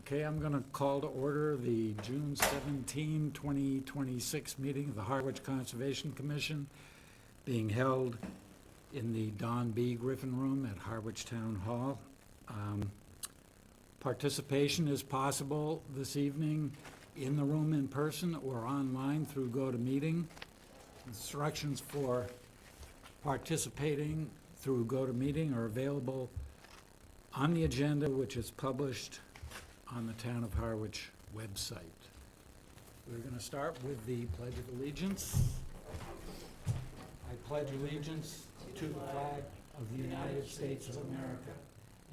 Okay, I'm going to call to order the June 17, 2026 meeting of the Harwich Conservation Commission being held in the Don B. Griffin Room at Harwich Town Hall. Participation is possible this evening in the room in person or online through GoToMeeting. Instructions for participating through GoToMeeting are available on the agenda, which is published on the Town of Harwich website. We're going to start with the Pledge of Allegiance. I pledge allegiance to the flag of the United States of America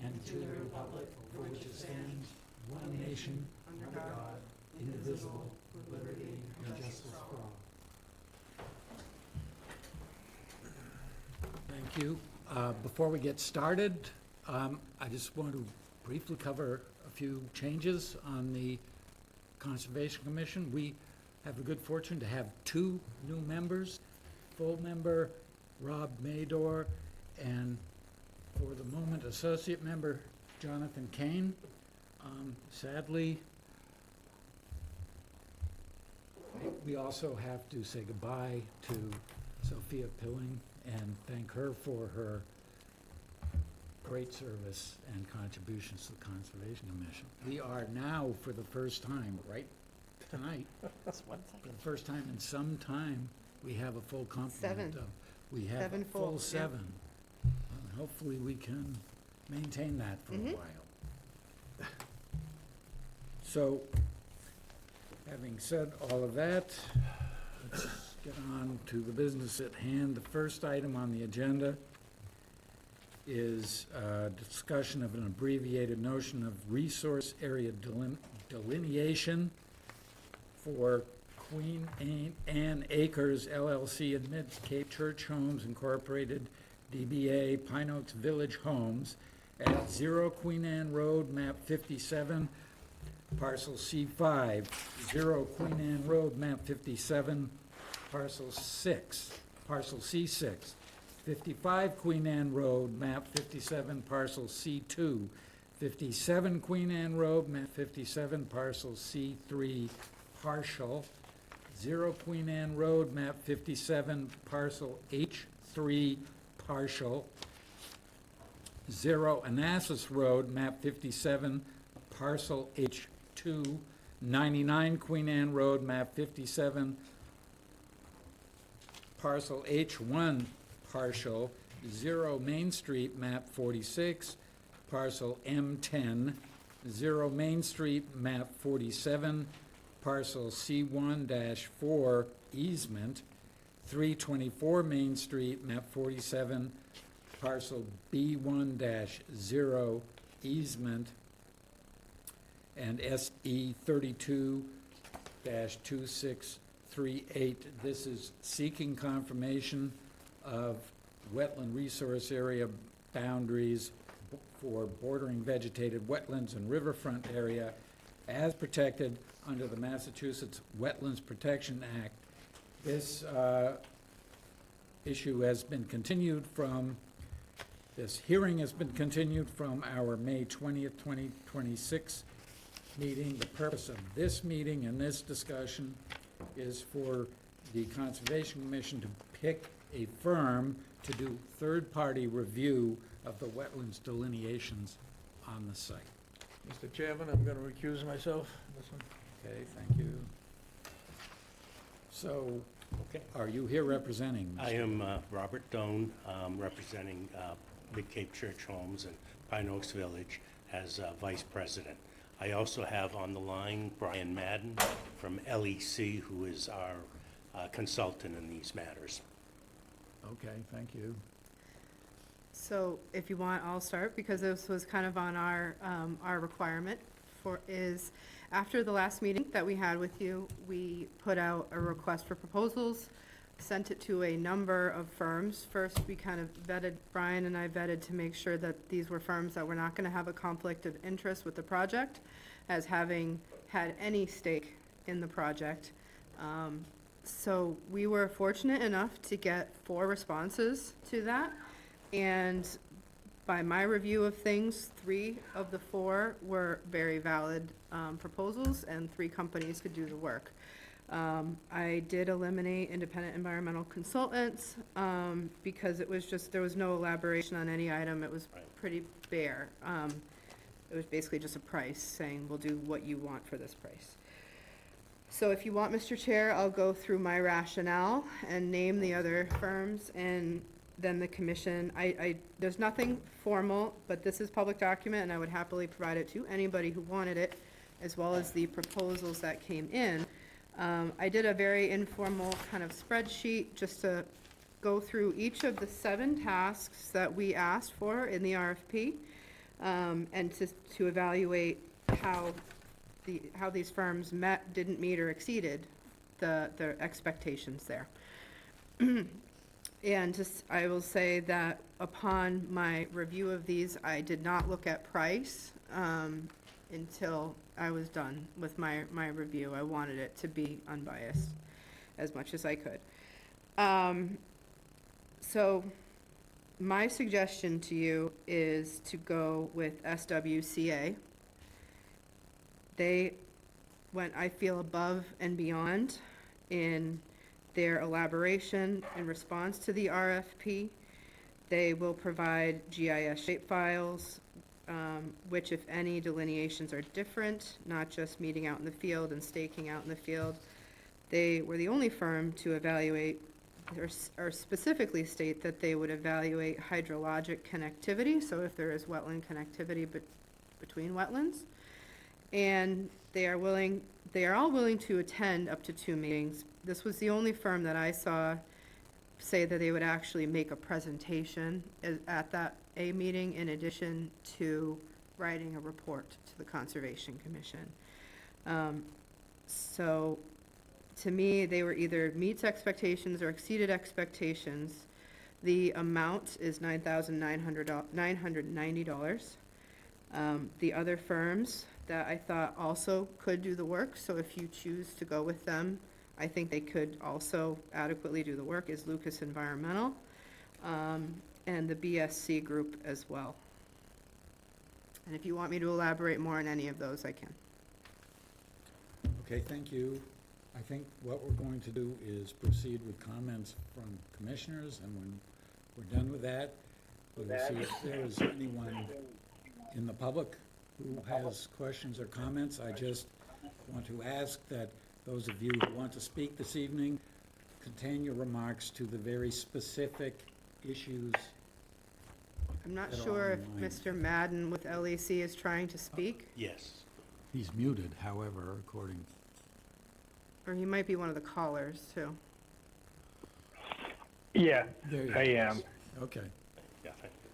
and to the republic for which it stands, one nation, under God, indivisible, with liberty and justice for all. Thank you. Before we get started, I just want to briefly cover a few changes on the Conservation Commission. We have the good fortune to have two new members, full member Rob Mador, and for the moment, associate member Jonathan Kane. Sadly, we also have to say goodbye to Sophia Pilling and thank her for her great service and contributions to the Conservation Commission. We are now, for the first time, right tonight, That's one for second. the first time in some time, we have a full complement of, we have Seven a full full, yeah. seven. Hopefully we can maintain that for a while. So, having said all of that, let's get on to the business at hand. The first item on the agenda is discussion of an abbreviated notion of resource area delineation for Queen Anne Acres LLC and Mid-Cape Church Homes Incorporated, DBA Pine Oaks Village Homes at 0 Queen Anne Road, map 57, parcel C5, 0 Queen Anne Road, map 57, parcel C6, 55 Queen Anne Road, map 57, parcel C2, 57 Queen Anne Road, map 57, parcel C3, partial, 0 Queen Anne Road, map 57, parcel H3, partial, 0 Anasas Road, map 57, parcel H2, 99 Queen Anne Road, map 57, parcel H1, partial, 0 Main Street, map 46, parcel M10, 0 Main Street, map 47, parcel C1-4, easement, 324 Main Street, map 47, parcel B1-0, easement, and SE 32-2638. This is seeking confirmation of wetland resource area boundaries for bordering vegetated wetlands and riverfront area as protected under the Massachusetts Wetlands Protection Act. This hearing has been continued from our May 20th, 2026 meeting. The purpose of this meeting and this discussion is for the Conservation Commission to pick a firm to do third-party review of the wetlands delineations on the site. Mr. Chairman, I'm going to recuse myself on this one. Okay, thank you. So, Okay. are you here representing? Mr. I am Robert Doan, representing Mid-Cape Church Homes and Pine Oaks Village as Vice President. I also have on the line Brian Madden from LEC, who is our consultant in these matters. Okay, thank you. So if you want, I'll start, because this was kind of on our requirement is, after the last meeting that we had with you, we put out a request for proposals, sent it to a number of firms. First, we kind of vetted, Brian and I vetted to make sure that these were firms that were not going to have a conflict of interest with the project, as having had any stake in the project. So we were fortunate enough to get 4 responses to that, and by my review of things, 3 of the 4 were very valid proposals, and 3 companies could do the work. I did eliminate independent environmental consultants, because it was just, there was no elaboration on any item. It was Right. pretty bare. It was basically just a price, saying, we'll do what you want for this price. So if you want, Mr. Chair, I'll go through my rationale and name the other firms, and then the commission, there's nothing formal, but this is public document, and I would happily provide it to anybody who wanted it, as well as the proposals that came in. I did a very informal kind of spreadsheet, just to go through each of the 7 tasks that we asked for in the RFP, and to evaluate how these firms met, didn't meet, or exceeded their expectations there. And just, I will say that upon my review of these, I did not look at price until I was done with my review. I wanted it to be unbiased as much as I could. So my suggestion to you is to go with SWCA. They went, I feel, above and beyond in their elaboration in response to the RFP. They will provide GIS shapefiles, which, if any, delineations are different, not just meeting out in the field and staking out in the field. They were the only firm to evaluate, or specifically state that they would evaluate hydrologic connectivity, so if there is wetland connectivity between wetlands. And they are all willing to attend up to 2 meetings. This was the only firm that I saw say that they would actually make a presentation at that A meeting, in addition to writing a report to the Conservation Commission. So, to me, they were either meets expectations or exceeded expectations. The amount is $9,990. The other firms that I thought also could do the work, so if you choose to go with them, I think they could also adequately do the work, is Lucas Environmental, and the BSC group as well. And if you want me to elaborate more on any of those, I can. Okay, thank you. I think what we're going to do is proceed with comments from commissioners, and when we're done with that, we will see if there is anyone in the public who has questions or comments. I just want to ask that those of you who want to speak this evening contain your remarks to the very specific issues. I'm not that are sure if online. Mr. Madden with LEC is trying to speak, Yes. He's muted, however, according. or he might be one of the callers, too. Yeah, There you I go. am. Okay, Yeah, thank you.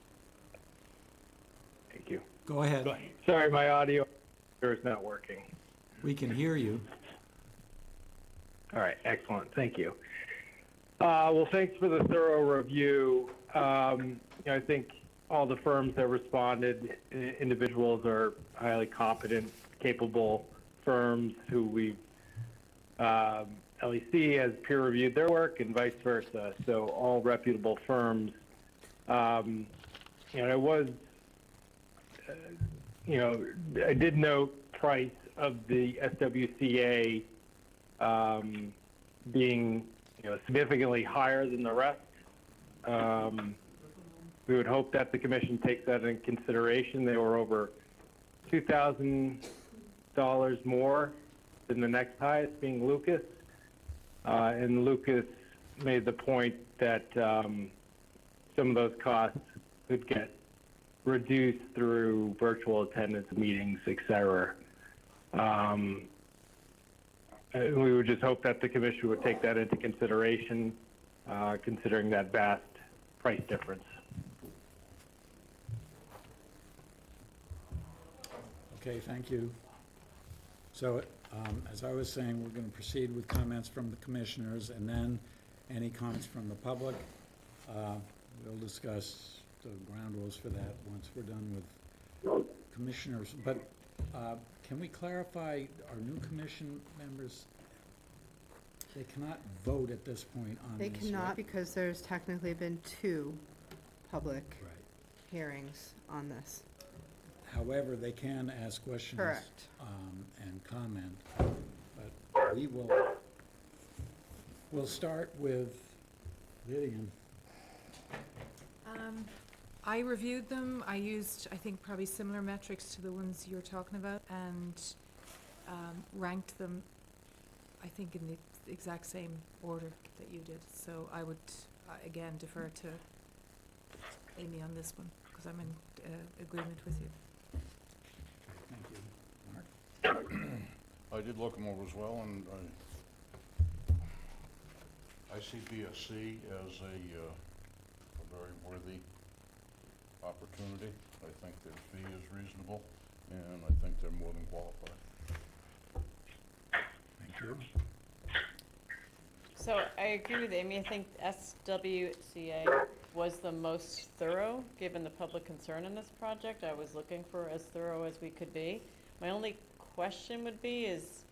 Thank you. go ahead. Go ahead. Sorry, my audio is not working. We can hear you. All right, excellent. Thank you. Well, thanks for the thorough review. I think all the firms that responded, individuals are highly competent, capable firms who we've, LEC has peer reviewed their work and vice versa. So all reputable firms. It was, I did note price of the SWCA being, significantly higher than the rest. We would hope that the commission takes that into consideration. They were over $2,000 more than the next highest, being Lucas. And Lucas made the point that some of those costs could get reduced through virtual attendance meetings, et cetera. We would just hope that the commission would take that into consideration, considering that vast price difference. Okay, thank you. So, as I was saying, we're going to proceed with comments from the commissioners, and then any comments from the public. We'll discuss the ground rules for that once we're done with commissioners. But can we clarify, our new commission members, they cannot vote at this point on They this, cannot, right? because there's technically been 2 public Right. hearings on this. However, they can ask questions. Correct. And comment, but we'll start with Vivian. I reviewed them. I used, I think, probably similar metrics to the ones you're talking about, and ranked them, I think, in the exact same order that you did. So I would, again, defer to Amy on this one, because I'm in agreement with you. Thank you. Mark? I did look them over as well, and I see BSC as a very worthy opportunity. I think their fee is reasonable, and I think they're more than qualified. Thank you. So I agree with Amy. I think SWCA was the most thorough, given the public concern in this project. I was looking for as thorough as we could be. My only question would be is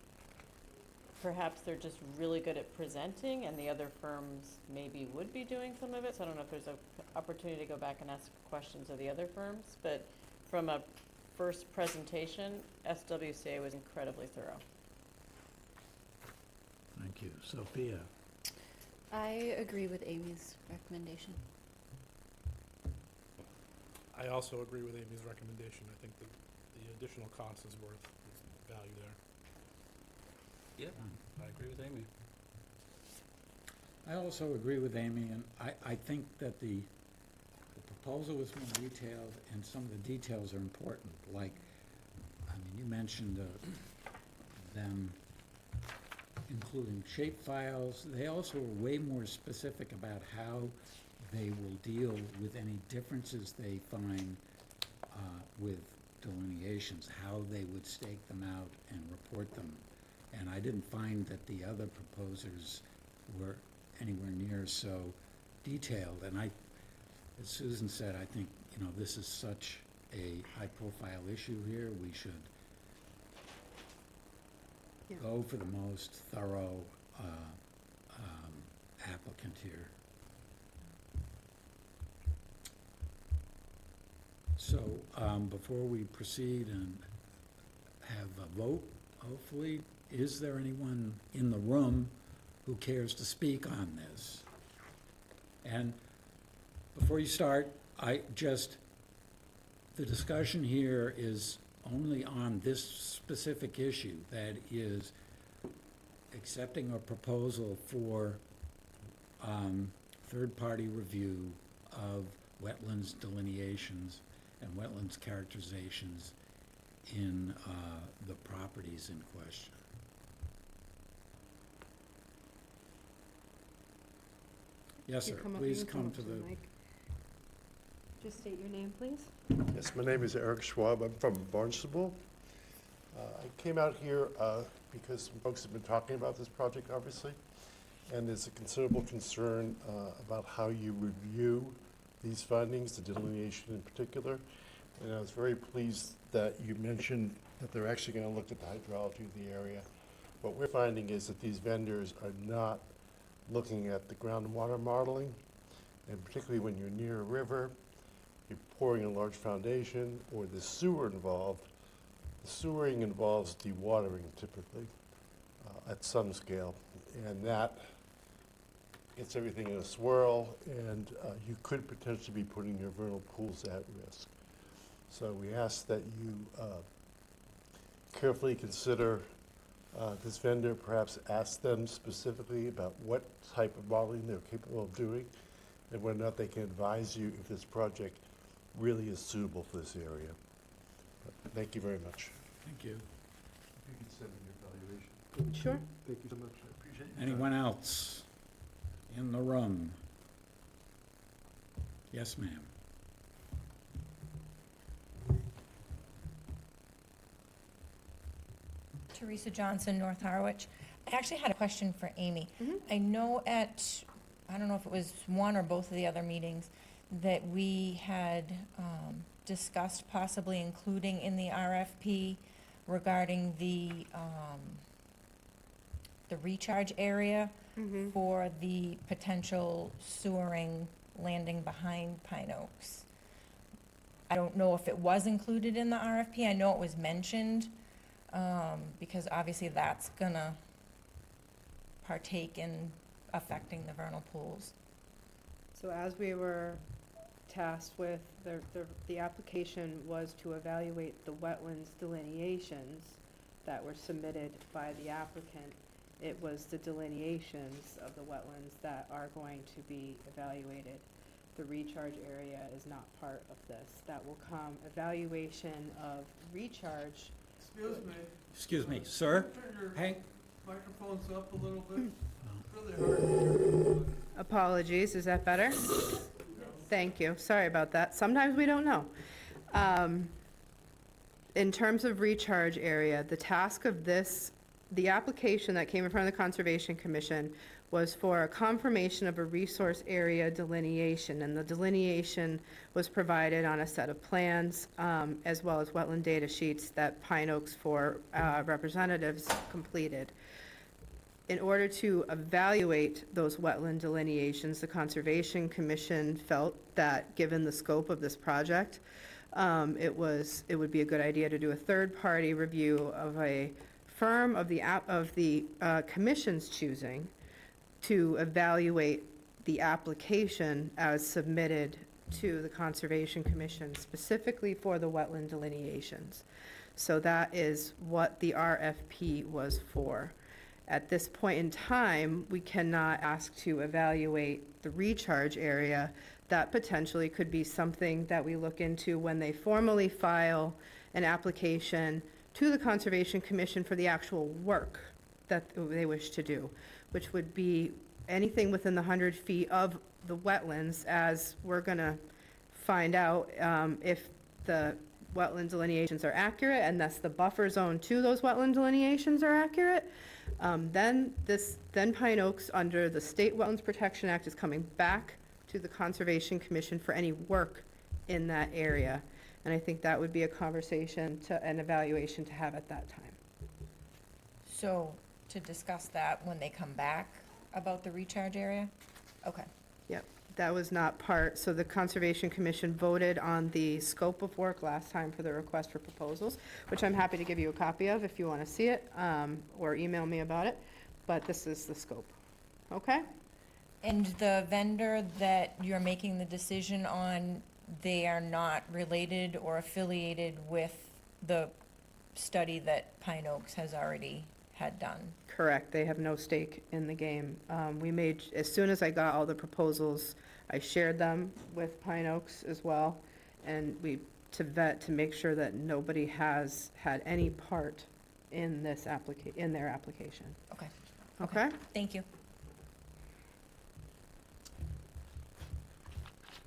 perhaps they're just really good at presenting and the other firms maybe would be doing some of it. So I don't know if there's an opportunity to go back and ask questions of the other firms, but from a first presentation, SWCA was incredibly thorough. Thank you. Sophia? I agree with Amy's recommendation. I also agree with Amy's recommendation. I think that the additional cost is worth the value there. Yeah, I agree with Amy. I also agree with Amy, and I think that the proposal was more detailed, and some of the details are important, like, I mean, you mentioned them including shape files. They also are way more specific about how they will deal with any differences they find with delineations, how they would stake them out and report them. And I didn't find that the other proposers were anywhere near so detailed. And I, as Susan said, I think, you know, this is such a high-profile issue here. We should Yeah. go for the most thorough applicant here. So before we proceed and have a vote, hopefully, is there anyone in the room who cares to speak on this? And before you start, the discussion here is only on this specific issue, that is accepting a proposal for third-party review of wetlands delineations and wetlands characterizations in the properties in question. Yes, You sir. come up- Please you can come to the, mic. Just state your name, please. Yes, my name is Eric Schwab. I'm from Barnstable. I came out here because some folks have been talking about this project, obviously, and there's a considerable concern about how you review these findings, the delineation in particular. And I was very pleased that you mentioned that they're actually going to look at the hydrology of the area. What we're finding is that these vendors are not looking at the groundwater modeling, and particularly when you're near a river, you're pouring a large foundation, or the sewer involved. The sewering involves dewatering typically at some scale, and that gets everything in a swirl, and you could potentially be putting your vernal pools at risk. So we ask that you carefully consider this vendor, perhaps ask them specifically about what type of modeling they're capable of doing, and whether or not they can advise you if this project really is suitable for this area. But thank you very much. thank you. If you can send me your evaluation. Sure. Thank you so much. I appreciate it. Anyone else in the room? Yes, ma'am. Teresa Johnson, North Harwich. I actually had a question for Amy. Mhm. I know I don't know if it was one or both of the other meetings, that we had discussed possibly including in the RFP regarding the recharge area Mm-hmm. for the potential sewering landing behind Pine Oaks. I don't know if it was included in the RFP. I know it was mentioned, because obviously that's gonna partake in affecting the vernal pools. So as we were tasked with, the application was to evaluate the wetlands delineations that were submitted by the applicant. It was the delineations of the wetlands that are going to be evaluated. The recharge area is not part of this. That will come, evaluation of recharge. Excuse me, sir? Hank? Microphone's up a little bit. It's really hard to hear. Apologies, is that better? Thank you, sorry about that. Sometimes we don't know. In terms of recharge area, the task of this, the application that came in front of the Conservation Commission was for a confirmation of a resource area delineation, and the delineation was provided on a set of plans, as well as wetland data sheets that Pine Oaks for representatives completed. In order to evaluate those wetland delineations, the Conservation Commission felt that, given the scope of this project, it would be a good idea to do a third-party review of a firm of the commission's choosing to evaluate the application as submitted to the Conservation Commission specifically for the wetland delineations. So that is what the RFP was for. At this point in time, we cannot ask to evaluate the recharge area. That potentially could be something that we look into when they formally file an application to the Conservation Commission for the actual work that they wish to do, which would be anything within the 100 feet of the wetlands, as we're gonna find out if the wetland delineations are accurate, and thus the buffer zone to those wetland delineations are accurate. Then Pine Oaks, under the State Wetlands Protection Act, is coming back to the Conservation Commission for any work in that area. And I think that would be a conversation an evaluation to have at that time. So, to discuss that when they come back about the recharge area? Okay. Yep, that was not part, so the Conservation Commission voted on the scope of work last time for the request for proposals, which I'm happy to give you a copy of if you want to see it, or email me about it, but this is the scope. Okay? And the vendor that you're making the decision on, they are not related or affiliated with the study that Pine Oaks has already had done? Correct, they have no stake in the game. As soon as I got all the proposals, I shared them with Pine Oaks as well, and to make sure that nobody has had any part in this in their application. Okay. Okay? Thank you.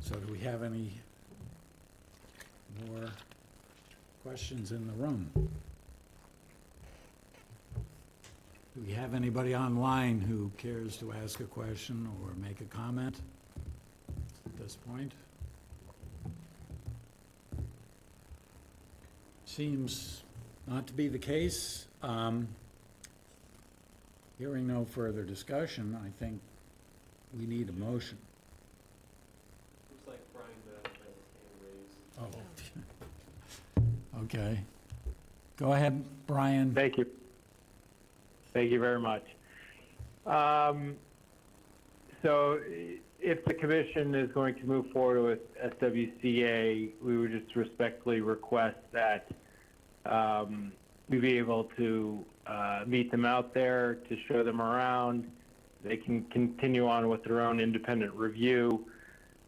So do we have any more questions in the room? Do we have anybody online who cares to ask a question or make a comment at this point? Seems not to be the case. Hearing no further discussion, I think we need a motion. Looks like Brian has his hand raised. Oh. Okay. Go ahead, Brian. Thank you. Thank you very much. So if the commission is going to move forward with SWCA, we would just respectfully request that we be able to meet them out there, to show them around. They can continue on with their own independent review.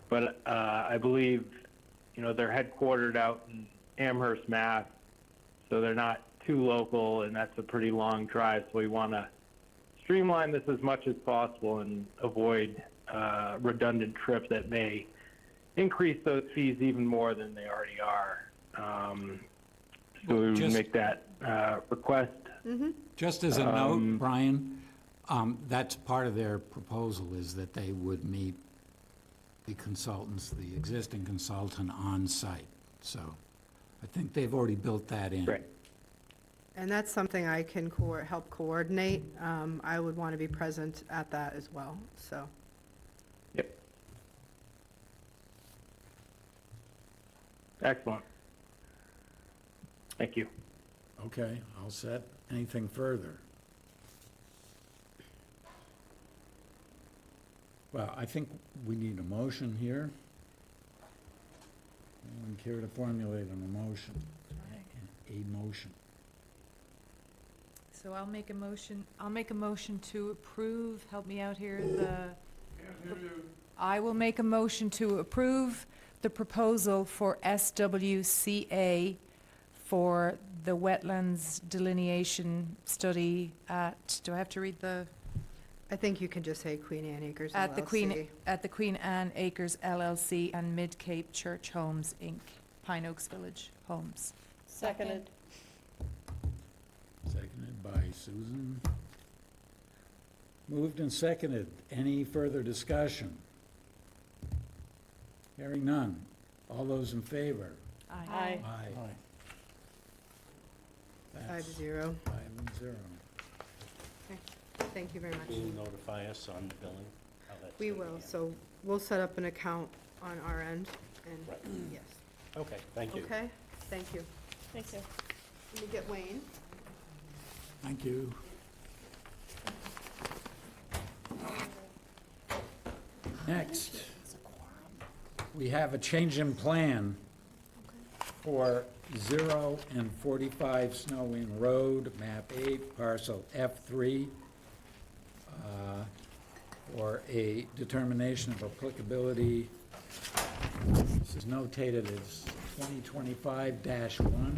But I believe, they're headquartered out in Amherst, Mass, so they're not too local, and that's a pretty long drive. So we want to streamline this as much as possible and avoid redundant trips that may increase those fees even more than they already are. So we would make that request. Just as a note, Brian, that's part of their proposal, is that they would meet the existing consultant on site. So I think they've already built that in. Great. And that's something I can help coordinate. I would want to be present at that as well, so. Yep. Excellent. Thank you. Okay, all set. Anything further? Well, I think we need a motion here. Anyone care to formulate an emotion? A motion. So I'll make a motion to approve, help me out here, I will make a motion to approve the proposal for SWCA for the wetlands delineation study at, do I have to read the? I think you can just say Queen Anne Acres At the LLC. Queen Anne Acres LLC and Mid Cape Church Homes, Inc., Pine Oaks Village Homes. Seconded. Seconded by Susan. Moved and seconded. Any further discussion? Hearing none. All those in favor? Aye. Aye. 5-0. 5-0. Thank you very Will you much. notify us on the billing? how that's We gonna will, be so we'll set up an account on our end, and, Right. yes. handled? Okay, thank you. Okay, thank you. Thank you. Let me get Wayne. Thank you. Next, we have a change in plan for 0 and 45 Snow Inn Road, map 8, parcel F3, for a determination of applicability. This is notated as 2025-1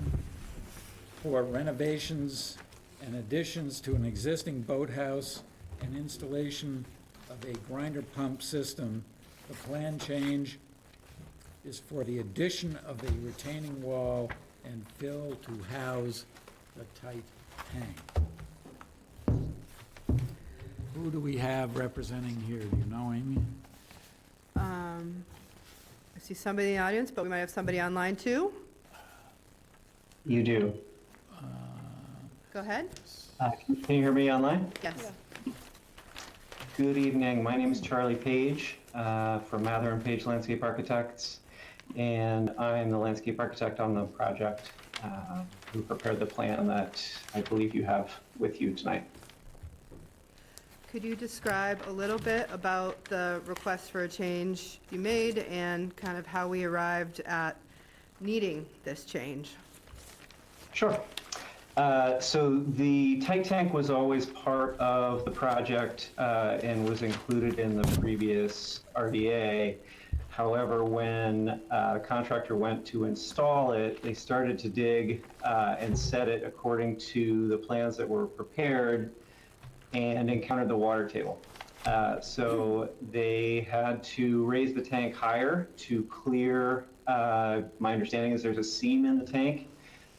for renovations and additions to an existing boathouse and installation of a grinder pump system. The plan change is for the addition of a retaining wall and fill to house the tight tank. Who do we have representing here? Do you know, Amy? I see somebody in the audience, but we might have somebody online too. You do. Go ahead. Can you hear me online? Yes. Good evening. My name is Charlie Page from Mather and Page Landscape Architects, and I am the landscape architect on the project who prepared the plan that I believe you have with you tonight. Could you describe a little bit about the request for a change you made and kind of how we arrived at needing this change? Sure. So the tight tank was always part of the project and was included in the previous RDA. However, when the contractor went to install it, they started to dig and set it according to the plans that were prepared and encountered the water table. So they had to raise the tank higher to clear, my understanding is there's a seam in the tank.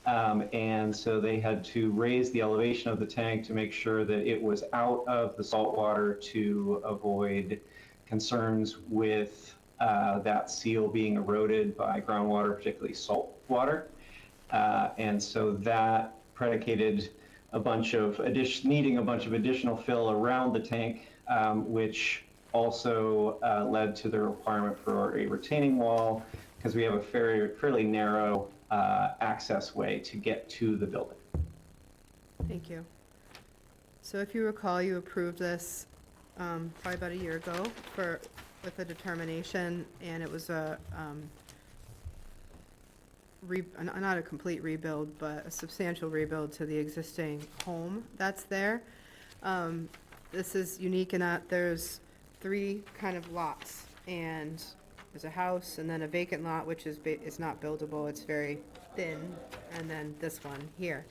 And so they had to raise the elevation of the tank to make sure that it was out of the salt water to avoid concerns with that seal being eroded by groundwater, particularly salt water. And so that predicated needing a bunch of additional fill around the tank, which also led to the requirement for a retaining wall, because we have a fairly narrow access way to get to the building. Thank you. So if you recall, you approved this probably about a year ago with a determination, and it was not a complete rebuild, but a substantial rebuild to the existing home that's there. This is unique in that there's 3 kind of lots, and there's a house and then a vacant lot, which is not buildable, it's very thin, and then this one here.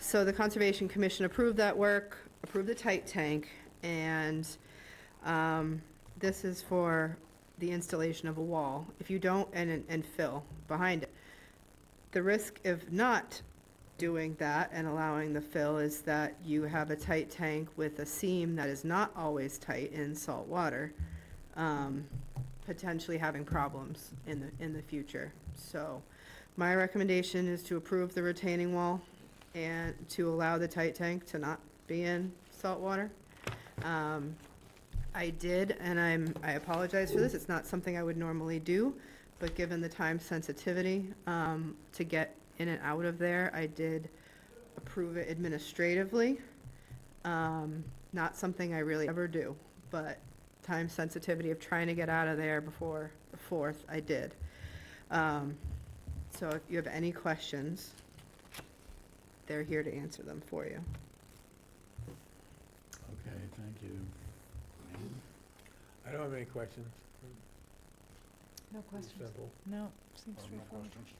So the Conservation Commission approved that work, approved the tight tank, and this is for the installation of a wall. If you don't, and fill behind it. The risk of not doing that and allowing the fill is that you have a tight tank with a seam that is not always tight in salt water, potentially having problems in the future. So my recommendation is to approve the retaining wall and to allow the tight tank to not be in salt water. I did, and I apologize for this, it's not something I would normally do, but given the time sensitivity to get in and out of there, I did approve it administratively. Not something I really ever do, but time sensitivity of trying to get out of there before the 4th, I did. So if you have any questions, they're here to answer them for you. Okay, thank you. I don't have any questions. No Pretty questions? simple. No, seems No straightforward. questions?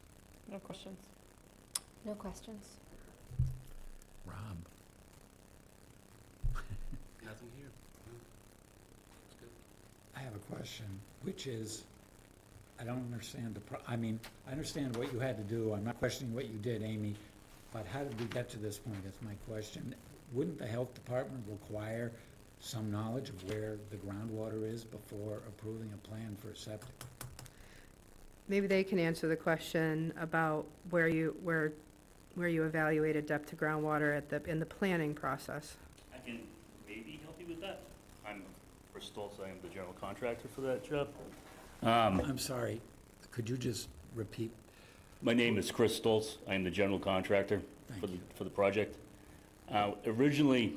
No questions? No questions. Rob? Nothing here. It's good. I have a question, which is, I don't understand I mean, I understand what you had to do. I'm not questioning what you did, Amy, but how did we get to this point? That's my question. Wouldn't the health department require some knowledge of where the groundwater is before approving a plan for a septic? Maybe they can answer the question about where you evaluated depth to groundwater in the planning process. I can maybe help you with that. I'm Chris Stoltz, I am the general contractor for that job. I'm sorry, could you just repeat? My name is Chris Stoltz, I am the general contractor for the project. Originally,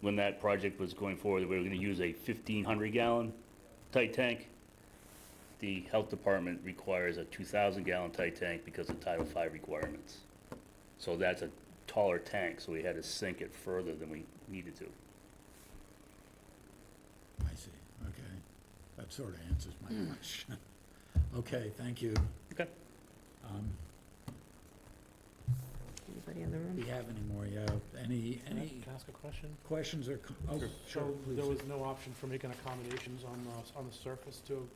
when that project was going forward, we were gonna use a 1,500-gallon tight tank. The health department requires a 2,000-gallon tight tank because of Title V requirements. So that's a taller tank, so we had to sink it further than we needed to. I see, okay. That sort of answers my question. Okay, thank you. Okay. Anybody in the Do room? we have any more? Yeah, any Can I ask a question? questions or, oh, sure, So please. there was no option for making accommodations on the surface to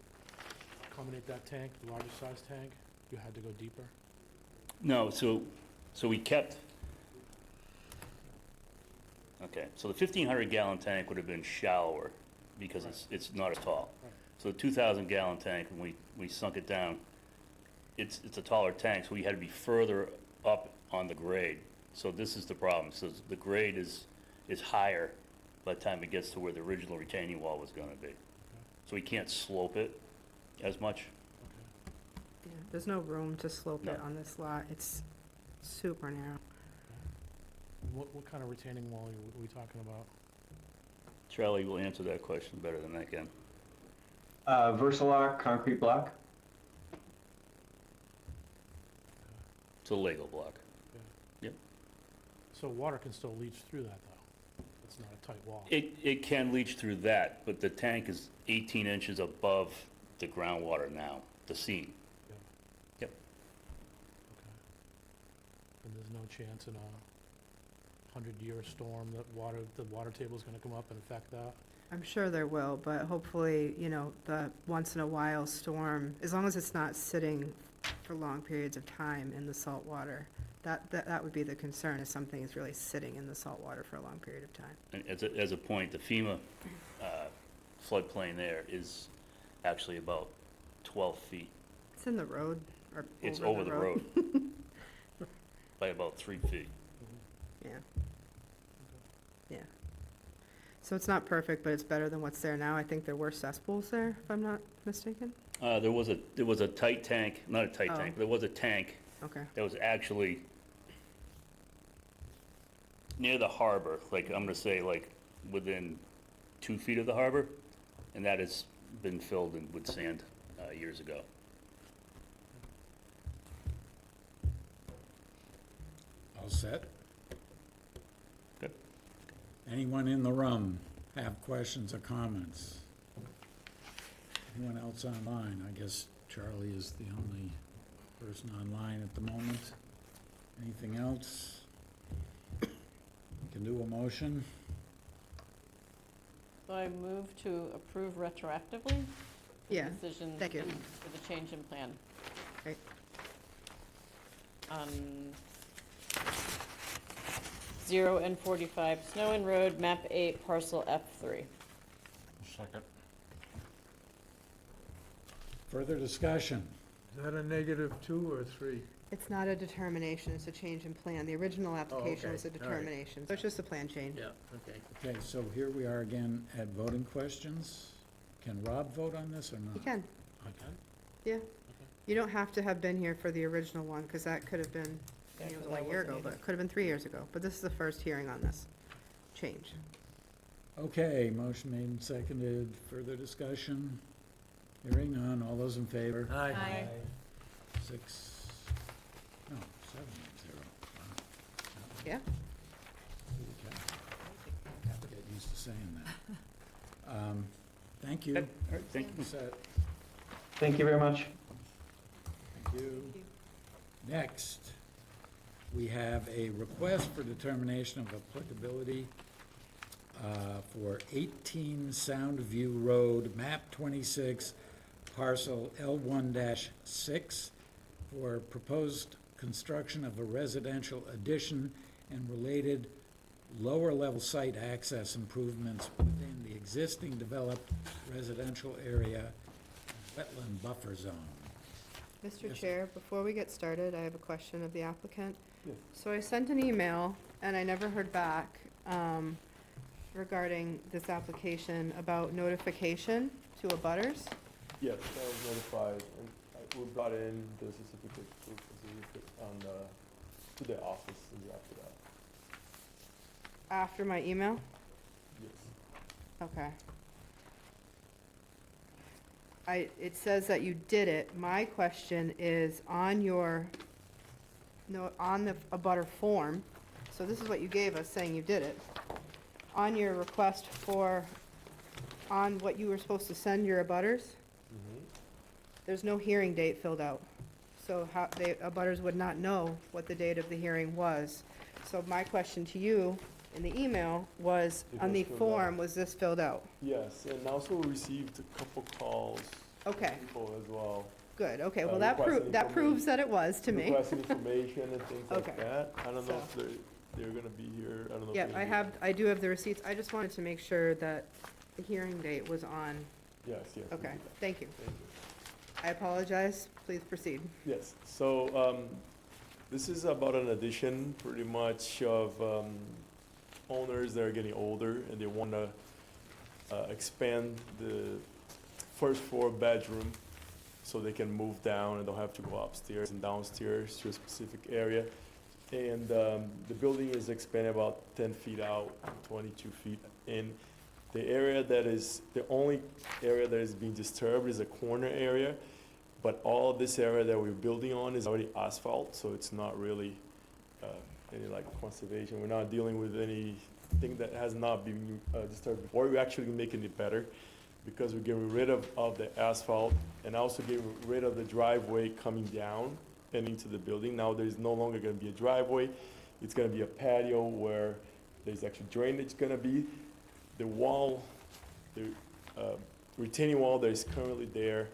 accommodate that tank, the larger size tank? You had to go deeper? No, so we kept, okay, so the 1,500-gallon tank would have been shallower because it's not as tall. Right. So the 2,000-gallon tank, when we sunk it down, it's a taller tank, so we had to be further up on the grade. So this is the problem. So the grade is higher by the time it gets to where the original retaining wall was gonna be. So we can't slope it as much. Yeah, there's no room to slope it No. on this lot. It's super narrow. What kind of retaining wall are we talking about? Charlie will answer that question better than I can. Versalock concrete block. It's a Lego block. So water can still leach through that, though? It's not a tight wall? It can leach through that, but the tank is 18 inches above the groundwater now, the seam. Yep. Okay. And there's no chance in a 100-year storm that the water table's gonna come up and affect that? I'm sure there will, but hopefully, the once in a while storm, as long as it's not sitting for long periods of time in the salt water, that would be the concern, if something is really sitting in the salt water for a long period of time. And as a point, the FEMA floodplain there is actually about 12 feet. It's in the road, or It's over the road by about 3 feet. Yeah. Yeah. So it's not perfect, but it's better than what's there now. I think there were cesspools there, if I'm not mistaken. There was a tight tank, not a tight Oh. tank, but there was a tank Okay. that was actually near the harbor, like, I'm gonna say, like, within 2 feet of the harbor, and that has been filled in with sand years ago. All set? Good. Anyone in the room have questions or comments? Anyone else online? I guess Charlie is the only person online at the moment. Anything else? We can do a motion. So I move to approve retroactively the Yeah, decision thank you. for the change in plan. Great. On 0 and 45 Snow Inn Road, map 8, parcel F3. Second. Further discussion? Is that a -2 or 3? It's not a determination, it's a change in plan. The original application okay. was a All right. determination, so it's just a plan change. Yeah, okay. Okay, so here we are again at voting questions. Can Rob vote on this or not? You can, Okay. yeah. You don't have to have been here for the original one, because that could have been, I mean, it was only a year ago, but it could have been 3 years ago. But this is the first hearing on this change. Okay, motion made and seconded. Further discussion? Hearing none. All those in favor? Aye. Aye. 6, no, 7-0. Wow. Yeah? Holy cow. Have to get used to saying that. Thank you. All right, thank you. Set. Thank you very much. Thank you. Next, we have a request for determination of applicability for 18 Soundview Road, map 26, parcel L1-6, for proposed construction of a residential addition and related lower-level site access improvements within the existing developed residential area, wetland buffer zone. Mr. Yes. Chair, before we get started, I have a question of the applicant. Yes. So I sent an email, and I never heard back regarding this application about notification to abutters. Yes, I was notified, and we brought in the certificate on to the office after that. After my email? Yes. Okay. It says that you did it. My question is on your, no, on the abutter form, so this is what you gave us saying you did it. On your request for, on what you were supposed to send your abutters, there's no hearing date filled out. So how, abutters would not know what the date of the hearing was. So my question to you in the email was, It on was the filled form, out. was this filled out? Yes, and also received a couple calls Okay, from people as well. good, okay, well, requesting that proves that it was to me. Requesting information and things like Okay. that. I don't know So- if they're gonna be here, I don't know. if Yeah, they're I gonna be- I do have the receipts, I just wanted to make sure that the hearing date was on. Yes, yes. we Okay, do that. thank you. Thank you. I apologize, please proceed. Yes, so this is about an addition pretty much of owners that are getting older and they want to expand the first floor bedroom so they can move down and don't have to go upstairs and downstairs to a specific area. And the building is expanded about 10 feet out, 22 feet in. The area that is, the only area that is being disturbed is a corner area. But all of this area that we're building on is already asphalt, so it's not really any like conservation. We're not dealing with anything that has not been disturbed before. We're actually making it better because we're getting rid of the asphalt and also getting rid of the driveway coming down and into the building. Now there's no longer gonna be a driveway. It's gonna be a patio where there's actually drainage gonna be. The wall, the retaining wall that is currently there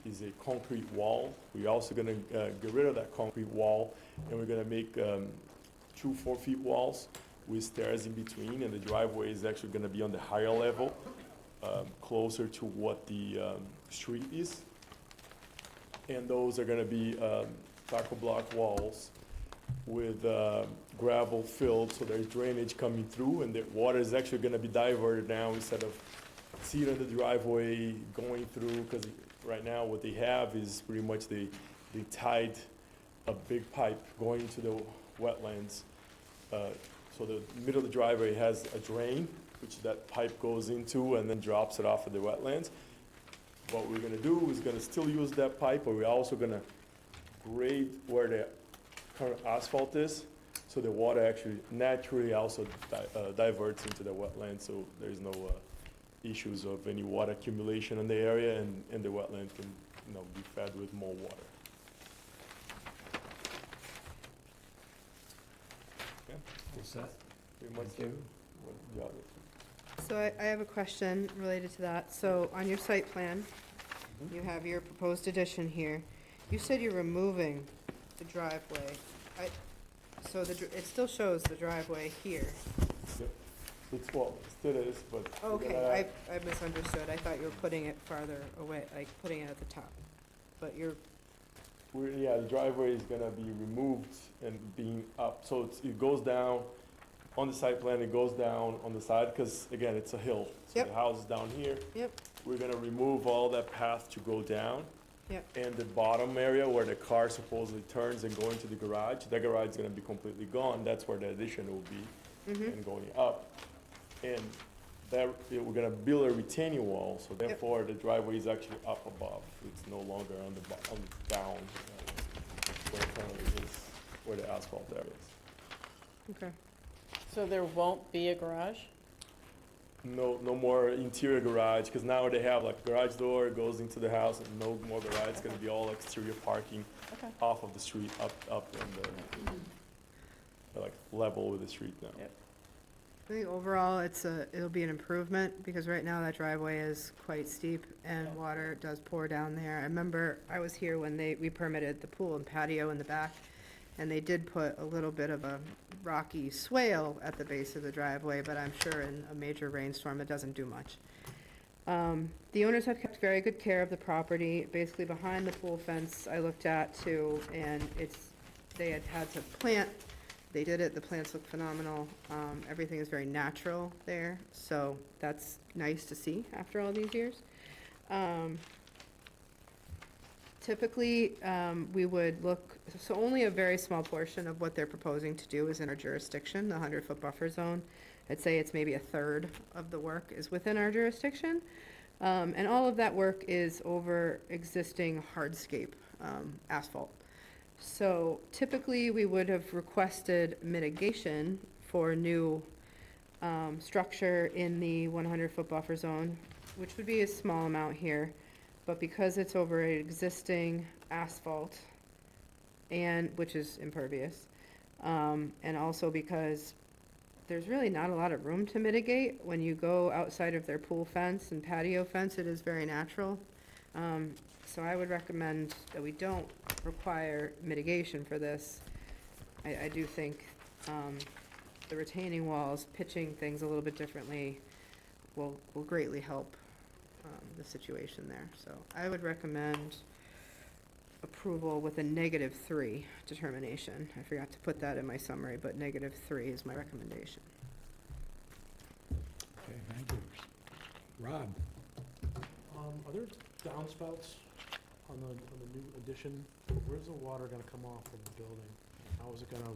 is a concrete wall. We're also gonna get rid of that concrete wall, and we're gonna make 2 4-foot walls with stairs in between, and the driveway is actually gonna be on the higher level, closer to what the street is. And those are gonna be taco block walls with gravel filled, so there's drainage coming through, and the water is actually gonna be diverted now instead of sitting in the driveway going through, because right now what they have is pretty much they tied a big pipe going into the wetlands. So the middle of the driveway has a drain, which that pipe goes into and then drops it off of the wetlands. What we're gonna do is gonna still use that pipe, but we're also gonna grade where the current asphalt is, so the water actually naturally also diverts into the wetland, so there's no issues of any water accumulation in the area, and the wetland can, be fed with more water. Okay, What's that? pretty much Thank you. what the other. So I have a question related to that. So on your site plan, you have your proposed addition here. You said you're removing the driveway. So it still shows the driveway here. It's, well, it still is, but. we're gonna Okay, I misunderstood. I thought you were putting it farther away, like putting it at the top. But you're, Yeah, the driveway is gonna be removed and being up, so it goes down, on the site plan, it goes down on the side, because again, it's a hill. So Yep. the house is down here. Yep. We're gonna remove all that path to go down, Yep. And the bottom area where the car supposedly turns and going to the garage, that garage is gonna be completely gone. That's where the addition will be Mm-hmm. and going up. And that, we're gonna build a retaining wall, so therefore the driveway is actually up above. It's no longer on the down, where currently is, where the asphalt area is. Okay. So there won't be a garage? No more interior garage, because now they have like garage door, goes into the house, and no more garage. It's gonna be all exterior parking Okay. off of the street, up in the, like, level with the street now. Yep. I think overall, it'll be an improvement, because right now that driveway is quite steep, and water does pour down there. I remember I was here when we permitted the pool and patio in the back, and they did put a little bit of a rocky swale at the base of the driveway, but I'm sure in a major rainstorm, it doesn't do much. The owners have kept very good care of the property. Basically, behind the pool fence, I looked at too, and they had to plant. They did it, the plants look phenomenal. Everything is very natural there, so that's nice to see after all these years. Typically, we would look, so only a very small portion of what they're proposing to do is in our jurisdiction, the 100-foot buffer zone. I'd say it's maybe a third of the work is within our jurisdiction. And all of that work is over existing hardscape asphalt. So typically, we would have requested mitigation for new structure in the 100-foot buffer zone, which would be a small amount here. But because it's over existing asphalt, and, which is impervious, and also because there's really not a lot of room to mitigate. When you go outside of their pool fence and patio fence, it is very natural. So I would recommend that we don't require mitigation for this. I do think the retaining walls, pitching things a little bit differently will greatly help the situation there. So I would recommend approval with a -3 determination. I forgot to put that in my summary, but -3 is my recommendation. Okay, thank you. Rob? Are there downspouts on the new addition? Where's the water gonna come off of the building? How is it gonna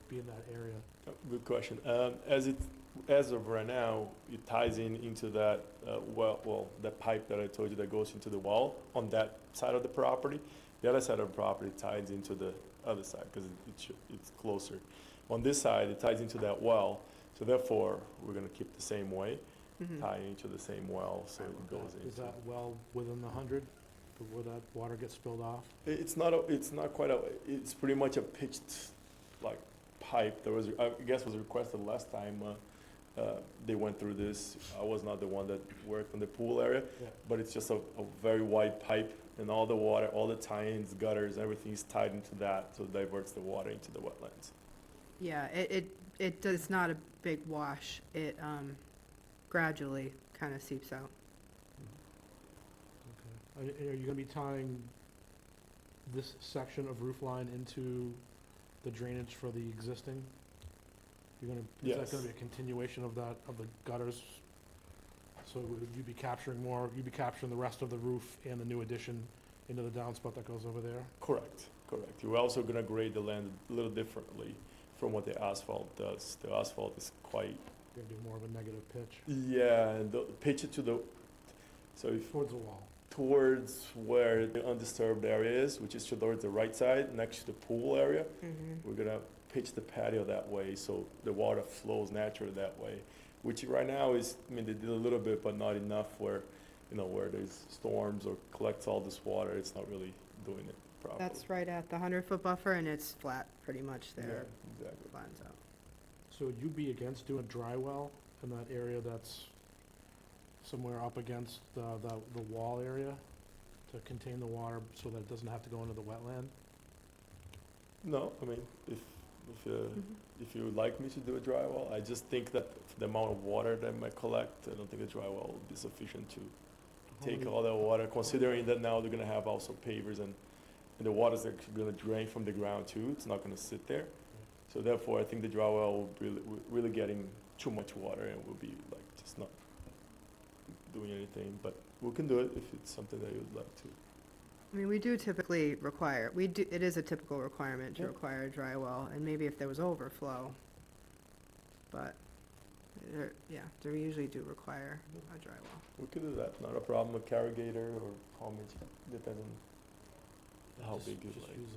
be in that area? Good question. As of right now, it ties into that, that pipe that I told you that goes into the wall on that side of the property. The other side of the property ties into the other side because it's closer. On this side, it ties into that well, so therefore, we're gonna keep the same way, tie into the same well, so it goes into. Is that well within the 100, where that water gets spilled off? It's not quite it's pretty much a pitched, like, pipe. There was, I guess was requested last time, they went through this. I was not the one that worked on the pool area, but it's just a very wide pipe, and all the water, all the tie-ins, gutters, everything is tied into that, so it diverts the water into the wetlands. Yeah, it does not a big wash. It gradually kind of seeps out. Okay. Are you gonna be tying this section of roof line into the drainage for the existing? Is that gonna be a continuation of that, of the gutters? So would you be capturing the rest of the roof and the new addition into the downspout that goes over there? Correct. You're also gonna grade the land a little differently from what the asphalt does. The asphalt is quite. You're gonna do more of a negative pitch? Yeah, and pitch it Towards the wall. Towards where the undisturbed area is, which is towards the right side, next to the pool area. We're gonna pitch the patio that way, so the water flows naturally that way. Which right now is, they did a little bit, but not enough where there's storms or collects all this water, it's not really doing it properly. That's right at the 100-foot buffer, and it's flat pretty much there. Yeah, exactly. Flattens out. So would you be against doing a dry well in that area that's somewhere up against the wall area to contain the water so that it doesn't have to go into the wetland? No, if you would like me to do a dry well, I just think that the amount of water that might collect, I don't think a dry well will be sufficient to take all that water, considering that now they're gonna have also pavers and the water's gonna drain from the ground too, it's not gonna sit there. So therefore, I think the dry well will be really getting too much water and will be like just not doing anything, but we can do it if it's something that you would like to. I mean, we do typically require, it is a typical requirement to require a dry well, and maybe if there was overflow, but, they usually do require a dry well. We could do that, not a problem, a corrugator or how much, depending on how big it's Just like. use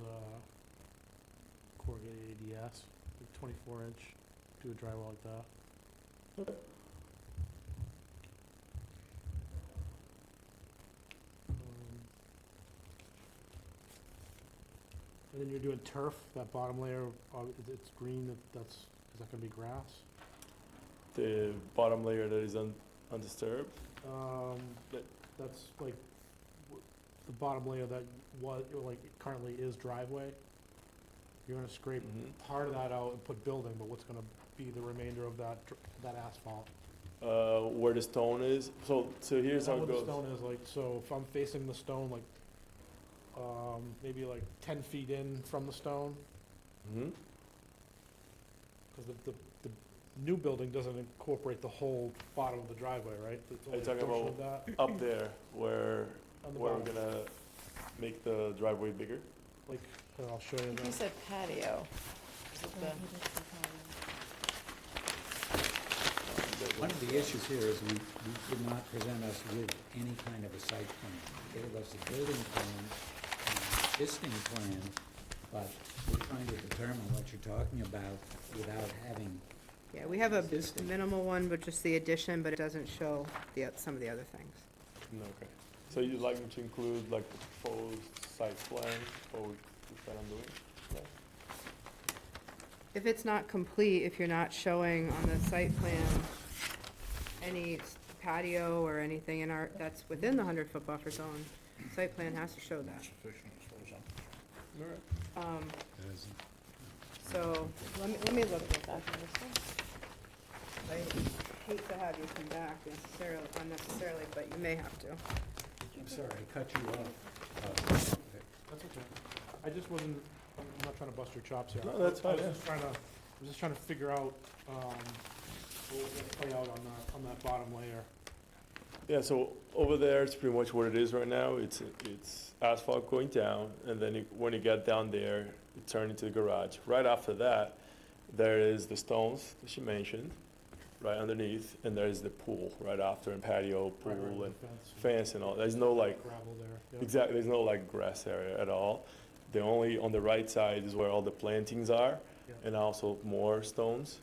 corrugated ADS, 24-inch, do a dry well like that. And then you're doing turf, that bottom layer, it's green, is that gonna be grass? The bottom layer that is undisturbed, That's like, the bottom layer that currently is driveway. You're gonna scrape part of that out and put building, but what's gonna be the remainder of that asphalt? where the stone is, so here's how it What the goes. stone is, like, so if I'm facing the stone, like, maybe like 10 feet in from the stone, Mhm. because the new building doesn't incorporate the whole bottom of the driveway, right? It's Are only you a talking portion about of that up there, where on the we're bottom. gonna make the driveway bigger? Like, I'll show you I think you that. said patio. Is it the- One of the issues here is we did not present us with any kind of a site plan. They gave us a building plan, an existing plan, but we're trying to determine what you're talking about without having, Yeah, we have a Existing. minimal one, but just the addition, but it doesn't show some of the other things. No, okay. So you'd like me to include like the proposed site plan, what we plan on doing? Yeah. If it's not complete, if you're not showing on the site plan any patio or anything that's within the 100-foot buffer zone, site plan has to show that. Sufficient as far as I'm All right. So, let me look at that. Back on this one? I hate to have you come back unnecessarily, but you may have to. I'm sorry, I cut you off. That's okay. I just wasn't, I'm not trying to bust your chops here. No, that's fine, I was just trying to figure out, what was gonna play out on that bottom layer. Yeah, so over there, it's pretty much what it is right now. It's asphalt going down, and then when you get down there, you turn into the garage. Right after that, there is the stones that she mentioned, right underneath, and there is the pool right after, and patio, pool, Right, and the fence and all. There's no like, gravel there. Yeah. exactly, there's no like grass area at all. The only, on the right side is where all the plantings are, Yeah. and also more stones.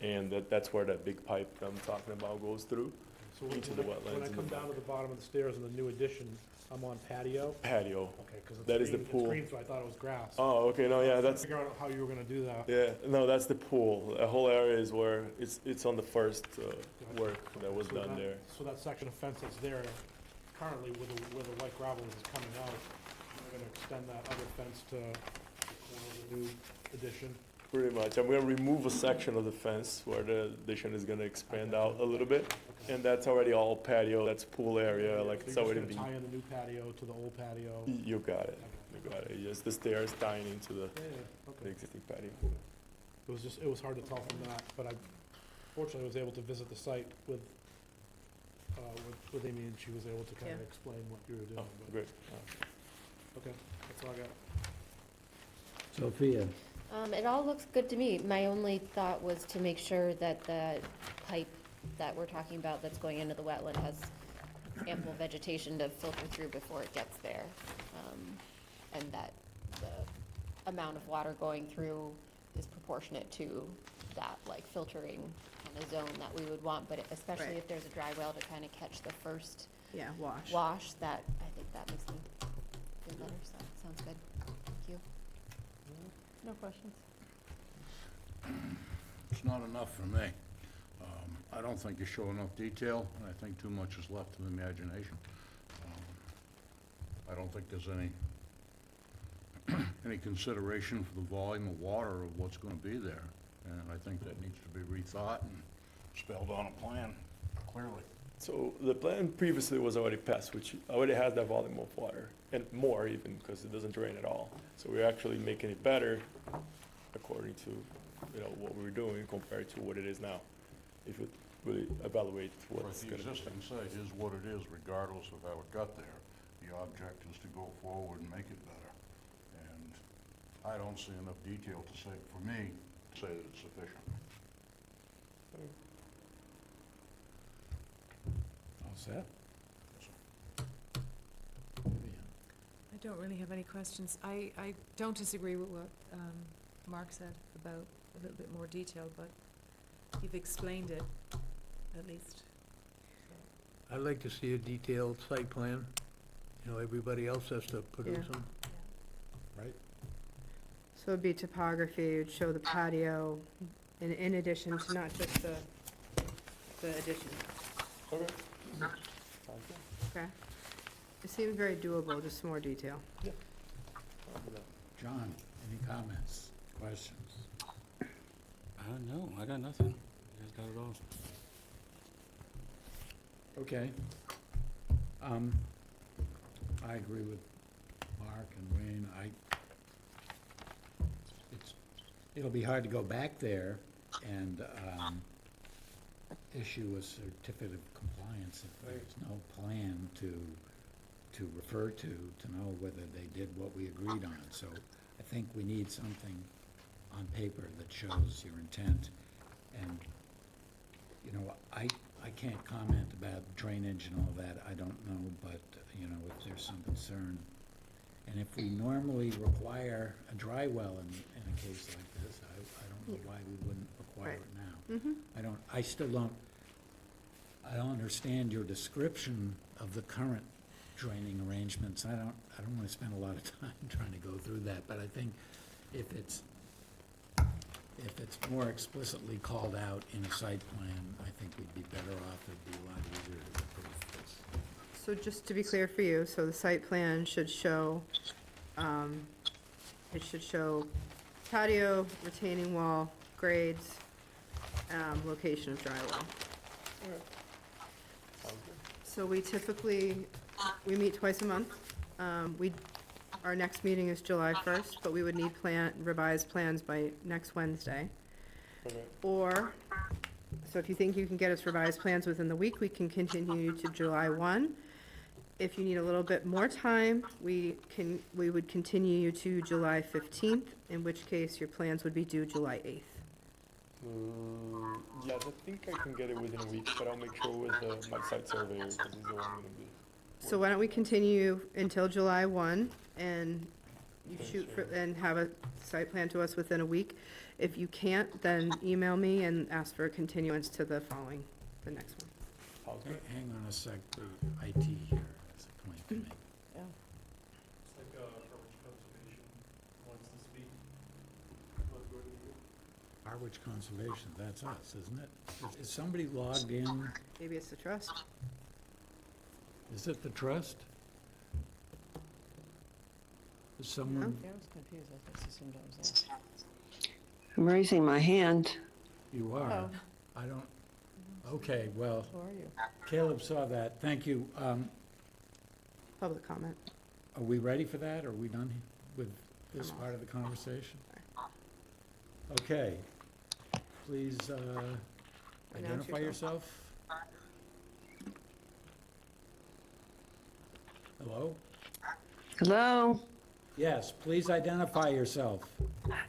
And that's where that big pipe that I'm talking about goes through. So into when the I wetlands in come the down to the bottom of the stairs in the new addition, I'm on patio? Patio. Okay, because That is the it's pool. green, so I thought it was grass. Oh, okay, no, yeah, that's, Figure out how you were gonna do that. yeah, no, that's the pool. The whole area is where, it's on the first work that was So done that- there. So that section of fence that's there currently where the white gravel is coming out, we're gonna extend that other fence to the corner of the new addition. Pretty much. I'm gonna remove a section of the fence where the addition is gonna expand out a little bit. And that's already all patio, that's pool area, like it's So already you're just been. gonna tie in the new patio to the old patio? You got it, you got it. Just the stairs tying into the Yeah, okay. existing patio. It was hard to tell from that, but I fortunately was able to visit the site with Amy, and she was able to kind of Yeah. explain what you were Oh, doing. but- great. Okay, that's all I got. Sophia, It all looks good to me. My only thought was to make sure that the pipe that we're talking about that's going into the wetland has ample vegetation to filter through before it gets there. And that the amount of water going through is proportionate to that, like filtering kind of zone that we would want, but especially Right. if there's a dry well to kind of catch the first Yeah, wash. wash, I think that makes me feel better, so that sounds good. Thank you. No questions. It's not enough for me. I don't think you show enough detail, and I think too much is left to the imagination. I don't think there's any consideration for the volume of water of what's gonna be there. And I think that needs to be rethought and spelled on a plan clearly. So the plan previously was already passed, which already has that volume of water, and more even, because it doesn't drain at all. So we're actually making it better according to, what we were doing compared to what it is now. If you really evaluate Right, what's the gonna be. existing site is what it is regardless of how it got there. the object is to go forward and make it better. And I don't see enough detail to say, for me, to say that it's sufficient. All set? I don't really have any questions. I don't disagree with what Mark said about a little bit more detail, but you've explained it, at least. I'd like to see a detailed site plan. You know, everybody else has to produce Yeah. them. Right? So it'd be topography, it'd show the patio, in addition to not just the addition, Okay. Sounds good. okay? It seems very doable, just more detail. I'll do that. John, any comments, questions? No, I got nothing. You guys got it all. Okay. I agree with Mark and Wayne. It'll be hard to go back there and issue a certificate of compliance if there's no plan to refer to know whether they did what we agreed on. So I think we need something on paper that shows your intent. And, you know, I can't comment about drainage and all that, I don't know, but, you know, if there's some concern. And if we normally require a dry well in a case like this, I don't know why we wouldn't require it now. I still don't understand your description of the current draining arrangements. I don't wanna spend a lot of time trying to go through that, but I think if it's more explicitly called out in a site plan, I think we'd be better off, it'd be a lot easier to approve this. So just to be clear for you, so the site plan should show, it should show patio, retaining wall, grades, location of dry well. Okay. Sounds good. So we typically, we meet twice a month. Our next meeting is July 1st, but we would need revised plans by next Wednesday. Okay. Or, so if you think you can get us revised plans within the week, we can continue to July 1. If you need a little bit more time, we would continue to July 15th, in which case your plans would be due July 8th. Yes, I think I can get it within a week, but I'll make sure with my site surveyor, because he's the one gonna be. So why don't we continue until July 1, and you shoot for, and have a site plan to us within a week. If you can't, then email me and ask for a continuance to the next one. Sounds good. Hang on a sec, the IT here has a point to make. Yeah. It's like Harwich Conservation wants to speak. Harwich Conservation, that's us, isn't it? Is somebody logged in? Maybe it's the trust. Is it the trust? Is Yeah, I someone, was confused. I just assumed it was us. I'm raising my hand. you are? Oh. I don't, okay, well, Who are you? Caleb saw that, thank you. Public comment. Are we ready for that? Are we done with this I'm part of the conversation? Okay, please identify yourself. Hello? Hello? Yes, please identify yourself.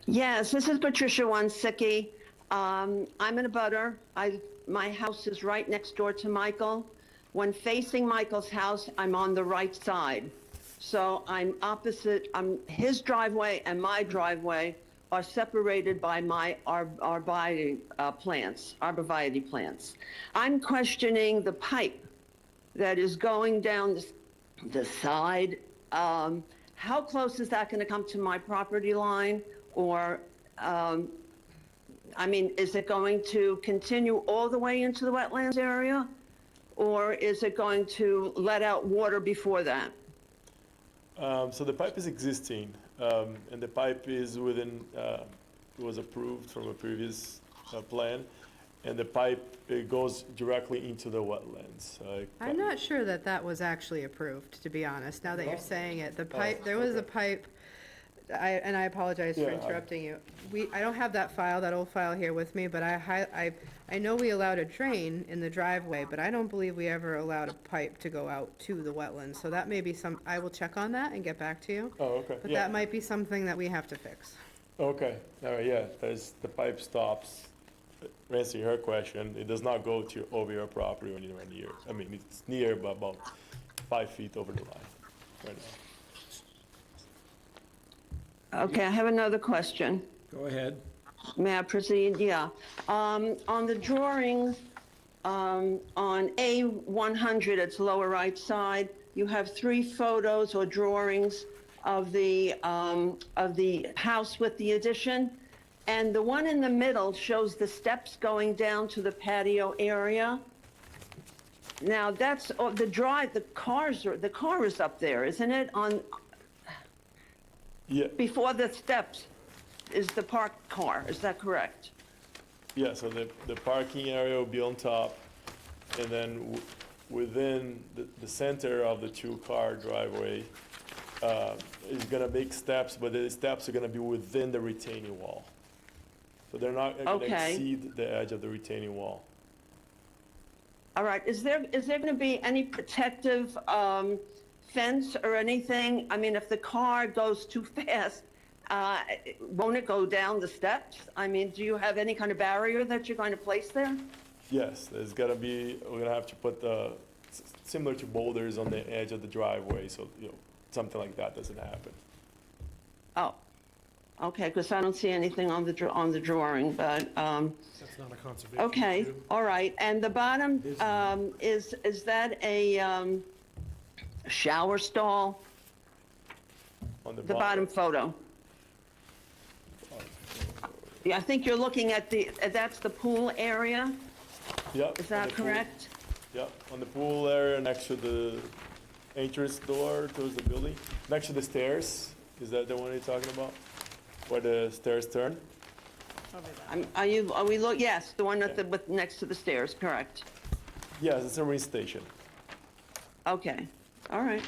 Yes, this is Patricia Wansicki. I'm in a butter. My house is right next door to Michael. When facing Michael's house, I'm on the right side. So I'm opposite, his driveway and my driveway are separated by my arborvitae plants. I'm questioning the pipe that is going down the side. How close is that going to come to my property line? Or, is it going to continue all the way into the wetlands area? Or is it going to let out water before that? So the pipe is existing, and the pipe is within, was approved from a previous plan, and the pipe, it goes directly into the wetlands. I'm not sure that was actually approved, to be honest, now that you're saying it. The pipe, there was a pipe I apologize for Yeah, interrupting you. I don't have that file, that old file here with me, but I know we allowed a drain in the driveway, but I don't believe we ever allowed a pipe to go out to the wetlands. So that may be I will check on that and get back to you. Oh, okay, But yeah, that might be something that we have to fix. okay, all right, yeah, the pipe stops, answering her question, it does not go to over your property or anywhere near. I mean, it's near, but about 5 feet over the line, right now. Okay, I have another question. Go ahead. May I proceed? Yeah. On the drawing, on A100, it's lower right side, you have 3 photos or drawings of the house with the addition. And the one in the middle shows the steps going down to the patio area. Now, that's, the car is up there, isn't it? Yeah, Before the steps is the parked car, is that correct? yeah, so the parking area will be on top, and then within the center of the 2-car driveway, is gonna make steps, but the steps are gonna be within the retaining wall. So they're not gonna Okay. exceed the edge of the retaining wall. All right, is there going to be any protective fence or anything? I mean, if the car goes too fast, won't it go down the steps? I mean, do you have any kind of barrier that you're going to place there? Yes, there's gonna be, we're gonna have to put similar to boulders on the edge of the driveway, so, something like that doesn't happen. Oh, okay, because I don't see anything on the drawing, but, That's not a conservation okay, issue. all right. And the bottom, is that a shower stall? On The bottom photo? Yeah, I think you're looking at that's the pool area, Yep. is on that the pool- correct? Yep, on the pool area next to the entrance door towards the building, next to the stairs. Is that the one you're talking about? Where the stairs turn? Yes, the one next to the stairs, correct? Yes, it's a rinse station. Okay, all right,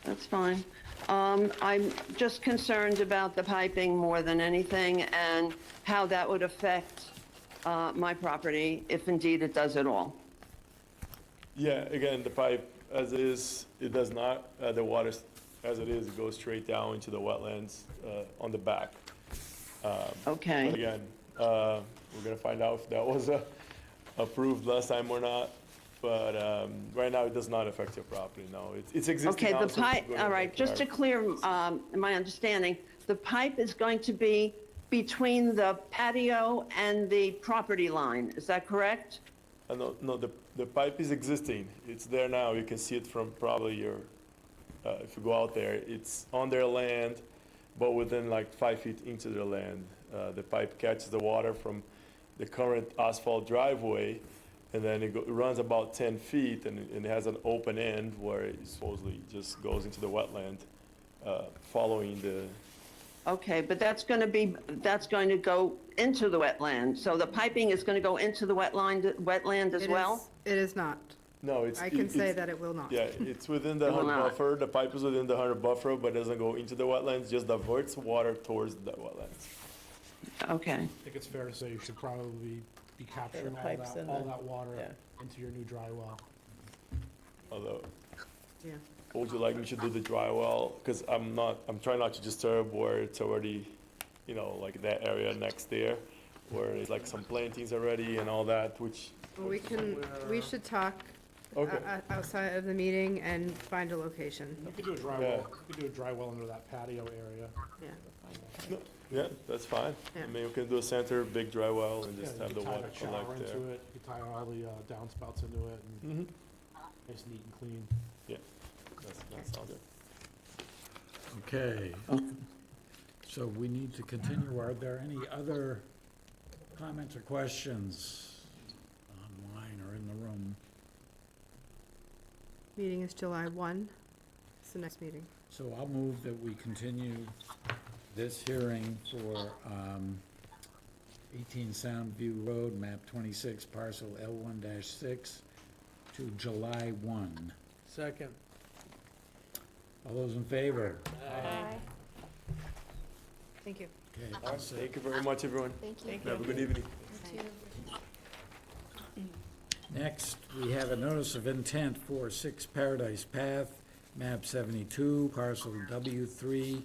that's fine. I'm just concerned about the piping more than anything and how that would affect my property, if indeed it does at all. Yeah, again, the pipe as it is, it does not, the water as it is, it goes straight down into the wetlands on the back. Okay. But again, we're gonna find out if that was approved last time or not. But right now, it does not affect your property, no. It's existing. Okay, now, the so it's pipe, going all to right, affect just to our- clear my understanding, the pipe is going to be between the patio and the property line, is that correct? No, the pipe is existing. It's there now. You can see it from probably your, if you go out there. It's on their land, but within like 5 feet into their land. The pipe catches the water from the current asphalt driveway, and then it runs about 10 feet, and it has an open end where it supposedly just goes into the wetland, following the, Okay, but that's going to go into the wetland, so the piping is going to go into the wetland as well? It is not. no, it's. I can say it's- that it will not. Yeah, it's within the It will 100 not. buffer. The pipe is within the 100 buffer, but doesn't go into the wetlands, just diverts water towards the wetlands. Okay, I think it's fair to say you should probably be capturing pipes in all the- that water yeah. into your new dry well. Although, Yeah. would you like me to do the dry well? Because I'm trying not to disturb where it's already, like that area next there, where it's like some plantings already and all that, which, Well, we should talk okay. outside of the meeting and find a location. You could do a dry Yeah. well, you could do a dry well under that patio area. Yeah. Yeah, that's fine. Yeah. I mean, we can do a center, big dry well, and Yeah, just you have could the tie water the shower collect there. into it, you could tie all the downspouts into it, and Mm-hmm. nice, neat and clean. Yeah, that sounds good. Okay. So we need to continue. Are there any other comments or questions online or in the room? Meeting is July 1. It's the next meeting. So I'll move that we continue this hearing for 18 Soundview Road, map 26, parcel L1-6, to July 1. Second. All those in favor? Thank you. Okay, All right, thank you very much, everyone. Thank you. Thank Have a good evening. next, we have a notice of intent for 6 Paradise Path, map 72, parcel W3,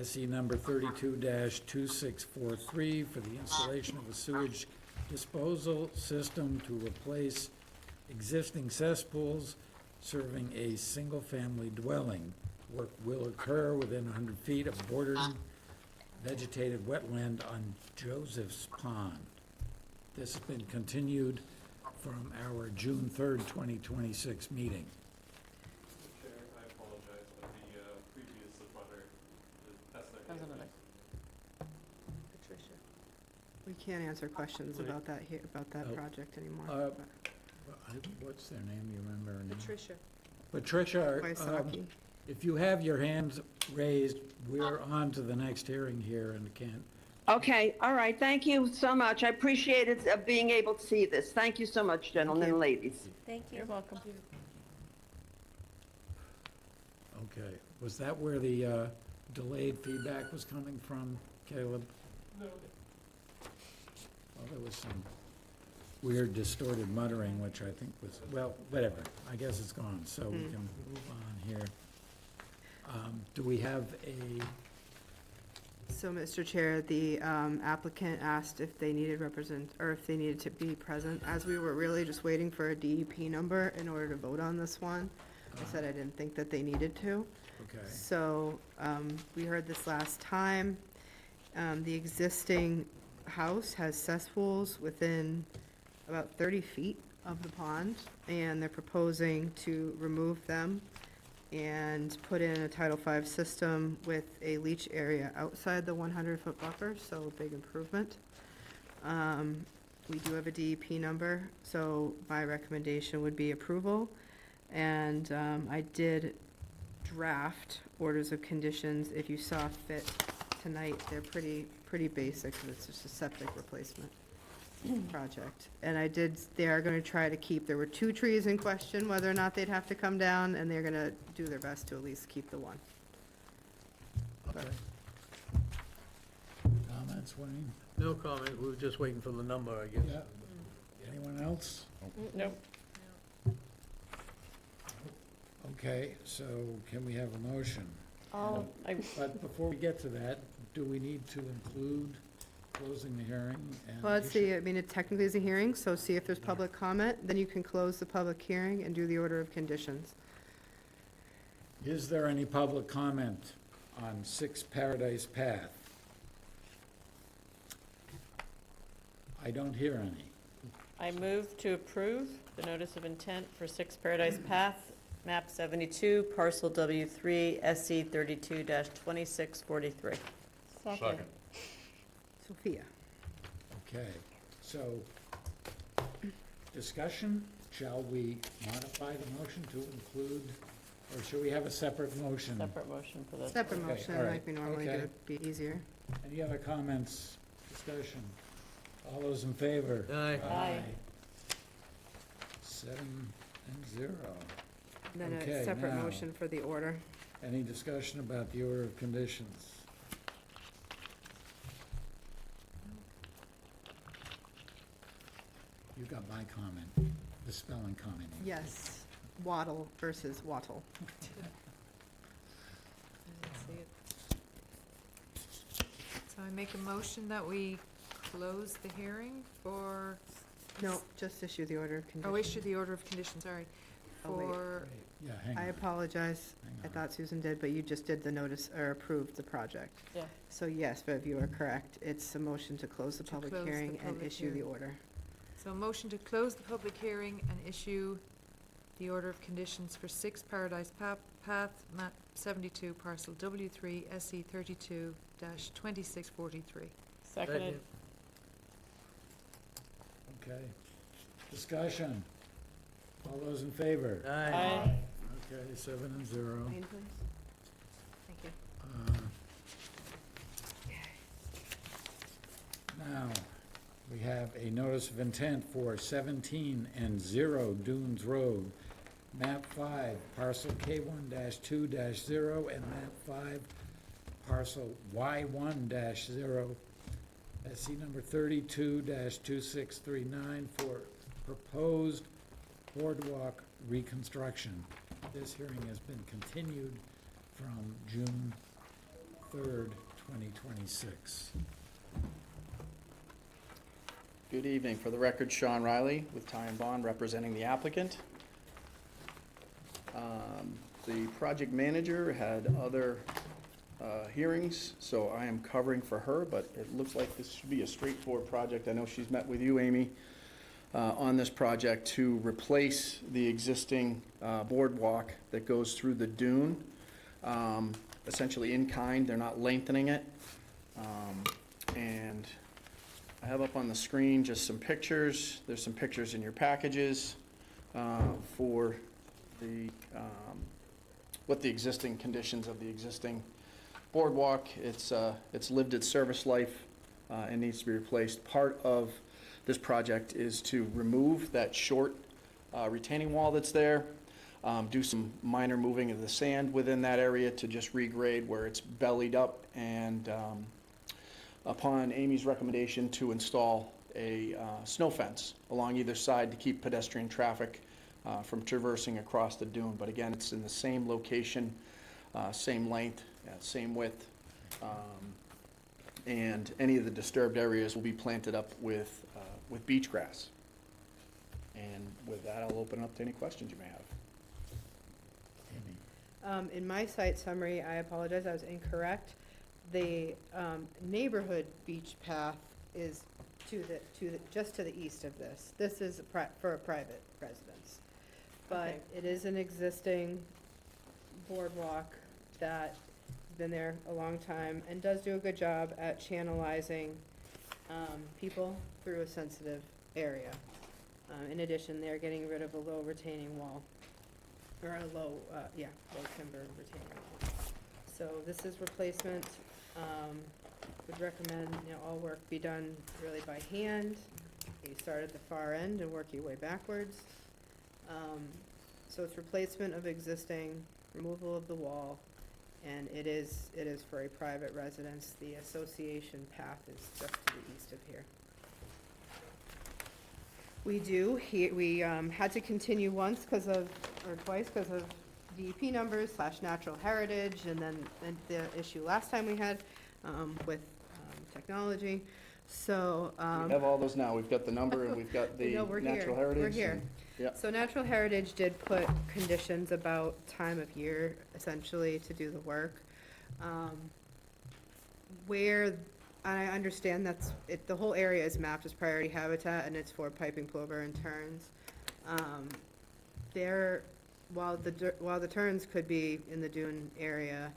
SE number 32-2643, for the installation of a sewage disposal system to replace existing cesspools serving a single-family dwelling. Work will occur within 100 feet of bordering vegetated wetland on Joseph's Pond. This has been continued from our June 3rd, 2026 meeting. Chair, I apologize, but the previous abutter, the President. Patricia. We can't answer questions Right. about that here, about that Oh. project anymore. Uh, What's their name? You remember her name? Patricia. Patricia, Wysocki. if you have your hands raised, we're on to the next hearing here and can't. Okay, all right, thank you so much. I appreciate it, being able to see this. Thank you so much, gentlemen and ladies. Thank you. You're welcome. Okay, was that where the delayed feedback was coming from, Caleb? No. Well, there was some weird distorted muttering, which I think was, well, whatever, I guess it's gone, so we can move on here. Do we have a, So, Mr. Chair, the applicant asked if they needed or if they needed to be present, as we were really just waiting for a DEP number in order to vote on this one. I said I didn't think that they needed to. okay, So, we heard this last time. The existing house has cesspools within about 30 feet of the pond, and they're proposing to remove them and put in a Title V system with a leach area outside the 100-foot buffer, so a big improvement. We do have a DEP number, so my recommendation would be approval. And I did draft orders of conditions if you saw fit tonight. They're pretty basic, 'cause it's just a septic replacement project. And they are gonna try to keep, there were 2 trees in question, whether or not they'd have to come down, and they're gonna do their best to at least keep the one. okay. Comments, Wayne? No comment, we were just waiting for the number, I guess. Yeah. Anyone else? Nope. Okay, so can we have a motion? But before we get to that, do we need to include closing the hearing? And Well, let's see, I mean, it technically is a hearing, so see if there's public comment, then you can close the public hearing and do the order of conditions. Is there any public comment on 6 Paradise Path? I don't hear any. I move to approve the notice of intent for 6 Paradise Path, map 72, parcel W3, SC 32-2643. Second. Sophia? Okay, so discussion, shall we modify the motion to include, or should we have a separate motion? Separate motion for this. Separate Okay, motion, all right, like we normally do, okay. it'd be easier. Any other comments, discussion? All those in favor? Aye. Aye. 7 and 0. And then Okay, a separate now- motion for the order. Any discussion about the order of conditions? You got my comment, the spelling comment. Yes, Waddle versus Wattle. So I make a motion that we close the hearing for, No, just issue the order of conditions. oh, issue the order of conditions, sorry, Oh, wait. for, Yeah, hang on. I apologize, Hang I on. thought Susan did, but you just did the notice, or approved the project. Yeah. So yes, Viv, you are correct, it's a motion to close the To public close the hearing and public issue the hearing. order. so a motion to close the public hearing and issue the order of conditions for 6 Paradise Path, map 72, parcel W3, SC 32-2643. Seconded. Okay. Discussion. All those in favor? Aye. Okay, 7 and 0. Wayne, please. Thank you. Now, we have a notice of intent for 17 and 0 Dunes Road, map 5, parcel K1-2-0, and map 5, parcel Y1-0, SC number 32-2639 for proposed boardwalk reconstruction. This hearing has been continued from June 3rd, 2026. Good evening. For the record, Sean Riley with Ty and Bond representing the applicant. The project manager had other hearings, so I am covering for her, but it looks like this should be a straightforward project. I know she's met with you, Amy, on this project to replace the existing boardwalk that goes through the dune, essentially in kind. They're not lengthening it. And I have up on the screen just some pictures. There's some pictures in your packages for the what the existing conditions of the existing boardwalk. It's lived its service life and needs to be replaced. Part of this project is to remove that short retaining wall that's there, do some minor moving of the sand within that area to just regrade where it's bellied up, and upon Amy's recommendation to install a snow fence along either side to keep pedestrian traffic from traversing across the dune. But again, it's in the same location, same length, same width, and any of the disturbed areas will be planted up with beach grass. And with that, I'll open up to any questions you may have. In my site summary, I apologize, I was incorrect. The neighborhood beach path is just to the east of this. This is for a private residence. But Okay. it is an existing boardwalk that has been there a long time and does do a good job at channelizing people through a sensitive area. In addition, they're getting rid of a low retaining wall, or a low timber retaining wall. So this is replacement. Would recommend, all work be done really by hand. You start at the far end and work your way backwards. So it's replacement of existing, removal of the wall, and it is for a private residence. The association path is just to the east of here. We had to continue once twice because of DEP numbers / natural heritage, and then the issue last time we had with technology. So We have all those now. We've got the number and we've got the no, we're natural here. heritage. We're here. and- Yeah. So Natural Heritage did put conditions about time of year, essentially, to do the work. I understand the whole area is mapped as priority habitat, and it's for piping plover and terns. While the terns could be in the dune area,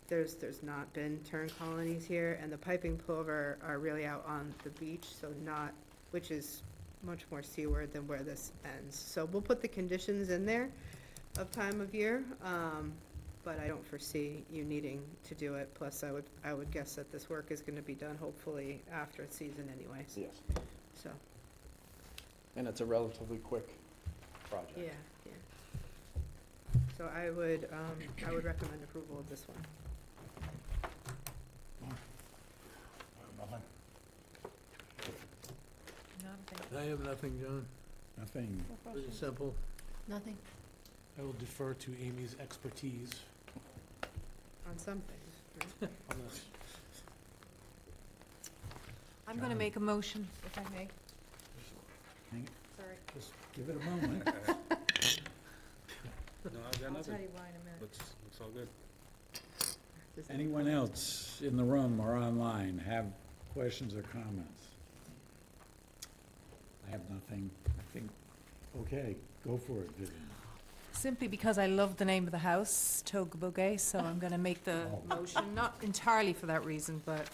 there's not been tern colonies here, and the piping plover are really out on the beach, which is much more seaward than where this ends. So we'll put the conditions in there of time of year, but I don't foresee you needing to do it. Plus, I would guess that this work is gonna be done hopefully after its season anyways. Yes. So, And it's a relatively quick project. yeah. So I would recommend approval of this one. I have nothing, John. Nothing. Pretty simple. Nothing. I will defer to Amy's expertise On some things, right? on this. I'm going to make a motion, if I may. Sorry. Just give it a moment. No, I've got I'll tell nothing. you why in a minute. Looks all good. Does Anyone else in the room or online have questions or comments? I have nothing. I think, okay, go for it, Vivian. Simply because I love the name of the house, Togaboge, so I'm going to make the motion, not entirely for that reason, but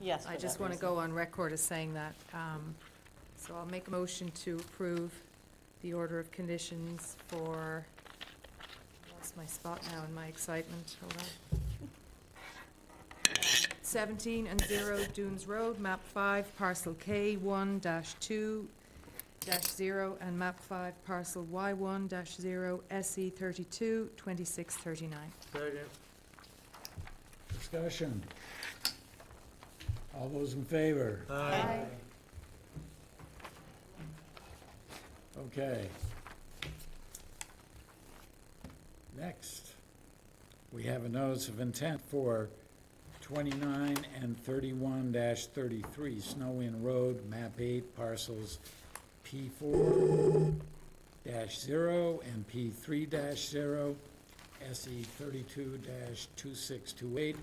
Yes, I for just that want to reason. go on record as saying that. So I'll make a motion to approve the order of conditions for, I lost my spot now in my excitement, hold on. 17 and 0 Dunes Road, map 5, parcel K 1-2-0, and map 5, parcel Y1-0, SE 32, 2639. Second. Discussion. All those in favor? Aye. Okay. Next, we have a notice of intent for 29 and 31-33 Snow Inn Road, map 8, parcels P4-0 and P3-0, SE 32-2628,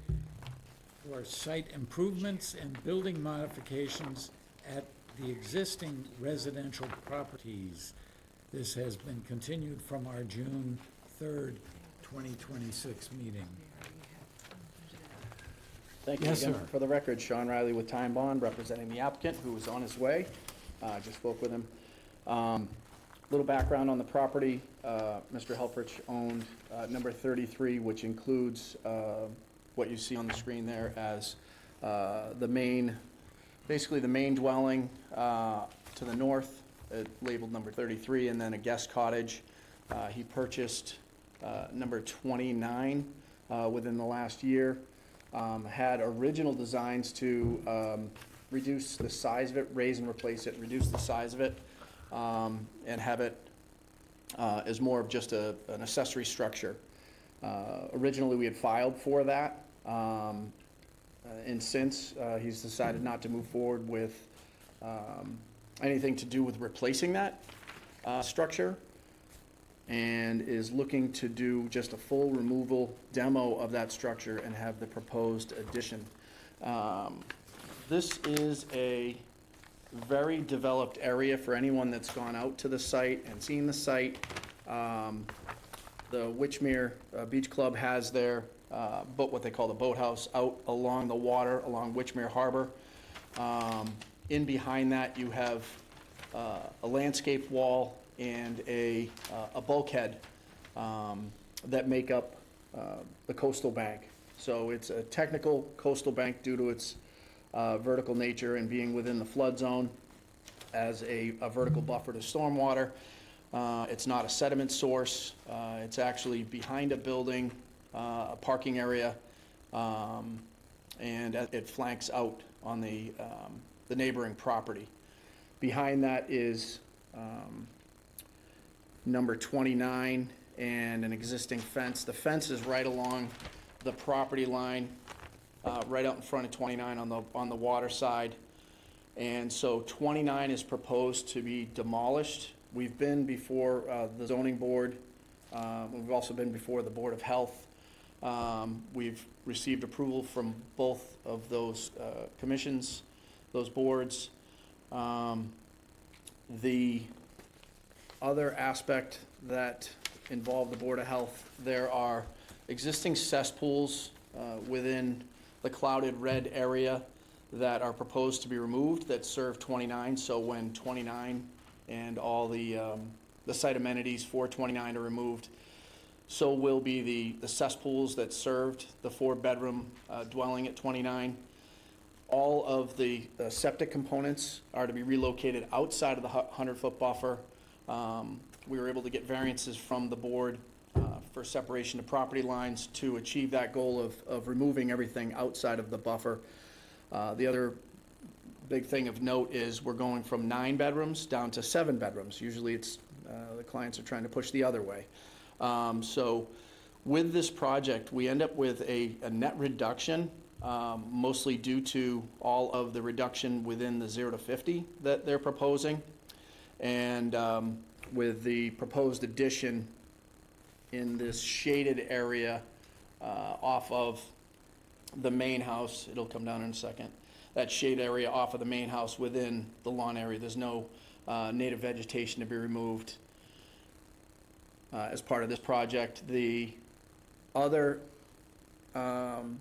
for site improvements and building modifications at the existing residential properties. This has been continued from our June 3rd, 2026 meeting. Thank you Yes, again. sir. For the record, Sean Riley with Time Bond, representing the applicant, who is on his way. Just spoke with him. Little background on the property. Mr. Helfrich owned number 33, which includes what you see on the screen there as the main, basically the main dwelling to the north, labeled number 33, and then a guest cottage. He purchased number 29 within the last year. Had original designs to reduce the size of it, raise and replace it, reduce the size of it, and have it as more of just an accessory structure. Originally, we had filed for that, and since he's decided not to move forward with anything to do with replacing that structure, and is looking to do just a full removal demo of that structure and have the proposed addition. This is a very developed area for anyone that's gone out to the site and seen the site. The Witchmere Beach Club has their what they call the boathouse out along the water, along Witchmere Harbor. In behind that, you have a landscape wall and a bulkhead that make up the coastal bank. So it's a technical coastal bank due to its vertical nature and being within the flood zone as a vertical buffer to stormwater. It's not a sediment source. It's actually behind a building, a parking area, and it flanks out on the neighboring property. Behind that is number 29 and an existing fence. The fence is right along the property line, right out in front of 29 on the water side. And so 29 is proposed to be demolished. We've been before the zoning board. We've also been before the Board of Health. We've received approval from both of those commissions, those boards. The other aspect that involved the Board of Health, there are existing cesspools within the clouded red area that are proposed to be removed that serve 29. So when 29 and all the site amenities for 29 are removed, so will be the cesspools that served the 4-bedroom dwelling at 29. All of the septic components are to be relocated outside of the 100-foot buffer. We were able to get variances from the board for separation of property lines to achieve that goal of removing everything outside of the buffer. The other big thing of note is we're going from 9 bedrooms down to 7 bedrooms. Usually it's the clients are trying to push the other way. So with this project, we end up with a net reduction, mostly due to all of the reduction within the 0 to 50 that they're proposing. And with the proposed addition in this shaded area off of the main house, it'll come down in a second, that shade area off of the main house within the lawn area. There's no native vegetation to be removed as part of this project. The other item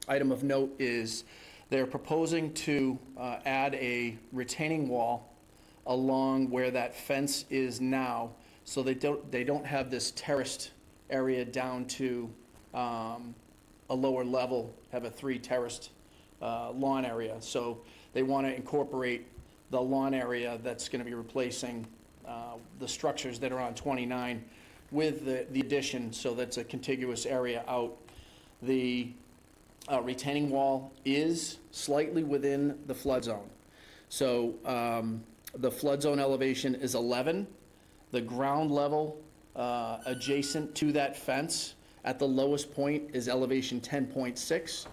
of note is they're proposing to add a retaining wall along where that fence is now, so they don't have this terraced area down to a lower level, have a 3 terraced lawn area. So they want to incorporate the lawn area that's going to be replacing the structures that are on 29 with the addition, so that's a contiguous area out. The retaining wall is slightly within the flood zone. So the flood zone elevation is 11. The ground level adjacent to that fence at the lowest point is elevation 10.6.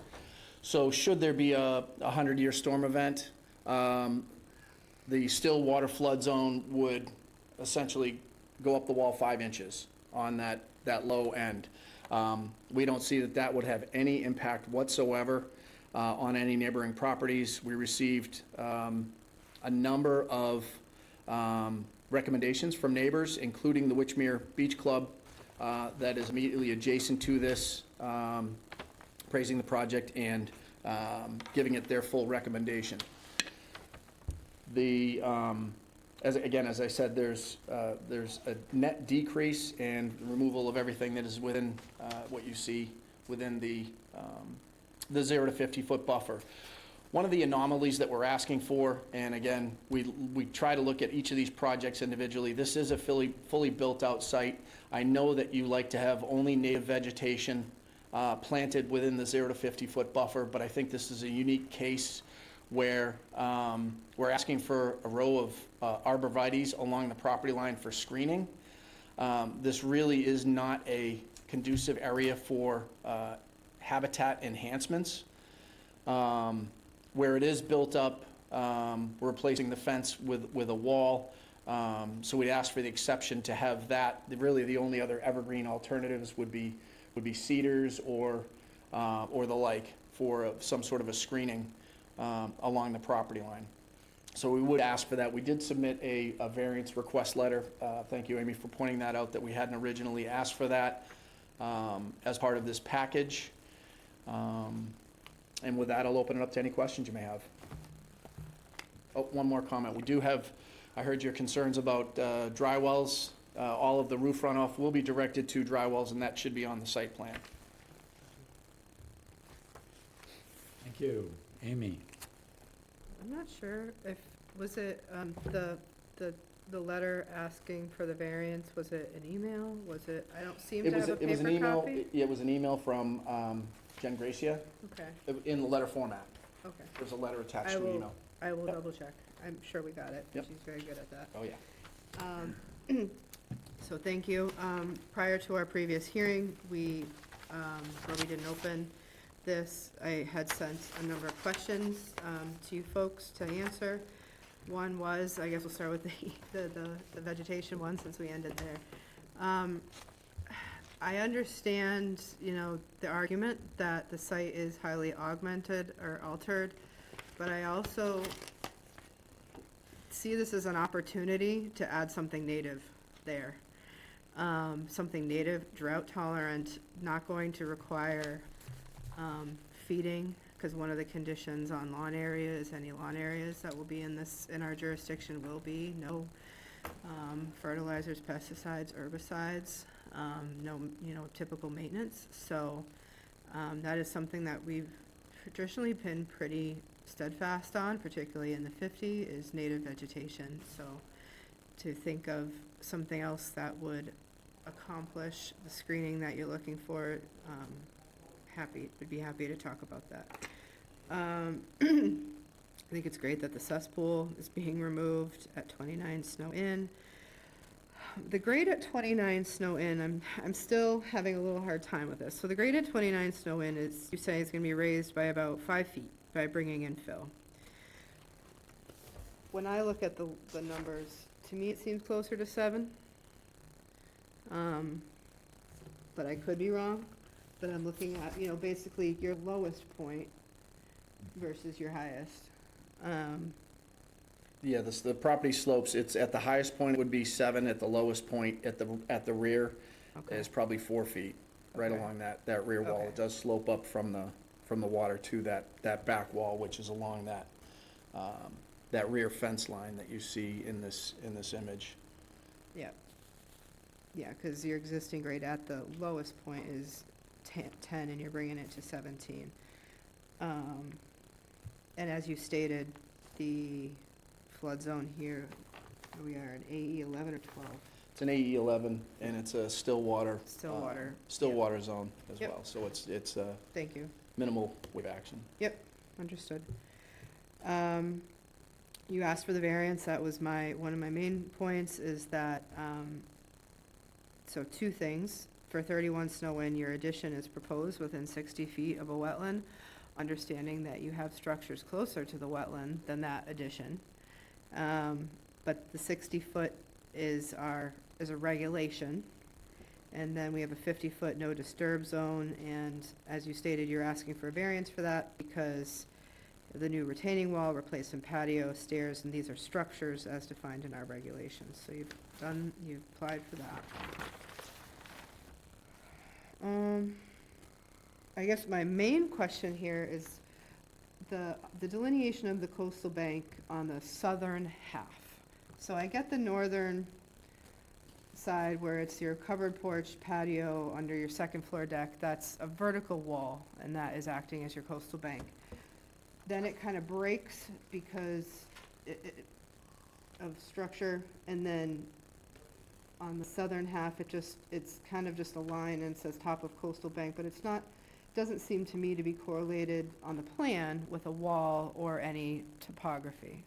So should there be a 100-year storm event, the still water flood zone would essentially go up the wall 5 inches on that low end. We don't see that that would have any impact whatsoever on any neighboring properties. We received a number of recommendations from neighbors, including the Witchmere Beach Club that is immediately adjacent to this, praising the project and giving it their full recommendation. As I said, there's a net decrease and removal of everything that is within what you see within the 0 to 50-foot buffer. One of the anomalies that we're asking for, and again, we try to look at each of these projects individually. This is a fully built-out site. I know that you like to have only native vegetation planted within the 0 to 50-foot buffer, but I think this is a unique case where we're asking for a row of arborvitaes along the property line for screening. This really is not a conducive area for habitat enhancements. Where it is built up, we're replacing the fence with a wall. So we'd ask for the exception to have that. Really, the only other evergreen alternatives would be cedars or the like for some sort of a screening along the property line. So we would ask for that. We did submit a variance request letter. Thank you, Amy, for pointing that out, that we hadn't originally asked for that as part of this package. And with that, I'll open it up to any questions you may have. Oh, one more comment. We do have, I heard your concerns about dry wells. All of the roof runoff will be directed to dry wells, and that should be on the site plan. Thank you. Amy? I'm not sure if, was it the letter asking for the variance, was it an email? Was it, I don't seem to have a It was an paper email. copy? It was an email from Jen Gracia Okay, in the letter format. okay. There's a letter attached to the email. I will Yep. double check. I'm sure we got it. Yep. She's very good at that. Oh, yeah. So thank you. Prior to our previous hearing, where we didn't open this, I had sent a number of questions to you folks to answer. One was, I guess we'll start with the vegetation one, since we ended there. I understand, the argument that the site is highly augmented or altered, but I also see this as an opportunity to add something native there. Something native, drought tolerant, not going to require feeding, because one of the conditions on lawn areas, any lawn areas that will be in our jurisdiction will be no fertilizers, pesticides, herbicides, no, typical maintenance. So that is something that we've traditionally been pretty steadfast on, particularly in the 50, is native vegetation. So to think of something else that would accomplish the screening that you're looking for, would be happy to talk about that. I think it's great that the cesspool is being removed at 29 Snow Inn. The grade at 29 Snow Inn, I'm still having a little hard time with this. So the grade at 29 Snow Inn is, you say, it's going to be raised by about 5 feet by bringing in fill. When I look at the numbers, to me it seems closer to 7. But I could be wrong. But I'm looking at, basically your lowest point versus your highest. Yeah, the property slopes, it's at the highest point it would be 7, at the lowest point at the rear Okay. is probably 4 feet, right Okay. along that rear wall. Okay. It does slope up from the water to that back wall, which is along that rear fence line that you see in this image. Yeah. Yeah, because your existing grade at the lowest point is 10, and you're bringing it to 17. And as you stated, the flood zone here, we are an AE 11 or 12? It's an AE 11, and it's a still water Still water. still Yep. water zone as Yep. well. So it's Thank you. minimal wave action. Yep, understood. You asked for the variance, that was one of my main points, is that, so two things. For 31 Snow Inn, your addition is proposed within 60 feet of a wetland, understanding that you have structures closer to the wetland than that addition. But the 60-foot is a regulation. And then we have a 50-foot no disturb zone, and as you stated, you're asking for a variance for that because the new retaining wall, replacement patio, stairs, and these are structures as defined in our regulations. So you've applied for that. I guess my main question here is the delineation of the coastal bank on the southern half. So I get the northern side where it's your covered porch patio under your second floor deck, that's a vertical wall, and that is acting as your coastal bank. Then it kind of breaks because of structure, and then on the southern half, it's kind of just a line and says top of coastal bank, but it's not, doesn't seem to me to be correlated on the plan with a wall or any topography.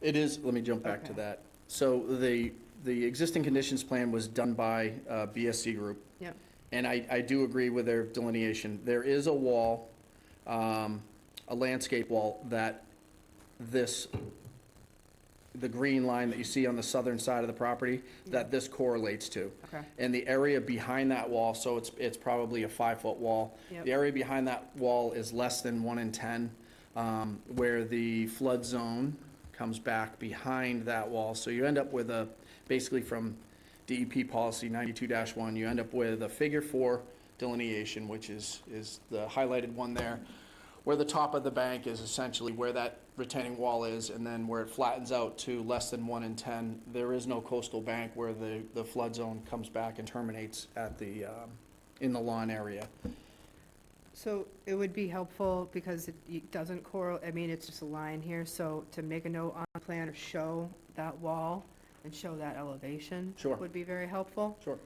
It is, let me jump back to Okay. that. So the existing conditions plan was done by BSC Group. Yep. And I do agree with their delineation. There is a wall, a landscape wall that the green line that you see on the southern side of the property, that this correlates to. Okay. And the area behind that wall, so it's probably a 5-foot wall. Yep. The area behind that wall is less than 1 in 10, where the flood zone comes back behind that wall. So you end up with basically from DEP policy 92-1, you end up with a figure 4 delineation, which is the highlighted one there, where the top of the bank is essentially where that retaining wall is, and then where it flattens out to less than 1 in 10, there is no coastal bank where the flood zone comes back and terminates at in the lawn area. So it would be helpful because it doesn't correlate, I mean, it's just a line here, so to make a note on the plan or show that wall and show that elevation. Sure. Would be very helpful. Sure.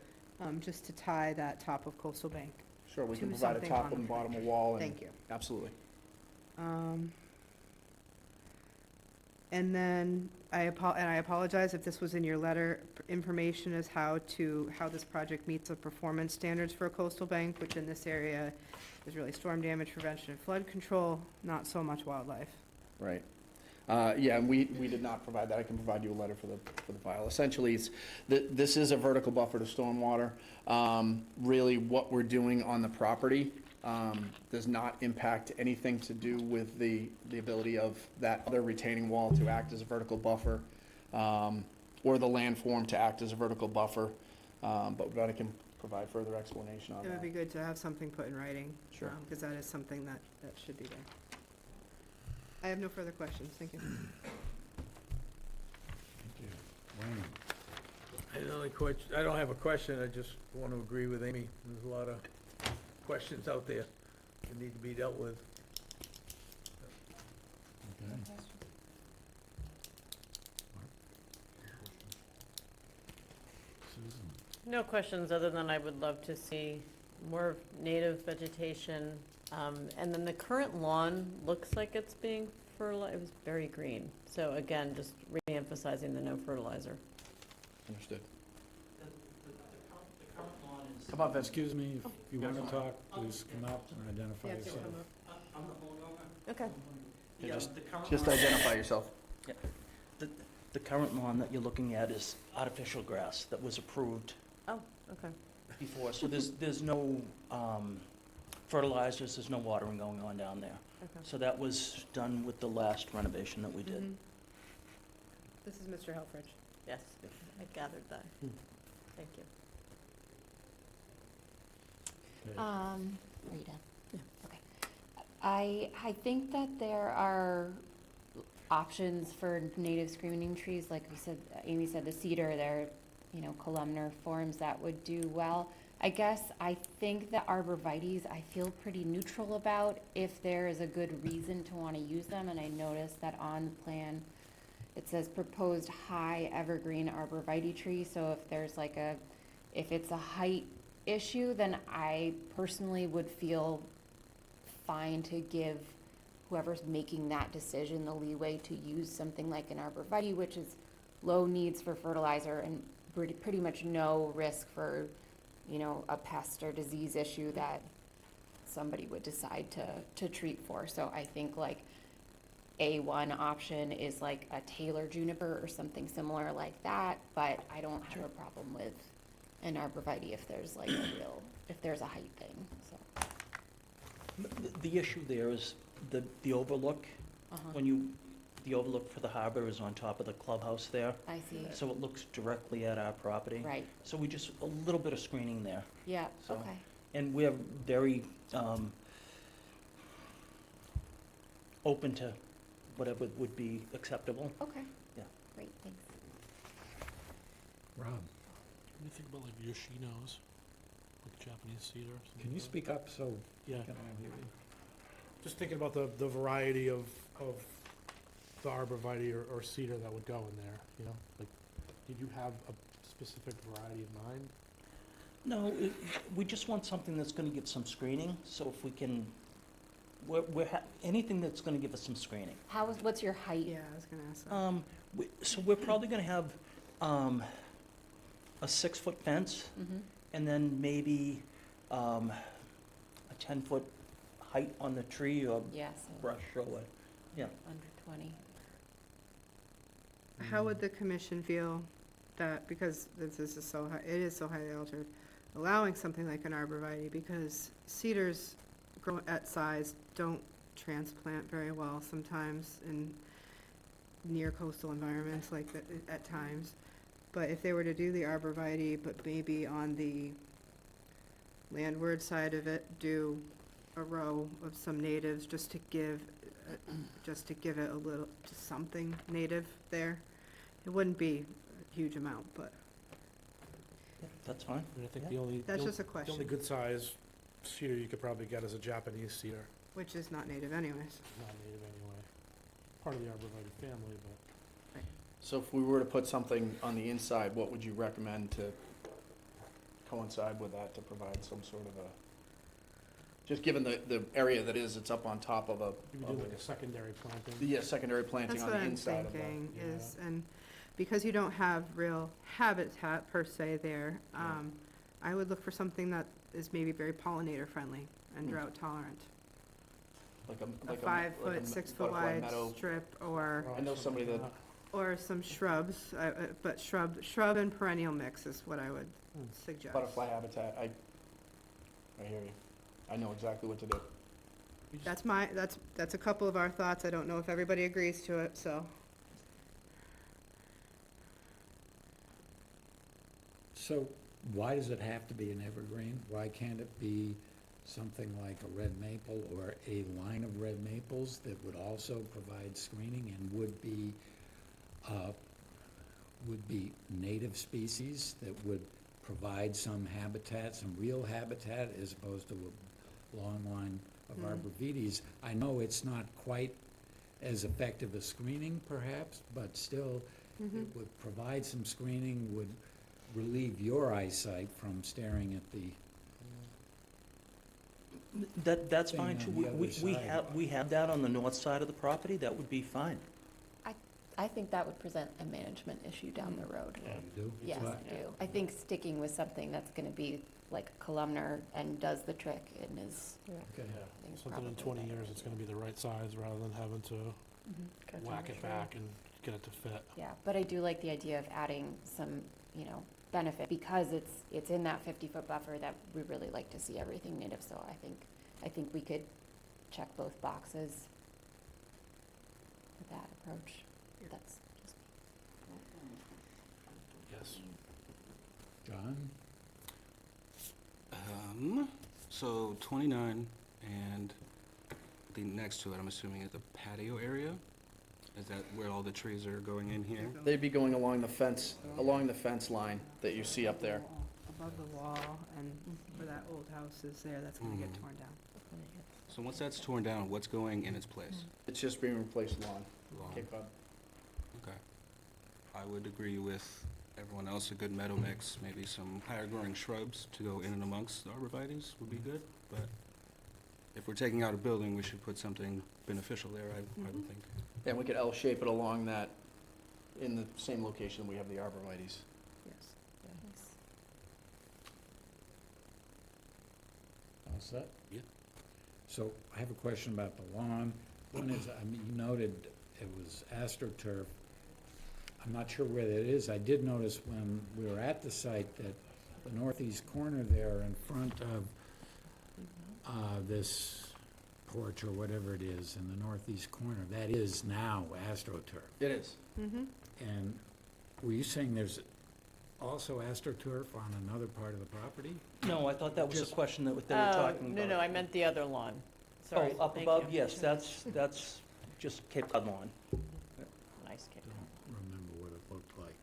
Just to tie that top of coastal bank. Sure, we can To provide a something top on and the bottom plan. of wall. Thank you. Absolutely. And then I apologize if this was in your letter, information is how this project meets the performance standards for a coastal bank, which in this area is really storm damage prevention and flood control, not so much wildlife. Right. Yeah, and we did not provide that. I can provide you a letter for the file. Essentially, this is a vertical buffer to stormwater. Really, what we're doing on the property does not impact anything to do with the ability of that other retaining wall to act as a vertical buffer, or the landform to act as a vertical buffer. But I can provide further explanation on It would that. be good to have something put in writing. Sure. Because that is something that should be there. I have no further questions, thank you. I don't have a question, I just want to agree with Amy. There's a lot of questions out there that need to be dealt with. No questions, other than I would love to see more native vegetation. And then the current lawn looks like it's being fertilized, it was very green. So again, just re-emphasizing the no fertilizer. Understood. Come up, excuse me, if you want to talk, please come up and identify You have to yourself. come up. I'm the homeowner. Okay. Yeah, Just- the current Just lawn- identify yourself. The current lawn that you're looking at is artificial grass that was approved Oh, okay. before, so there's no fertilizers, there's no watering going on down there. Okay. So that was done with the last renovation that we did. Mhm. This is Mr. Helfrich. Yes, I gathered that. Thank you. Are you done? Yeah. Okay. I think that there are options for native screening trees, like we said, Amy said, the cedar, there are, columnar forms that would do well. I guess I think that arborvitaes, I feel pretty neutral about if there is a good reason to want to use them, and I noticed that on the plan, it says proposed high evergreen arborvitae tree, so if there's if it's a height issue, then I personally would feel fine to give whoever's making that decision the leeway to use something like an arborvitae, which is low needs for fertilizer and pretty much no risk for, you know, a pest or disease issue that somebody would decide to treat for. So I think like one option is like a Taylor juniper or something similar like that, but I don't have a problem with an arborvitae if there's like if there's a height thing, so. The issue there is the overlook. The overlook for the harbor is on top of the clubhouse there. I see. So it looks directly at our property. Right. So we just, a little bit of screening there. Yeah, So- okay. And we're very open to whatever would be acceptable. Okay. Yeah. Great, thanks. Rob, What do you think about like Yoshinos, like Japanese cedar? or something can you like that? speak up so we Yeah. can all hear you? Just thinking about the variety of the arborvitae or cedar that would go in there, you know? Like, did you have a specific variety in mind? No, we just want something that's gonna give some screening, so if we can, anything that's gonna give us some screening. What's your height? Yeah, I was gonna ask that. So we're probably gonna have a 6-foot fence, and then maybe a 10-foot height on the tree or Yeah, so brush or what, yeah. under 20. How would the commission feel that, because this is so high, it is so highly altered, allowing something like an arborvitae, because cedars grow at size don't transplant very well sometimes in near coastal environments like that at times. But if they were to do the arborvitae, but maybe on the landward side of it, do a row of some natives just to give it a little, just something native there. It wouldn't be a huge amount, but Yeah, that's fine. I mean, I think Yeah. the only. that's the just a The only question, good size cedar you could probably get is a Japanese cedar, which is not native anyways. not native anyway. Part of the arborvitae family, but. So if we were to put something on the inside, what would you recommend to coincide with that to provide some sort of a, just given the area that is, it's up on top of a. You would do like a secondary planting. Yeah, secondary planting That's on what the I'm inside of the. thinking yeah. is, and because you don't have real habitat per se there, I would look for something that is maybe very pollinator friendly and drought tolerant. Like a, A like a. 5-foot, like a 6-foot butterfly wide meadow. strip or, I know somebody that, or some shrubs, but shrub and perennial mix is what I would suggest. butterfly habitat, I hear you. I know exactly what to do. That's a couple of our thoughts. I don't know if everybody agrees to it, so. So why does it have to be an evergreen? Why can't it be something like a red maple or a line of red maples that would also provide screening and would be native species that would provide some habitat, some real habitat, as opposed to a long line of arborvitaes? I know it's not quite as effective as screening perhaps, but still it would provide some screening, would relieve your eyesight from staring at the That's thing fine on too. the other We have that on the north side of the property, that would be fine. I think that would present a management issue down the road. do. Yes, I do. I think sticking with something that's gonna be like a columnar and does the trick and is. Okay. I think Something in probably 20 years, better. it's gonna be the right size rather than having to Mhm. whack it back and get it to fit. Yeah, but I do like the idea of adding some, benefit, because it's in that 50-foot buffer that we really like to see everything native, so I think we could check both boxes with that approach. That's just Yes. John? So 29 and the next to it, I'm assuming is the patio area? Is that where all the trees are going in here? They'd be going along the fence line that you see up there. Above the wall and where that old house is there, that's gonna get torn down. So once that's torn down, what's going in its place? It's just being replaced lawn. Lawn. Cape Cod. Okay. I would agree with everyone else, a good meadow mix, maybe some higher growing shrubs to go in and amongst the arborvitaes would be good, but if we're taking out a building, we should put something beneficial there, I would think. And we could L-shape it along that, in the same location we have the arborvitae's. Yes. All set? Yeah. So I have a question about the lawn. One is, I mean, you noted it was AstroTurf. I'm not sure where that is. I did notice when we were at the site that the northeast corner there in front of this porch or whatever it is in the northeast corner, that is now AstroTurf. It is. Mm-hmm. And were you saying there's also AstroTurf on another part of the property? No, I thought that was a Just- question that they were talking about. No, I meant the other lawn. Sorry. Oh, up thank above, you. yes, that's just Cape Cod lawn. Nice Cape Cod. Don't remember what it looked like.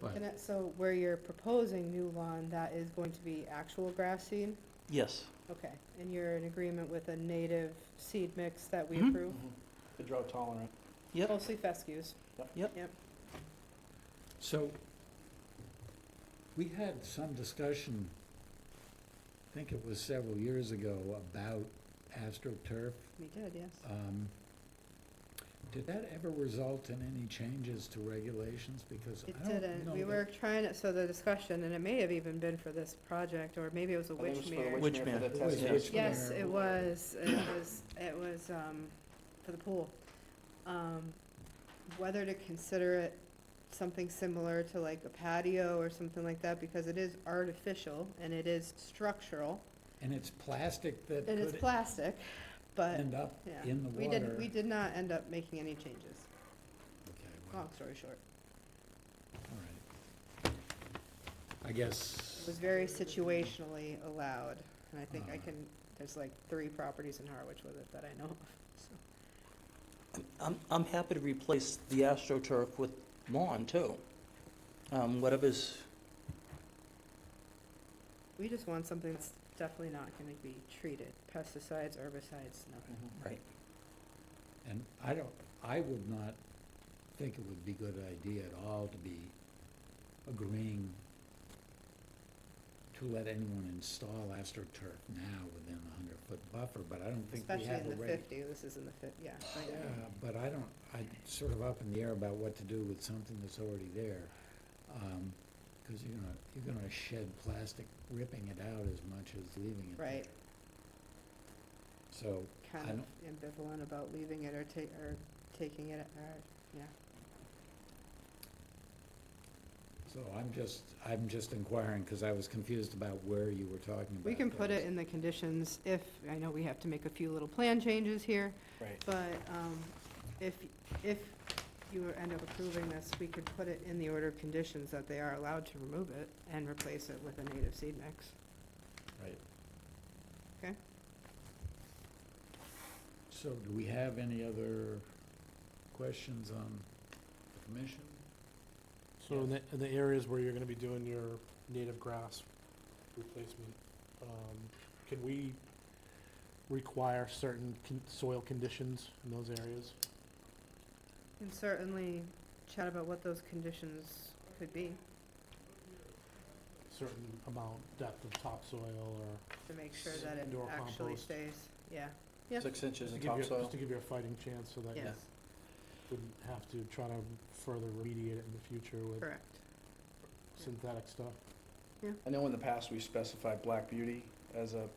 But And so where you're proposing new lawn, that is going to be actual grass seed? Yes. Okay, and you're in agreement with a native seed mix that we Mhm. approve? The drought tolerant. Yep. Mostly fescues. Yep. Yep. So, we had some discussion, I think it was several years ago, about AstroTurf. We did, yes. Did that ever result in any changes to regulations? Because It I don't didn't. know We that- were trying to, so the discussion, and it may have even been for this project, or maybe it was a I think it was for the Witchmere. Witchmere. for the It was test Witchmere. Yes, it was, for the pool. Whether to consider it something similar to like a patio or something like that, because it is artificial and it is structural, And it's plastic that and it's could plastic, but, end up yeah. in the We water. we did not end up making any changes, Okay, well, long story short. all right. I guess. It was very situationally allowed, and I think there's like 3 properties in Harwich with it that I know of, so. I'm happy to replace the AstroTurf with lawn, too. Whatever's, We just want something that's definitely not gonna be treated, pesticides, herbicides, nothing. right. And I would not think it would be a good idea at all to be agreeing to let anyone install AstroTurf now within the 100-foot buffer, but I don't think we Especially have in a the reg. 50, this is in the 50, yeah. right. Yeah, but I'm sort of up in the air about what to do with something that's already there. Because you're gonna shed plastic, ripping it out as much as leaving it there. Right, So, I kind of don't, ambivalent about leaving it or taking it, yeah. so I'm just inquiring, because I was confused about where you were talking about. We can put it those. in the conditions if, I know we have to make a few little plan changes here, Right. but if you end up approving this, we could put it in the order of conditions that they are allowed to remove it and replace it with a native seed mix. Right. Okay. So do we have any other questions on the commission? So in the areas where you're gonna be doing your native grass replacement, can we require certain soil conditions in those areas? And certainly chat about what those conditions could be Certain amount, depth of topsoil or? to make sure that it Indoor actually compost. stays, yeah. Yep. 6 inches Just in to give you- topsoil. Just to give you a fighting chance so that you Yes, wouldn't have to try to further remediate it in the future with correct. synthetic stuff. I know in the past we specified Black Beauty as a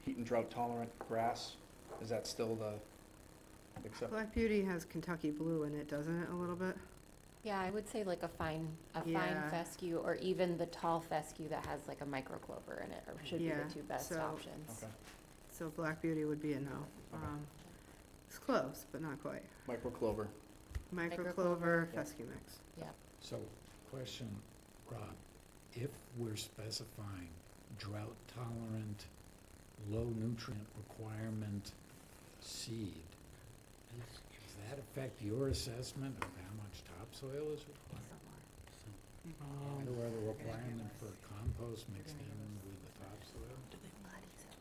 heat and drought tolerant grass. Is that still the accept? Black Beauty has Kentucky Blue in it, doesn't it, a little bit? Yeah, I would say like a fine Yeah. fescue, or even the tall fescue that has like a micro clover in it, or should be Yeah, the 2 best so- options. Okay. So Black Beauty would be a no. Okay. It's close, but not quite. Micro clover. Micro Micro clover, clover, yeah. fescue mix. So, question, Rob, if we're specifying drought tolerant, low nutrient requirement seed, does that affect your assessment of how much topsoil is required? Or the requirement for compost mixed in with the topsoil?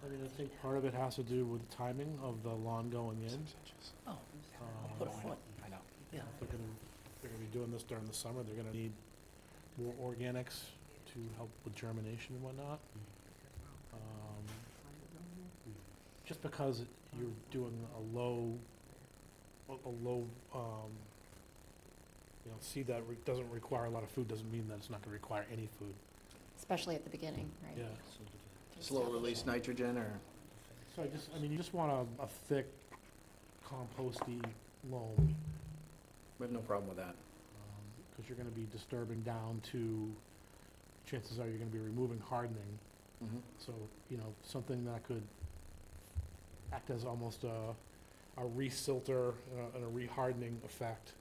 I mean, I think part of it has to do with timing of the lawn going in. Oh, put a foot. I know. Yeah. If they're gonna be doing this during the summer, they're gonna need more organics to help with germination and whatnot. just because you're doing a low, seed that doesn't require a lot of food, doesn't mean that it's not gonna require any food. Especially at the beginning, right? Yeah. Slow release nitrogen, or? So you just want a thick composty loam, We have no problem with that. because you're gonna be disturbing down to, chances are you're gonna be removing hardening. Mhm. So, something that could act as almost a re-silter and a re-hardening effect,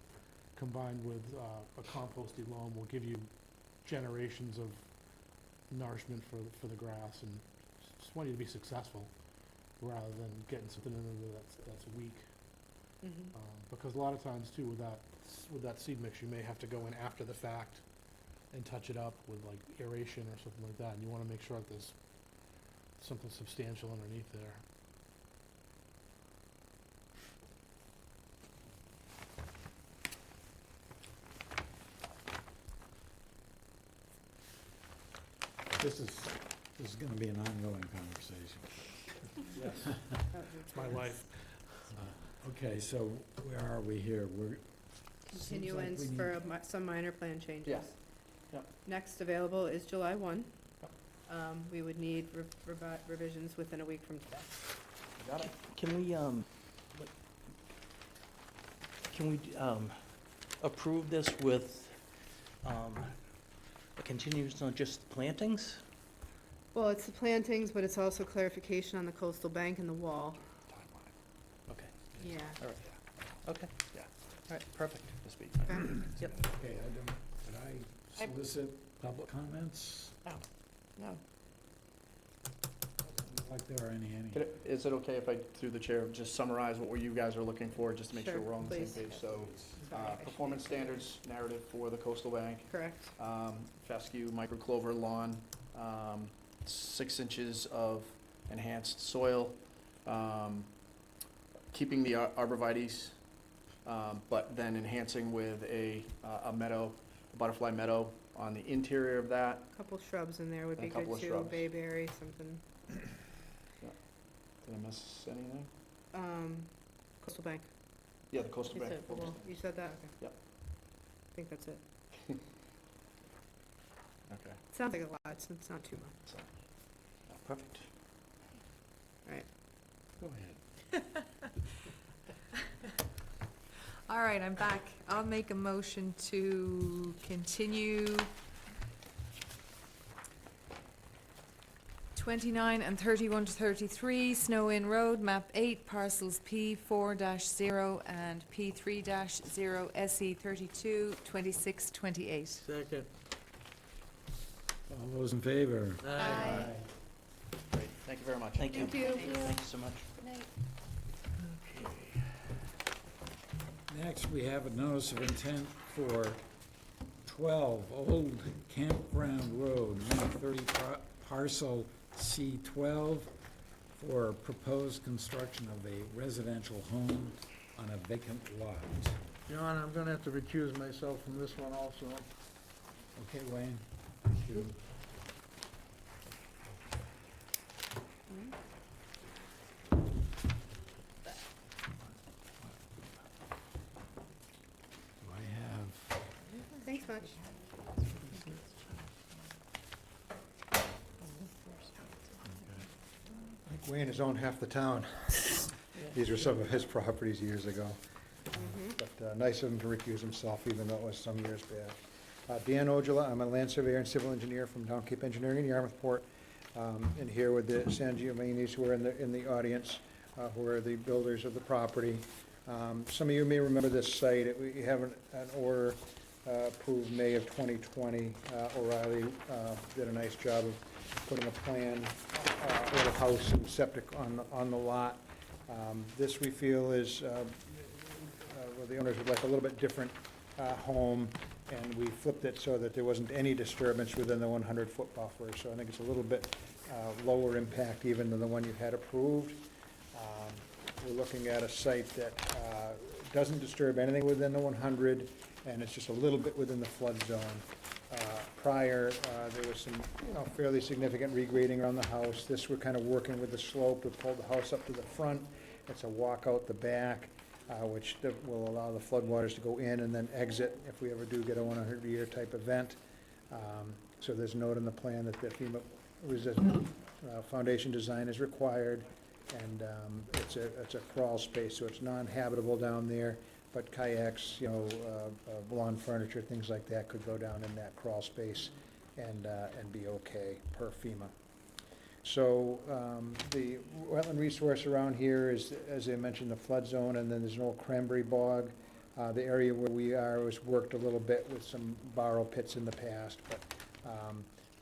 combined with a composty loam, will give you generations of nourishment for the grass, and just want you to be successful, rather than getting something in there that's weak. Because a lot of times too, with that seed mix, you may have to go in after the fact and touch it up with like aeration or something like that, and you wanna make sure that there's something substantial underneath there. This is gonna be an ongoing conversation. Yes. It's my life. Okay, so where are we here? Seems like we Continuance need- for some minor plan changes. Yeah. Yep. Next available is July 1. We would need revisions within a week from today. Got it. Can we approve this with a continuance on just plantings? Well, it's the plantings, but it's also clarification on the coastal bank and the wall. Okay, Yeah. all right, okay, yeah, all right, perfect, to speak. Okay. Yep. Okay, did I solicit public comments? No. Like there are any. Is it okay if I, through the chair, just summarize what you guys are looking for, just to make sure Sure, we're all on the same please. page? So, Sorry, I should performance be- standards narrative for the coastal bank, Correct. fescue microclover lawn, 6 inches of enhanced soil, keeping the arborvitaes, but then enhancing with a meadow, a butterfly meadow on the interior of that. Couple shrubs in there would And be a couple good of too, shrubs. bayberry, something. Did I miss anything? Coastal bank. Yeah, the coastal You bank. said, well, you said that? Okay. Yep. I think that's it. Okay. Sounds like a lot, it's not too much. So, perfect. All right. Go ahead. All right, I'm back. I'll make a motion to continue 29 and 31 to 33 Snow Inn Road, map 8, parcels P4-0 and P3-0, SE 32, 26, 28. Second. All those in favor? Aye. Great, thank you very much. Thank you. Thank you. Thank you so much. Good night. Next, we have a notice of intent for 12 Old Campground Road, map 30, parcel C12, for proposed construction of a residential home on a vacant lot. Your Honor, I'm gonna have to recuse myself from this one also. Okay, Wayne? Thank you. Do I have? Thanks much. I think Wayne has owned half the town. These were some of his properties years ago. But nice of him to recuse himself, even though it was some years back. Dan Ojala, I'm a land surveyor and civil engineer from Down Cape Engineering in Yarmouthport, and here with the San Giovanni's, who are in the audience, who are the builders of the property. Some of you may remember this site. We have an order approved May of 2020. O'Reilly did a nice job of putting a plan for the house and septic on the lot. This, we feel, is where the owners would like a little bit different home, and we flipped it so that there wasn't any disturbance within the 100-foot buffer. So I think it's a little bit lower impact even than the one you had approved. We're looking at a site that doesn't disturb anything within the 100, and it's just a little bit within the flood zone prior, there was some, fairly significant regrading around the house. This, we're kind of working with the slope. We pulled the house up to the front. It's a walk out the back, which will allow the floodwaters to go in and then exit if we ever do get a 100-year type event. So there's a note in the plan that the FEMA foundation design is required, and it's a crawl space, so it's non-habitable down there, but kayaks, lawn furniture, things like that could go down in that crawl space and be okay per FEMA. So the wetland resource around here is, as I mentioned, the flood zone, and then there's an old cranberry bog. The area where we are was worked a little bit with some borrow pits in the past, but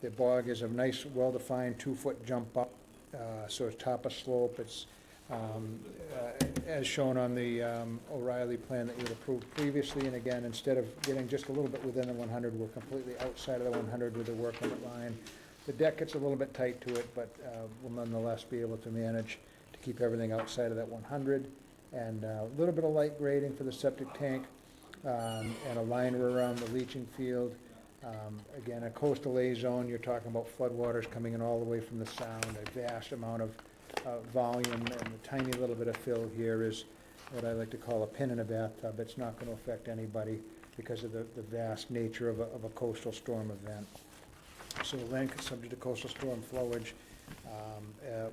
the bog is a nice, well-defined 2-foot jump up, so it's top of slope. It's as shown on the O'Reilly plan that you had approved previously, and again, instead of getting just a little bit within the 100, we're completely outside of the 100 with the work limit line. The deck gets a little bit tight to it, but we'll nonetheless be able to manage to keep everything outside of that 100. And a little bit of light grading for the septic tank, and a liner around the leaching field. Again, a coastal A zone, you're talking about floodwaters coming in all the way from the sound, a vast amount of volume, and a tiny little bit of fill here is what I like to call a pin in a bathtub. It's not going to affect anybody because of the vast nature of a coastal storm event. So length, subject to coastal storm flowage,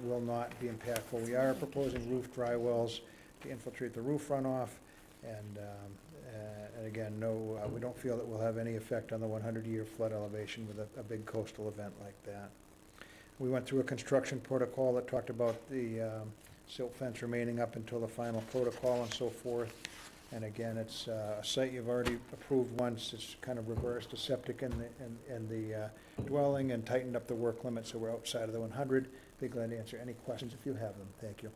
will not be impactful. We are proposing roof dry wells to infiltrate the roof runoff, and again, we don't feel that we'll have any effect on the 100-year flood elevation with a big coastal event like that. We went through a construction protocol that talked about the silt fence remaining up until the final protocol and so forth. And again, it's a site you've already approved once. It's kind of reversed the septic in the dwelling and tightened up the work limit, so we're outside of the 100. Be glad to answer any questions if you have them. Thank you.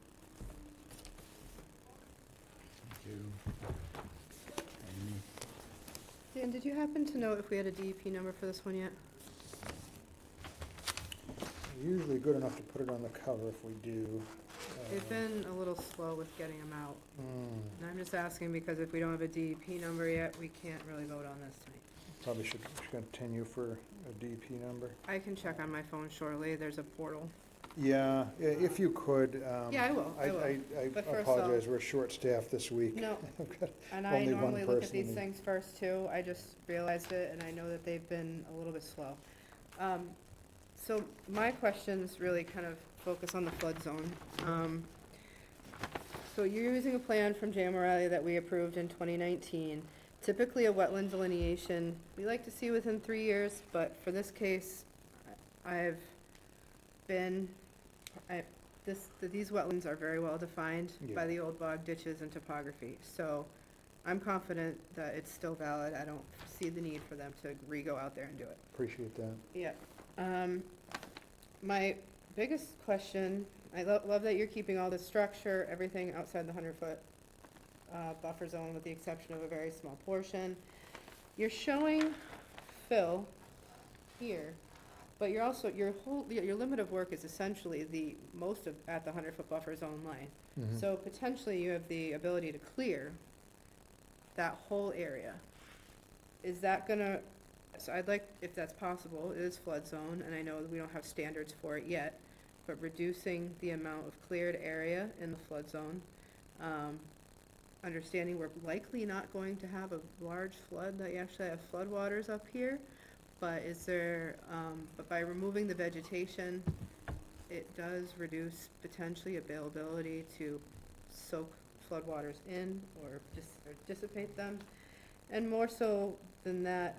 Dan, did you happen to know if we had a DEP number for this one yet? Usually good enough to put it on the cover if we do. They've been a little slow with getting them out. And I'm just asking because if we don't have a DEP number yet, we can't really vote on this tonight. Probably should continue for a DEP number. I can check on my phone shortly. There's a portal. Yeah, if you could. Yeah, I will. I But first apologize, we're short-staffed this week. No, I've got and I only one normally look at person these in- things first too. I just realized it, and I know that they've been a little bit slow. So my questions really kind of focus on the flood zone. So you're using a plan from J.M. O'Reilly that we approved in 2019. Typically, a wetland delineation, we like to see within 3 years, but for this case, these wetlands are very well defined by the old bog ditches and topography. So I'm confident that it's still valid. I don't see the need for them to re-go out there and do it. Appreciate that. Yeah. My biggest question, I love that you're keeping all the structure, everything outside the 100-foot buffer zone with the exception of a very small portion. You're showing fill here, but you're also, your limit of work is essentially the most of, at the 100-foot buffer zone line. Mhm. So potentially you have the ability to clear that whole area. Is that gonna, so I'd like, if that's possible, it is flood zone, and I know that we don't have standards for it yet, but reducing the amount of cleared area in the flood zone, understanding we're likely not going to have a large flood, that you actually have floodwaters up here, but is there, but by removing the vegetation, it does reduce potentially availability to soak floodwaters in or dissipate them. And more so than that,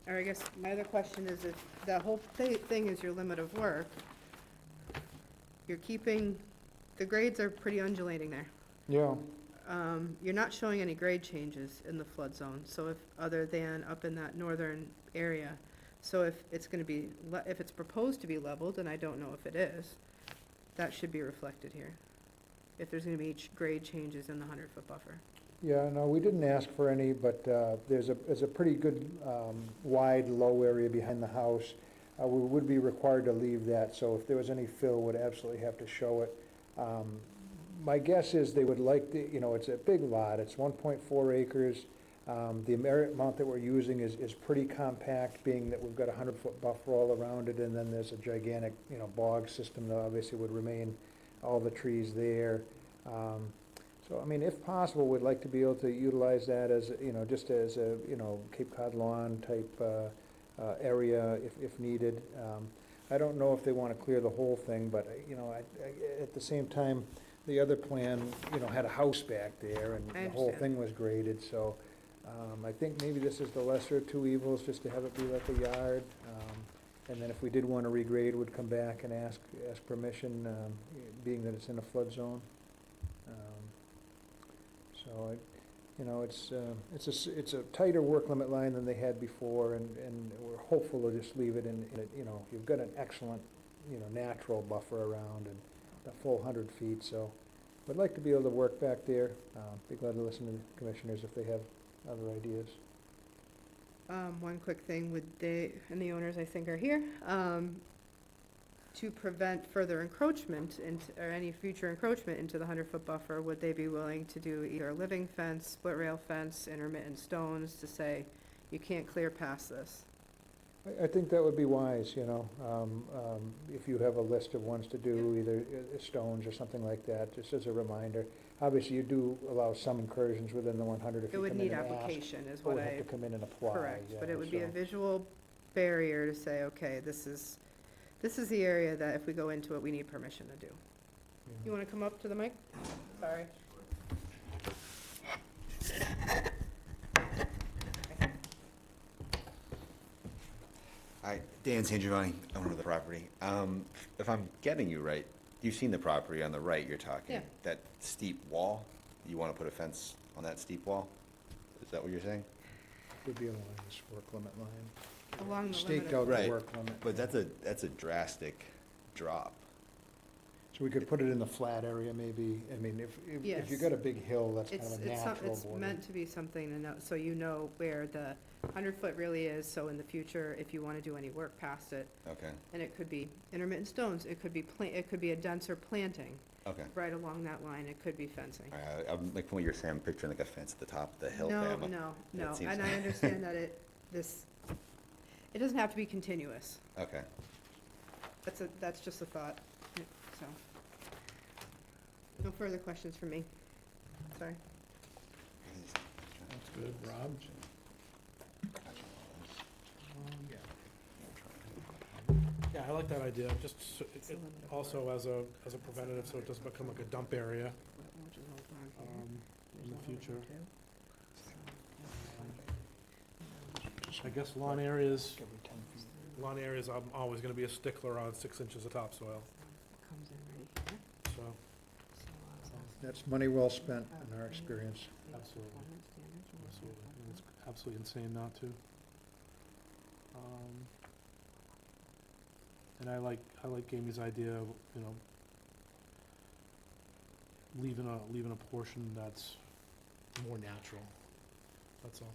or I guess my other question is if that whole thing is your limit of work, you're keeping, the grades are pretty undulating there. Yeah. You're not showing any grade changes in the flood zone, so if, other than up in that northern area. So if it's gonna be, if it's proposed to be leveled, and I don't know if it is, that should be reflected here. If there's gonna be grade changes in the 100-foot buffer. Yeah, no, we didn't ask for any, but there's a pretty good wide, low area behind the house. We would be required to leave that, so if there was any fill, would absolutely have to show it. My guess is they would like the, it's a big lot, it's 1.4 acres. The amount that we're using is pretty compact, being that we've got a 100-foot buffer all around it, and then there's a gigantic, bog system that obviously would remain all the trees there. So, I mean, if possible, we'd like to be able to utilize that as, just as a, Cape Cod lawn type area if needed. I don't know if they want to clear the whole thing, but, at the same time, the other plan, had a house back there, and I the whole understand. thing was graded, so I think maybe this is the lesser of two evils, just to have it be like a yard. And then if we did want to regrade, would come back and ask permission, being that it's in a flood zone. So, it's a tighter work limit line than they had before, and we're hopeful to just leave it in, you've got an excellent, natural buffer around and the full 100 feet, so we'd like to be able to work back there. Be glad to listen to the commissioners if they have other ideas. One quick thing, and the owners I think are here, to prevent further encroachment or any future encroachment into the 100-foot buffer, would they be willing to do either a living fence, split rail fence, intermittent stones to say, you can't clear past this? I think that would be wise, if you have a list of ones to do, either stones or something like that, just as a reminder. Obviously, you do allow some incursions within the 100 if It you would come in need and ask. application is Or what would I. have to come in and apply. Correct, but yeah, it would be a so- visual barrier to say, okay, this is the area that if we go into it, we need permission to do. You wanna come up to the mic? Sorry. Hi, Dan San Giovanni, owner of the property. If I'm getting you right, you've seen the property on the right you're talking. Yeah. That steep wall, you want to put a fence on that steep wall? Is that what you're saying? Would be along this work limit line. Along the Staked limit out of. the Right, work limit. but that's a drastic drop. So we could put it in the flat area maybe, I mean, if Yes. you got a big hill, that's kind It's, of a natural it's border. meant to be something to know, so you know where the 100-foot really is, so in the future, if you wanna do any work past it, Okay, and it could be intermittent stones, it could be it could be a denser planting okay. right along that line, it could be fencing. All right, I'm, like from what you're saying, I'm picturing like a fence at the top of the hill. No, Bama. no, That no, seems- and I understand that it doesn't have to be continuous. Okay. That's just a thought, so. No further questions from me. Sorry. That's good, Rob. Yeah, I like that idea, just also as a preventative, so it doesn't become like a dump area in the future. I guess lawn areas, I'm always gonna be a stickler on 6 inches of topsoil, so. That's money well spent in our experience. Absolutely. Absolutely. And it's absolutely insane not to. And I like Amy's idea of, leaving a portion that's more natural. That's all.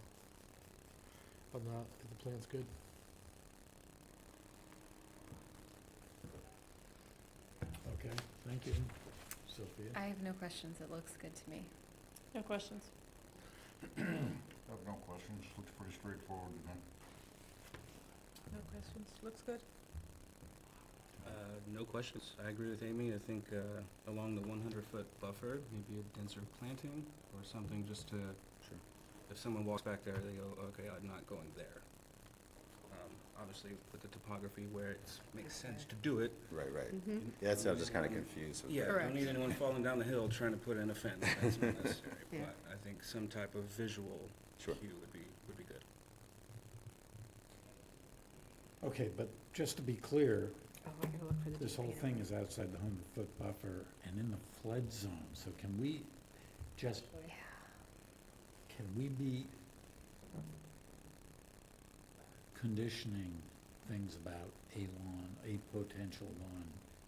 Other than that, I think the plan's good. Okay, thank you. Sophia? I have no questions. It looks good to me. No questions? I have no questions, looks pretty straightforward to me. No questions, looks good. No questions. I agree with Amy. I think along the 100-foot buffer, maybe a denser planting or something just to, if someone walks back there, they go, okay, I'm not going there. Obviously, with the topography where it makes sense to do it. Right, right. Mhm. Yeah, that's, I was just kind of confused. with Yeah, that. don't need anyone falling down the hill trying to put in a fence. That's not necessary. Yeah. But I think some type of visual Sure. cue would be good. Okay, but just to be clear, Oh, I gotta look for the this whole detail. thing is outside the 100-foot buffer and in the flood zone, so can we just, can we be conditioning things about a potential lawn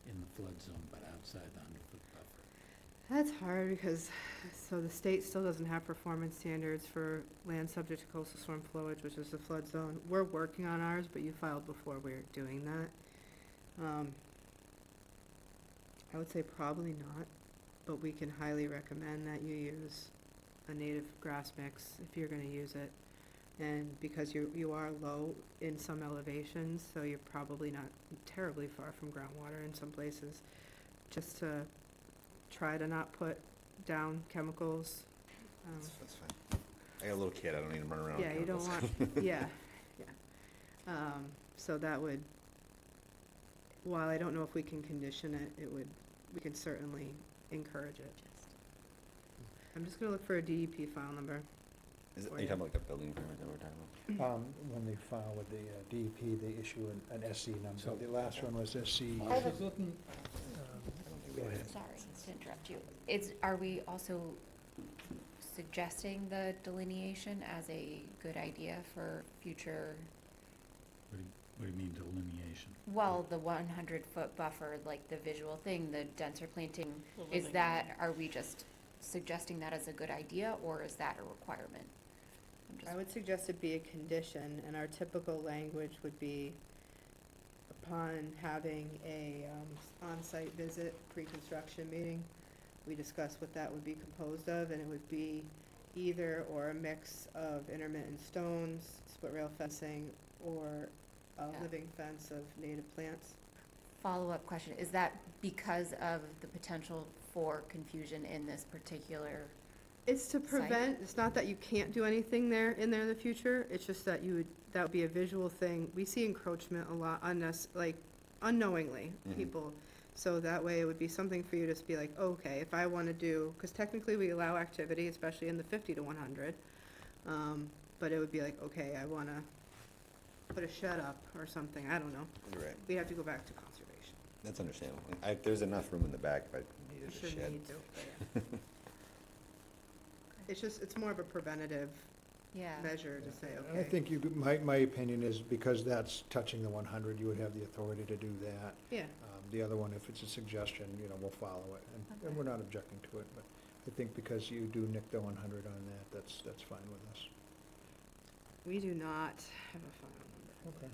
in the flood zone, but outside the 100-foot buffer? That's hard because, so the state still doesn't have performance standards for land subject to coastal storm flowage, which is the flood zone. We're working on ours, but you filed before we were doing that. I would say probably not, but we can highly recommend that you use a native grass mix if you're gonna use it. And because you are low in some elevations, so you're probably not terribly far from groundwater in some places, just to try to not put down chemicals. That's fine. I got a little kid, I don't need to run around with Yeah, you don't chemicals. want, yeah. So that would, while I don't know if we can condition it, we can certainly encourage it. I'm just gonna look for a DEP file number. Are you for talking about like a building permit that we're talking about? When they file with the DEP, they issue an SC number. The last one was SC. I have a- Go ahead. Sorry to interrupt you. Are we also suggesting the delineation as a good idea for future, What do you mean delineation? well, the 100-foot buffer, like the visual thing, the denser planting, The is living that, are we just suggesting that as a good idea, or is that a requirement? I would suggest it be a condition, and our typical language would be upon having a on-site visit, pre-construction meeting, we discuss what that would be composed of, and it would be either or a mix of intermittent stones, split rail fencing, or a Yeah. living fence of native plants. Follow-up question, is that because of the potential for confusion in this particular? It's to site? prevent, it's not that you can't do anything in the future, it's just that that would be a visual thing. We see encroachment a lot, unknowingly, Mhm. people. So that way it would be something for you to just be like, okay, if I wanna do, cause technically we allow activity, especially in the 50 to 100. But it would be like, okay, I wanna put a shed up or something, I don't know. You're right. We have to go back to conservation. That's understandable. There's enough room in the back if I You needed a shouldn't shed. need to, but yeah. It's more of a preventative Yeah. measure to say, And I okay. think my opinion is because that's touching the 100, you would have the authority to do that. Yeah. The other one, if it's a suggestion, we'll follow it, and we're not objecting to it, but I think because you do nick the 100 on that, that's fine with us. We do not have a file number. Okay.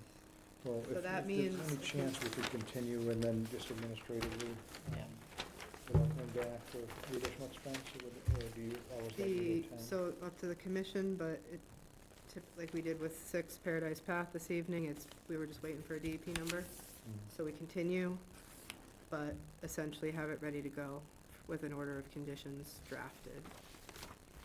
Well, So if that there's means any if chance we could continue and then just administratively, Yeah. without coming back for the additional expense, or do you always like to attend? So up to the commission, but like we did with 6 Paradise Path this evening, we were just waiting for a DEP number. Mhm. So we continue, but essentially have it ready to go with an order of conditions drafted.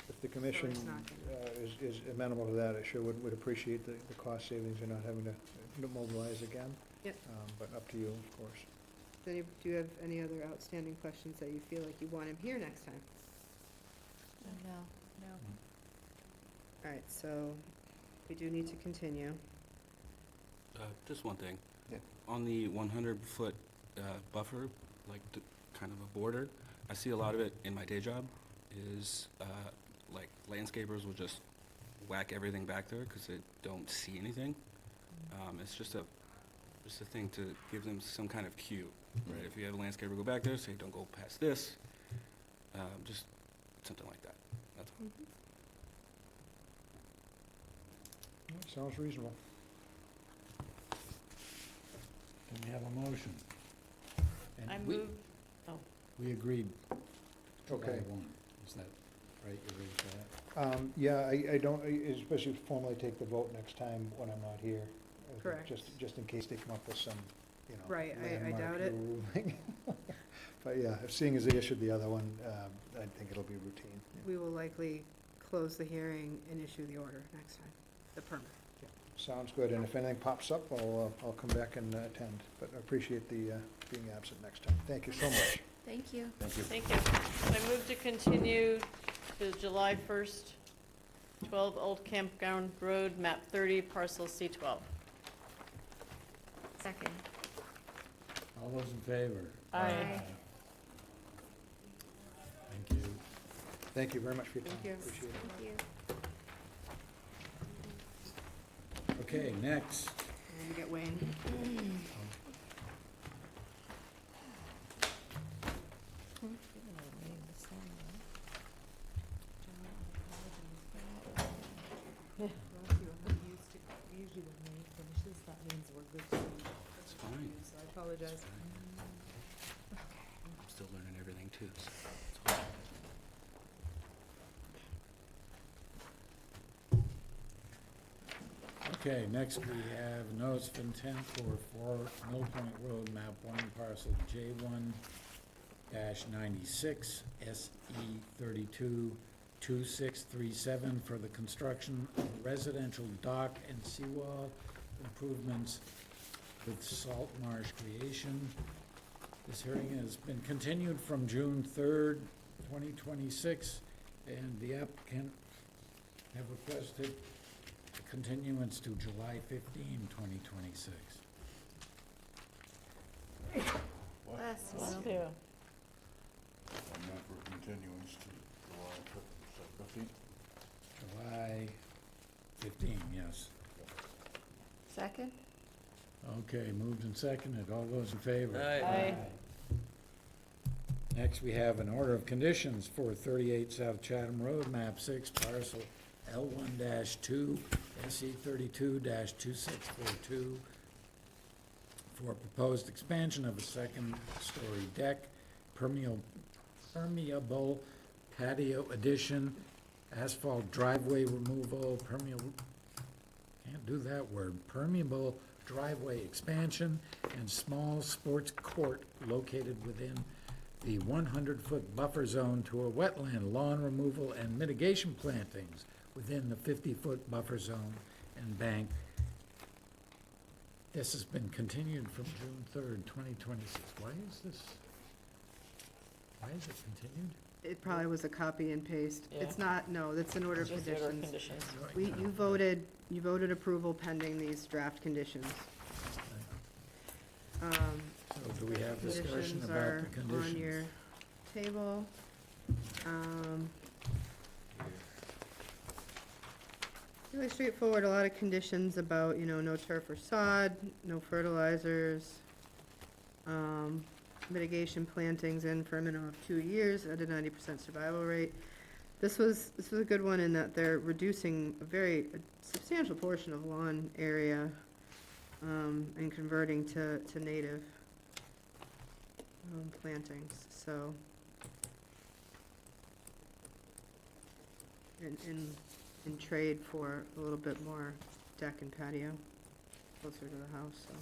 If the commission it's not gonna- is amenable to that, I sure would appreciate the cost savings and not having to mobilize again. Yep. But up to you, of course. Do you have any other outstanding questions that you feel like you want him here next time? No. All right, so we do need to continue. Just one thing. Yeah. On the 100-foot buffer, like kind of a border, I see a lot of it in my day job, is like landscapers will just whack everything back there because they don't see anything. It's just a thing to give them some kind of cue, right? If you have a landscaper go back there, say, don't go past this, just something like that. That's all. Sounds reasonable. Can we have a motion? And I we- move, We agreed July Okay. 1. Is that right? You agreed to that? Yeah, I don't, especially formally take the vote next time when I'm not here. Correct. Just in case they come up with some, Right, I landmark doubt it. ruling. But yeah, seeing as they issued the other one, I think it'll be routine. We will likely close the hearing and issue the order next time, the permit. Sounds good, and if anything pops up, I'll come back and attend, but I appreciate the being absent next time. Thank you so much. Thank you. Thank you. thank you. I move to continue to July 1st, 12 Old Campground Road, map 30, parcel C12. Second. All those in favor? Aye. Thank you. Thank you very much for your time. Thank you. Appreciate it. Thank you. Okay, next. And you get Wayne. Usually when May finishes, that means we're good to That's fine. So I apologize. I'm still learning everything too. So it's all- Okay, next we have notice of intent for Mill Point Road, map 1, parcel J1-96, SE 322637 for the construction of residential dock and seawall improvements with salt marsh creation. This hearing has been continued from June 3rd, 2026, and the applicant have requested a continuance to July 15, 2026. Bless Bless you. you. I'll move for continuance to July 15th. July 15, yes. Second? Okay, moved and seconded. All those in favor? Aye. Next, we have an order of conditions for 38 South Chatham Road, map 6, parcel L1-2, SE 32-2642, for proposed expansion of a second-story deck, permeable patio addition, asphalt driveway removal, can't do that word, permeable driveway expansion, and small sports court located within the 100-foot buffer zone to a wetland, lawn removal and mitigation plantings within the 50-foot buffer zone and bank. This has been continued from June 3rd, 2026. Why is it continued? It probably was a copy and paste. It's Yeah. not, no, that's an order of Just order of conditions. conditions. You voted approval pending these draft conditions. So do we have discussion Conditions about are the conditions? on your table. Really straightforward, a lot of conditions about, no turf or sod, no fertilizers, mitigation plantings in for a minimum of 2 years at a 90% survival rate. This was a good one in that they're reducing a substantial portion of lawn area, and converting to native plantings, so. In trade for a little bit more deck and patio closer to the house, so.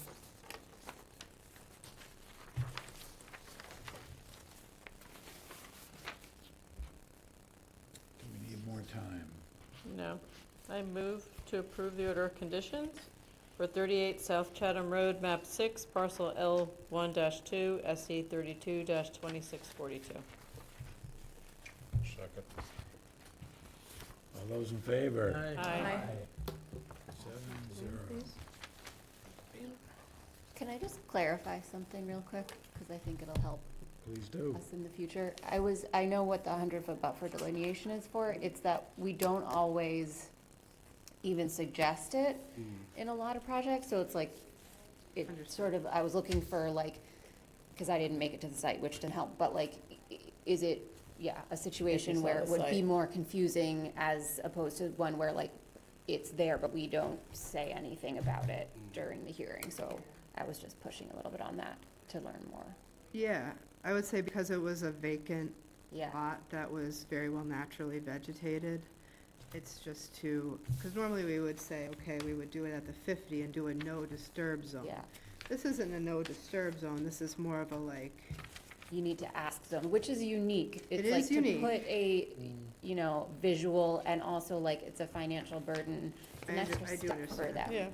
Do we need more time? No. I move to approve the order of conditions for 38 South Chatham Road, map 6, parcel L1-2, SE 32-2642. Second. All those in favor? Aye. 7-0. Can I just clarify something real quick? Because I think it'll help Please do. us in the future. I know what the 100-foot buffer delineation is for. It's that we don't always even suggest it in a lot of projects, so it's like, I was looking for because I didn't make it to the site, which didn't help, but is it, a situation where it would be more confusing as opposed to one where it's there, but we don't say anything about it during the hearing, so I was just pushing a little bit on that to learn more. Yeah, I would say because it was a vacant Yeah. lot that was very well naturally vegetated, it's just because normally we would say, okay, we would do it at the 50 and do a no disturb zone. Yeah. This isn't a no disturb zone, this is more of a You need to ask them, which is unique. It It's is unique. to put a, visual, and also it's a financial burden, I an extra do step for understand. them. Yeah.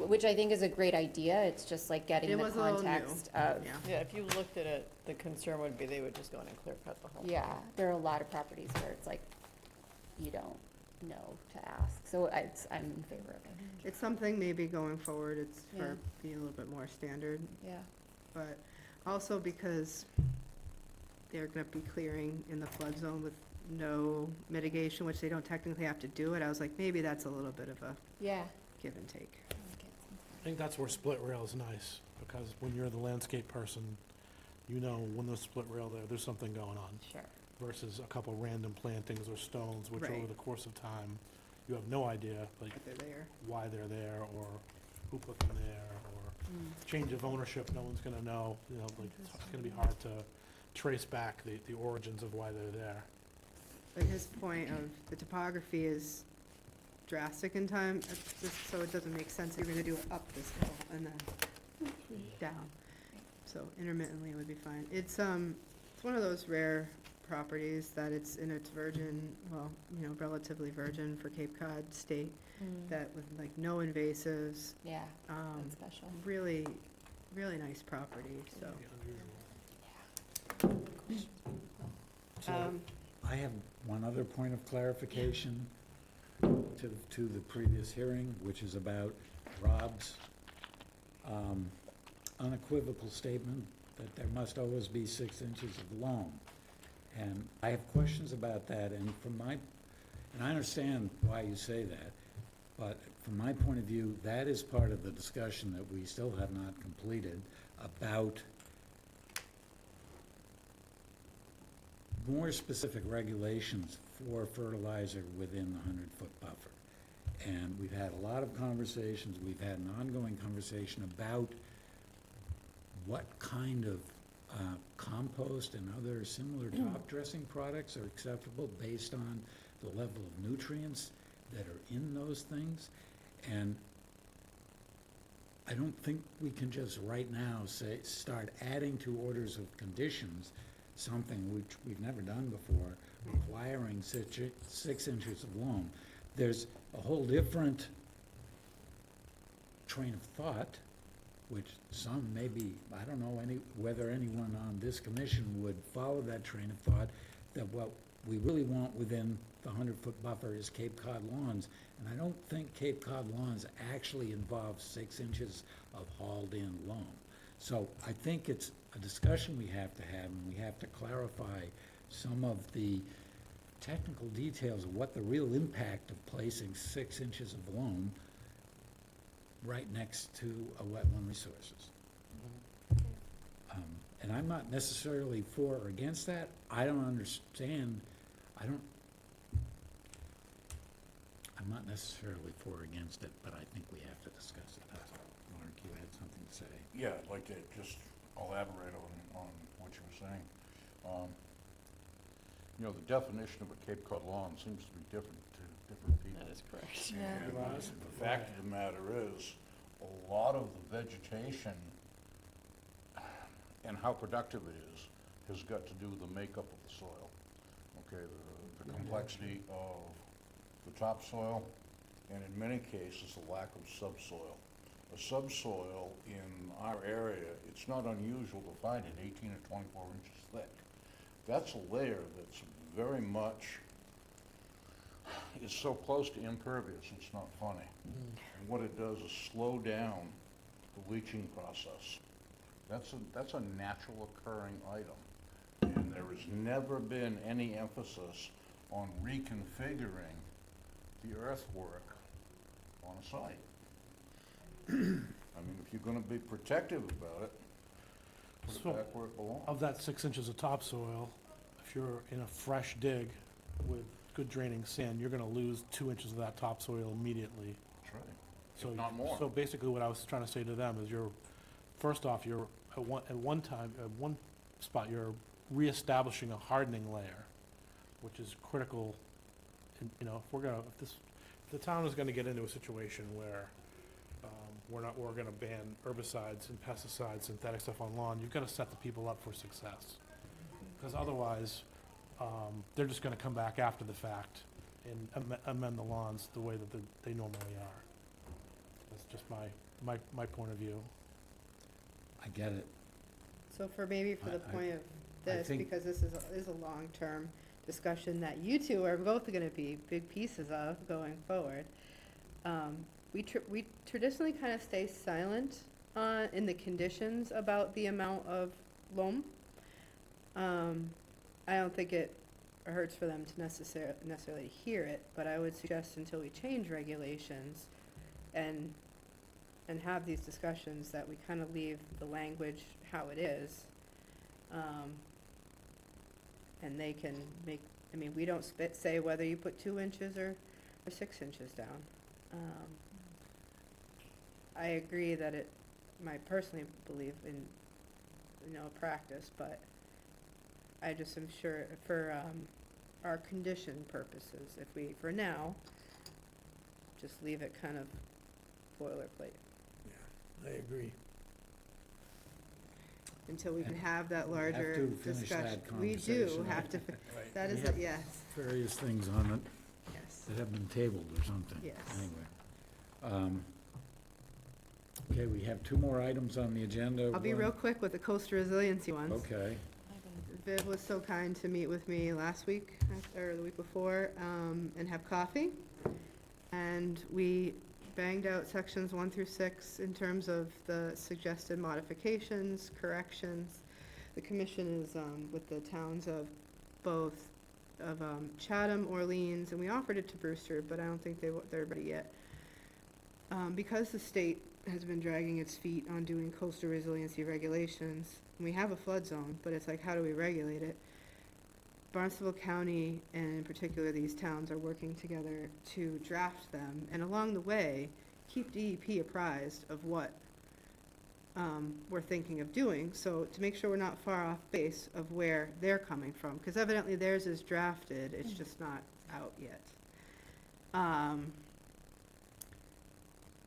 Which I think is a great idea, it's just getting It the was a little new. context of, Yeah, if you looked at it, the concern would be they would just go in and clear cut the whole thing. yeah, there are a lot of properties where it's you don't know to ask, so I'm in favor of it. It's something maybe going forward, it's Yeah. for being a little bit more standard, Yeah, but also because they're gonna be clearing in the flood zone with no mitigation, which they don't technically have to do it, I was like, maybe that's a little bit of a yeah. give and take. I think that's where split rail is nice, because when you're the landscape person, when there's split rail there's something going on. Sure. Versus a couple random plantings or stones, which over Right. the course of time, you have no idea, But they're there. why they're there, or who put them there, or change of ownership, no one's gonna know, it's gonna be hard to trace back the origins of why they're there. But his point of the topography is drastic in time, just so it doesn't make sense, you're gonna do it up this hill and then down. So intermittently would be fine. It's one of those rare properties that it's in its virgin, well, you know, relatively virgin for Cape Cod state, that with like no invasives. Yeah, that's special. Really, really nice property, so. So I have one other point of clarification to the previous hearing, which is about Rob's unequivocal statement that there must always be 6 inches of loam. And I have questions about that, and I understand why you say that, but from my point of view, that is part of the discussion that we still have not completed about more specific regulations for fertilizer within the 100-foot buffer. And we've had a lot of conversations, we've had an ongoing conversation about what kind of compost and other similar top dressing products are acceptable based on the level of nutrients that are in those things. And I don't think we can just right now start adding to orders of conditions something which we've never done before, requiring 6 inches of loam. There's a whole different train of thought, which some maybe, I don't know whether anyone on this commission would follow that train of thought, that what we really want within the 100-foot buffer is Cape Cod lawns. And I don't think Cape Cod lawns actually involve 6 inches of hauled-in loam. So I think it's a discussion we have to have, and we have to clarify some of the technical details of what the real impact of placing 6 inches of loam right next to a wetland resources. And I'm not necessarily for or against that. I don't understand, I'm not necessarily for or against it, but I think we have to discuss it. That's all. Mark, you had something to say? Yeah, I'd like to just elaborate on what you were saying. You know, the definition of a Cape Cod lawn seems to be different to different people. That is correct. And the fact of the matter is, a lot of the vegetation and how productive it is has got to do with the makeup of the soil. Okay, the complexity of the topsoil, and in many cases, the lack of subsoil. A subsoil in our area, it's not unusual to find it 18 or 24 inches thick. That's a layer that's very much, is so close to impervious, it's not funny. And what it does is slow down the leaching process. That's a natural occurring item. And there has never been any emphasis on reconfiguring the earthwork on a site. I mean, if you're gonna be protective about it, put it back where it belongs. Of that 6 inches of topsoil, if you're in a fresh dig with good draining sand, you're gonna lose 2 inches of that topsoil immediately. That's right, So, if not more. so basically what I was trying to say to them is first off, you're at one spot, you're reestablishing a hardening layer, which is critical. And, you know, if the town is gonna get into a situation where, we're gonna ban herbicides and pesticides, synthetic stuff on lawn, you've gotta set the people up for success. Because otherwise, they're just gonna come back after the fact and amend the lawns the way that they normally are. That's just my point of view. I get it. So for the point of this, think- because this is a long-term discussion that you two are both gonna be big pieces of going forward. We traditionally kind of stay silent in the conditions about the amount of loam. I don't think it hurts for them to necessarily hear it, but I would suggest until we change regulations and have these discussions, that we kind of leave the language how it is. And they can we don't say whether you put 2 inches or 6 inches down. I agree that I personally believe in, practice, but I just am sure for our condition purposes, for now, just leave it kind of boilerplate I agree. until we can And have that we have larger to finish discussion. that We do conversation. have to, Right. that We is, have yes, Various things on it yes, that have been tabled or something. yes. Anyway. Okay, we have two more items on the agenda. I'll be One- real quick with the coastal resiliency ones. Okay. Viv was so kind to meet with me last week, or the week before, and have coffee. And we banged out sections 1 through 6 in terms of the suggested modifications, corrections. The commission is, with the towns of both, of Chatham, Orleans, and we offered it to Brewster, but I don't think they're ready yet. Because the state has been dragging its feet on doing coastal resiliency regulations, and we have a flood zone, but it's like, how do we regulate it? Barnstable County, and in particular these towns, are working together to draft them, and along the way, keep DEP apprised of what we're thinking of doing, so to make sure we're not far off base of where they're coming from, because evidently theirs is drafted, it's just not out yet.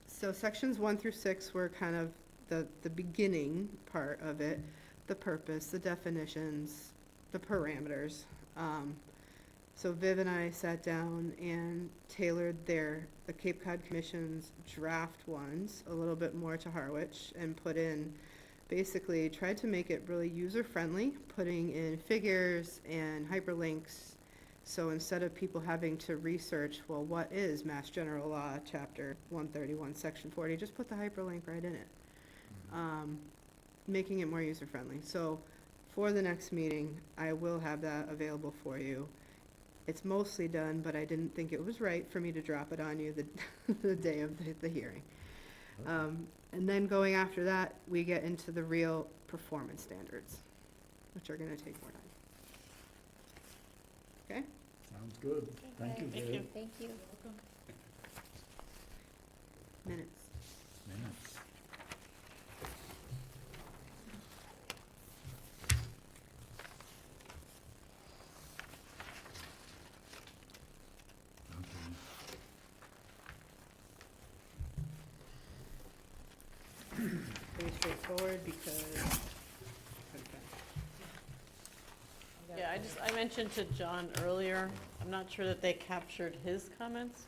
So sections 1 through 6 were kind of the beginning part of it, the purpose, the definitions, the parameters. So Viv and I sat down and tailored the Cape Cod Commission's draft ones a little bit more to Harwich, and put in, basically tried to make it really user-friendly, putting in figures and hyperlinks. So instead of people having to research, well, what is Mass General Law, Chapter 131, Section 40, just put the hyperlink right in it. Making it more user-friendly. So for the next meeting, I will have that available for you. It's mostly done, but I didn't think it was right for me to drop it on you the day of the hearing. And then going after that, we get into the real performance standards, which are gonna take more time. Okay? Sounds good. Thank you, Thank Viv. you. Thank you. Minutes. Minutes. Pretty straightforward because. Yeah, I mentioned to John earlier, I'm not sure that they captured his comments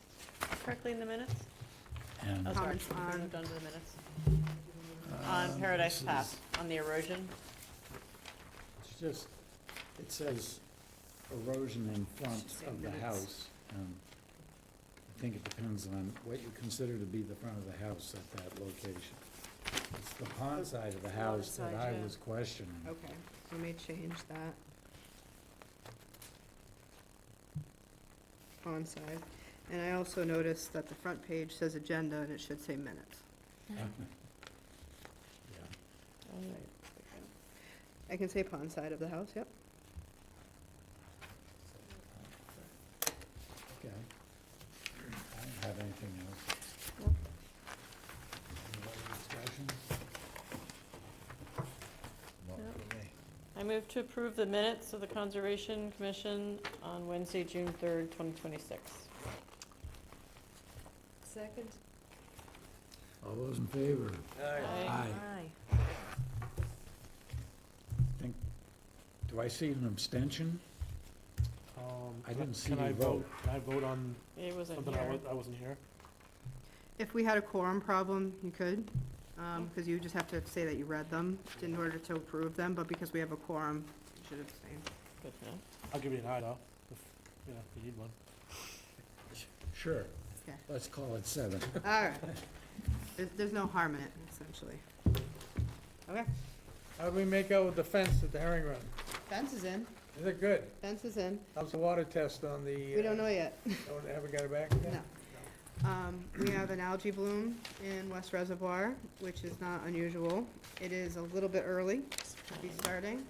correctly in the minutes. And Oh, sorry, Comments we on- moved on to the minutes. On Paradise this Path, is- on the erosion. It's just, it says erosion in front Should say of the minutes. house. I think it depends on what you consider to be the front of the house at that location. It's the pond side of the house that side, I yeah. was questioning. Okay, we may change that. On side. And I also noticed that the front page says agenda and it should say minutes. Yeah. I can say pond side of the house, yep. Okay. I don't have anything else. Nope. Any other discussion? I move to approve the minutes of the Conservation Commission on Wednesday, June 3rd, 2026. Second? All those in favor? Aye. Do I see an abstention? I didn't see Can I you vote. Can I vote on It wasn't something here. I wasn't here? If we had a quorum problem, you could, because you just have to say that you read them in order to approve them, but because we have a quorum, you should abstain. Good to know. I'll give you an eye though, if, you know, if you need one. Sure. Okay. Let's call it 7. All right. There's no harm in it, essentially. Okay, How do we make out with the fence at the herring run? fence is in, Is it good? fence is in. How's the water test on the? We don't know yet. Haven't got it back yet? No. We have an algae bloom in West Reservoir, which is not unusual. It is a little bit early to be starting.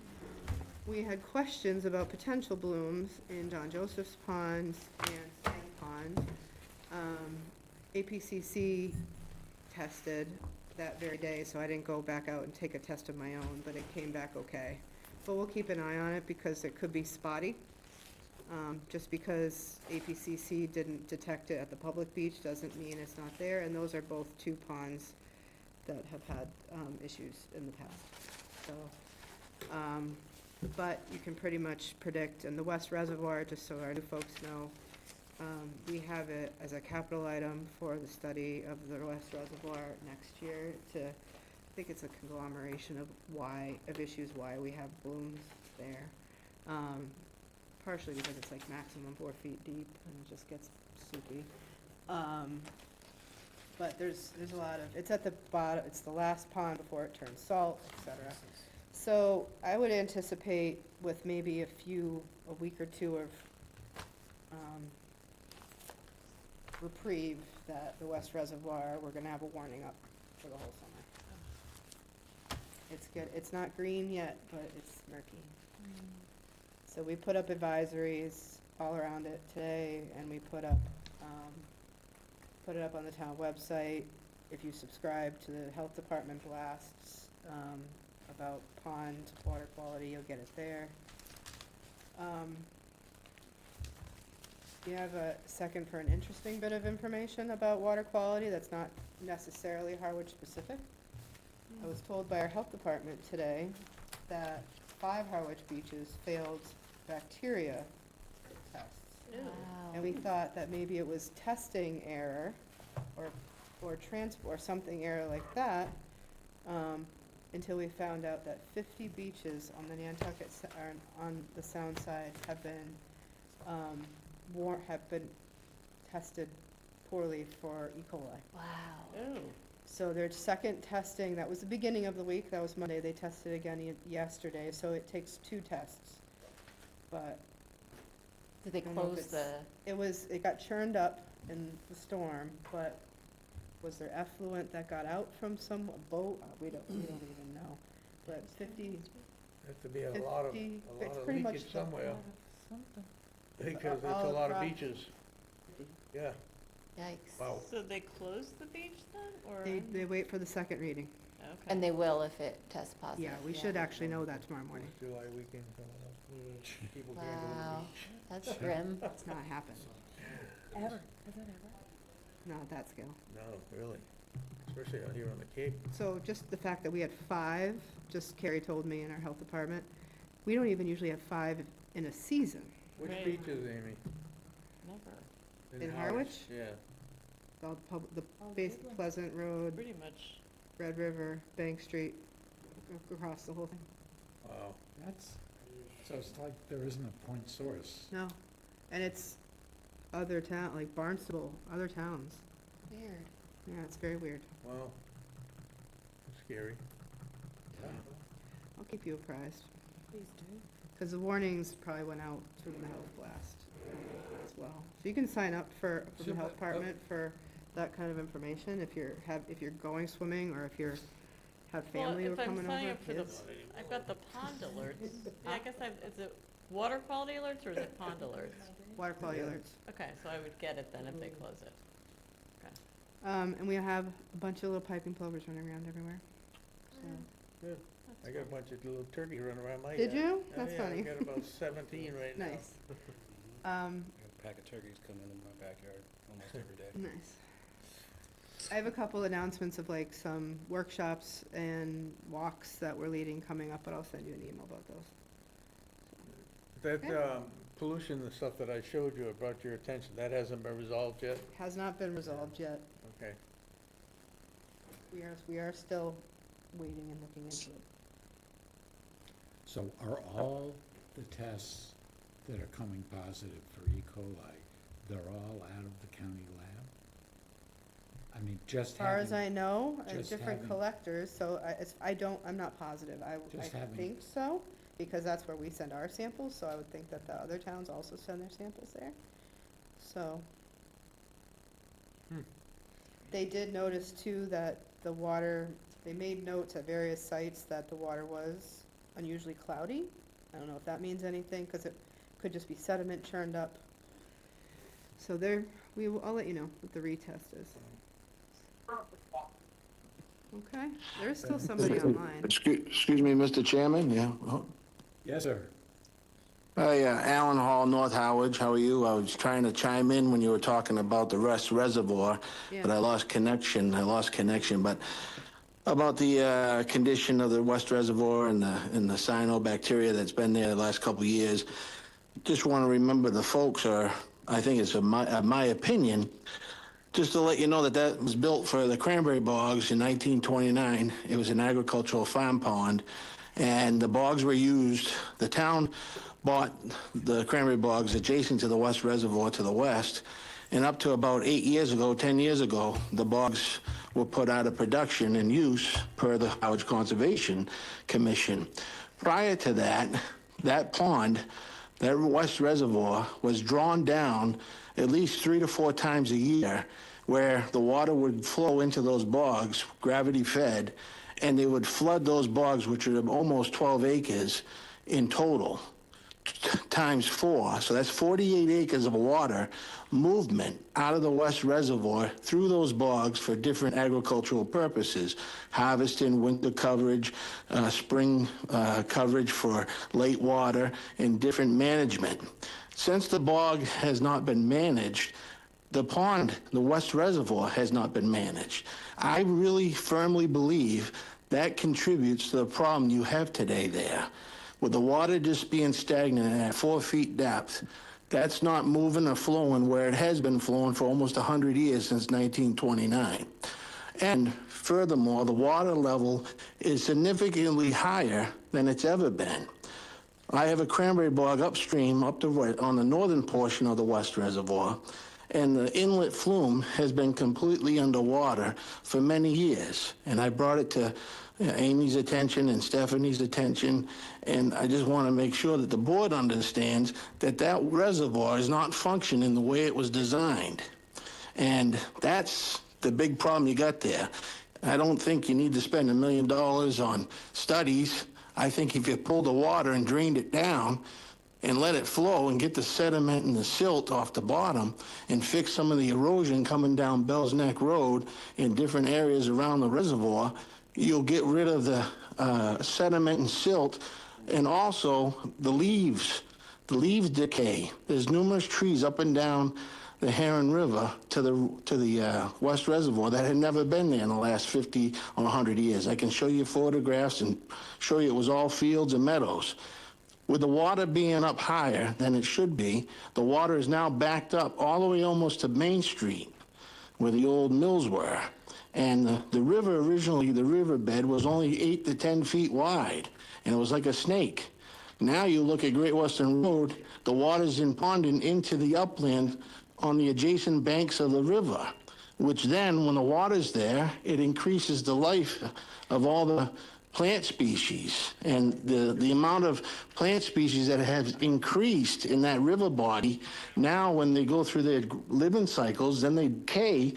We had questions about potential blooms in John Joseph's Pond and Sang Pond. APCC tested that very day, so I didn't go back out and take a test of my own, but it came back okay. But we'll keep an eye on it because it could be spotty. Just because APCC didn't detect it at the public beach doesn't mean it's not there, and those are both two ponds that have had issues in the past. So, but you can pretty much predict, and the West Reservoir, just so our new folks know, we have it as a capital item for the study of the West Reservoir next year to, I think it's a conglomeration of issues why we have blooms there. Partially because it's like maximum 4 feet deep and it just gets soupy. But there's a lot of, it's at the bottom, it's the last pond before it turns salt, et cetera. So I would anticipate with maybe a week or two of reprieve that the West Reservoir, we're gonna have a warning up for the whole summer. It's good, it's not green yet, but it's murky. So we put up advisories all around it today, and we put it up on the town website. If you subscribe to the health department blasts about pond water quality, you'll get it there. You have a second for an interesting bit of information about water quality that's not necessarily Harwich specific. I was told by our health department today that 5 Harwich beaches failed bacteria tests. And we thought that maybe it was testing error or transport, something error like that, until we found out that 50 beaches on the Nantucket, on the Sound side have been tested poorly for E. coli. Wow. Oh. So their second testing, that was the beginning of the week, that was Monday, they tested again yesterday, so it takes 2 tests. But. Did they I don't know if close it's- It got churned up in the storm, but was there effluent that got out from some boat? We don't even know. But 50, Has to be a lot of it's pretty much leakage somewhere, Something. because it's All a lot of across. beaches. Yeah, Yikes. wow. So they closed the beach then, or? they wait for the second reading. Okay. And they will if it tests positive. Yeah, we should actually know that tomorrow morning. July weekend coming up. People can't go to the Wow, beach. that's grim. It's not happened. Ever, has that ever? Not at that scale. No, really, especially out here on the Cape. So just the fact that we had 5, just Carrie told me in our health department, we don't even usually have 5 in a season. Which Right. beaches, Amy? Never. In Harwich? Yeah. The Oh, base good one. Pleasant Road, Pretty much. Red River, Bank Street, across the whole thing. Wow. So it's like there isn't a point source. No, and it's other town, like Barnstable, other towns. Weird. Yeah, it's very weird. Wow. Scary. I'll keep you apprised, Please do. because the warnings probably went out through the health blast as well. So you can sign up for the health department for that kind of information if you're going swimming or if have family who are coming Well, if I'm signing over, up for the, kids. I've got the pond alerts. Yeah, I guess is it water quality alerts or is it pond alerts? Water quality alerts. Okay, so I would get it then if they close it. Okay. And we have a bunch of little piping plovers running around everywhere. So. Good. I got a bunch of little turkeys running around my yard. Did you? Oh, That's yeah, funny. I got about 17 right now. Nice. A pack of turkeys come in my backyard almost every day. Nice. I have a couple announcements of like some workshops and walks that we're leading coming up, but I'll send you an email about those. That pollution, the stuff that I showed you, it brought your attention, that hasn't been resolved yet? Has not been resolved yet. Okay. We are still waiting and looking into it. So are all the tests that are coming positive for E. coli, they're all out of the county lab? I mean, As far as I know, different having- collectors, so I'm not positive. I Just having- think so, because that's where we send our samples, so I would think that the other towns also send their samples there. So. They did notice too that the water, they made notes at various sites that the water was unusually cloudy. I don't know if that means anything, because it could just be sediment churned up. So I'll let you know what the retest is. Okay, there is still somebody online. Excuse me, Mr. Chairman, yeah. Yes, sir. Hi, Alan Hall, North Harwich. How are you? I was trying to chime in when you were talking about the West Reservoir, but I lost connection. But about the condition of the West Reservoir and the cyanobacteria that's been there the last couple of years, just want to remember the folks are, I think it's my opinion, just to let you know that that was built for the cranberry bogs in 1929. It was an agricultural farm pond, and the bogs were used. The town bought the cranberry bogs adjacent to the West Reservoir to the west, and up to about 10 years ago, the bogs were put out of production and use per the Harwich Conservation Commission. Prior to that, that pond, that West Reservoir, was drawn down at least 3 to 4 times a year, where the water would flow into those bogs, gravity fed, and they would flood those bogs, which are almost 12 acres in total, times 4. So that's 48 acres of water movement out of the West Reservoir through those bogs for different agricultural purposes: harvesting, winter coverage, spring coverage for late water, and different management. Since the bog has not been managed, the pond, the West Reservoir, has not been managed. I really firmly believe that contributes to the problem you have today there. With the water just being stagnant at 4 feet depth, that's not moving or flowing where it has been flowing for almost 100 years, since 1929. And furthermore, the water level is significantly higher than it's ever been. I have a cranberry bog upstream, on the northern portion of the West Reservoir, and the inlet flume has been completely underwater for many years. And I brought it to Amy's attention and Stephanie's attention, and I just want to make sure that the board understands that that reservoir is not functioning the way it was designed. And that's the big problem you got there. I don't think you need to spend $1 million on studies. I think if you pulled the water and drained it down and let it flow and get the sediment and the silt off the bottom and fix some of the erosion coming down Bell's Neck Road in different areas around the reservoir, you'll get rid of the sediment and silt, and also the leaves decay. There's numerous trees up and down the Heron River to the West Reservoir that had never been there in the last 50 or 100 years. I can show you photographs and show you it was all fields and meadows. With the water being up higher than it should be, the water is now backed up all the way almost to Main Street, where the old mills were. And the river, originally, the riverbed was only 8 to 10 feet wide, and it was like a snake. Now you look at Great Western Road, the water's ponding into the upland on the adjacent banks of the river, which then, when the water's there, it increases the life of all the plant species. And the amount of plant species that have increased in that river body, now when they go through their living cycles, then they decay.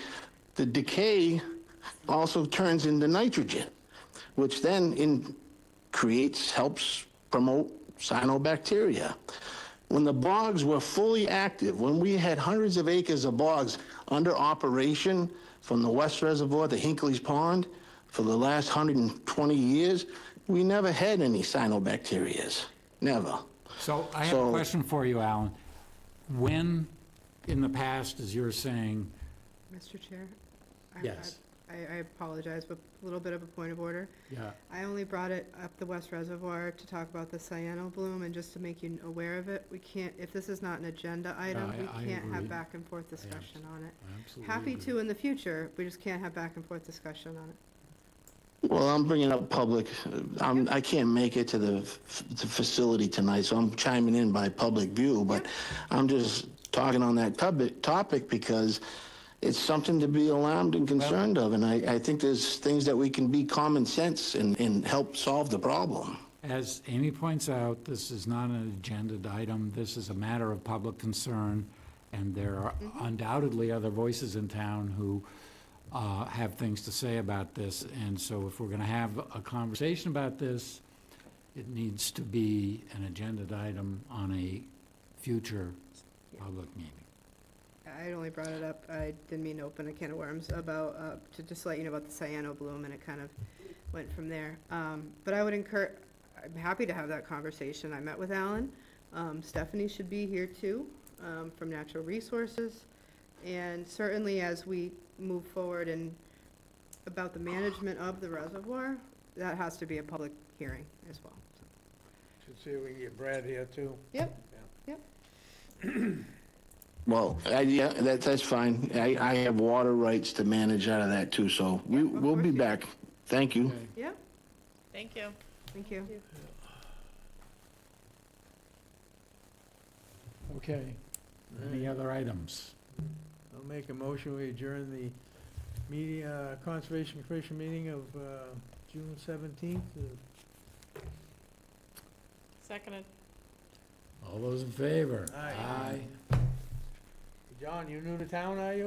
The decay also turns into nitrogen, which then helps promote cyanobacteria. When the bogs were fully active, when we had hundreds of acres of bogs under operation from the West Reservoir to Hinckley's Pond for the last 120 years, we never had any cyanobacterias, never. So I have a question for you, Alan. When, in the past, as you're saying... Mr. Chair? Yes. I apologize, but a little bit of a point of order. Yeah. I only brought it up the West Reservoir to talk about the cyano bloom, and just to make you aware of it. We can't, if this is not an agenda item, we can't have back and forth discussion on it. Absolutely Happy agree. to in the future, we just can't have back and forth discussion on it. Well, I'm bringing up public, I can't make it to the facility tonight, so I'm chiming in by public view, but I'm just talking on that topic because it's something to be alarmed and concerned of, and I think there's things that we can be common sense and help solve the problem. As Amy points out, this is not an agenda item. This is a matter of public concern, and there are undoubtedly other voices in town who have things to say about this. And so if we're going to have a conversation about this, it needs to be an agenda item on a future public meeting. I only brought it up, I didn't mean to open a can of worms about, to just let you know about the cyano bloom, and it kind of went from there. But I would I'm happy to have that conversation. I met with Alan. Stephanie should be here too, from Natural Resources. And certainly as we move forward and about the management of the reservoir, that has to be a public hearing as well. Should see if we can get Brad here too. Yep, yep. Well, yeah, that's fine. I have water rights to manage out of that too, so we'll be back. Thank you. Yep, Thank you. thank you. Okay. Any other items? I'll make a motion, we adjourn the meeting, Conservation Commission meeting of, June 17th. Seconded. All those in favor? Aye. John, you new to town, are you?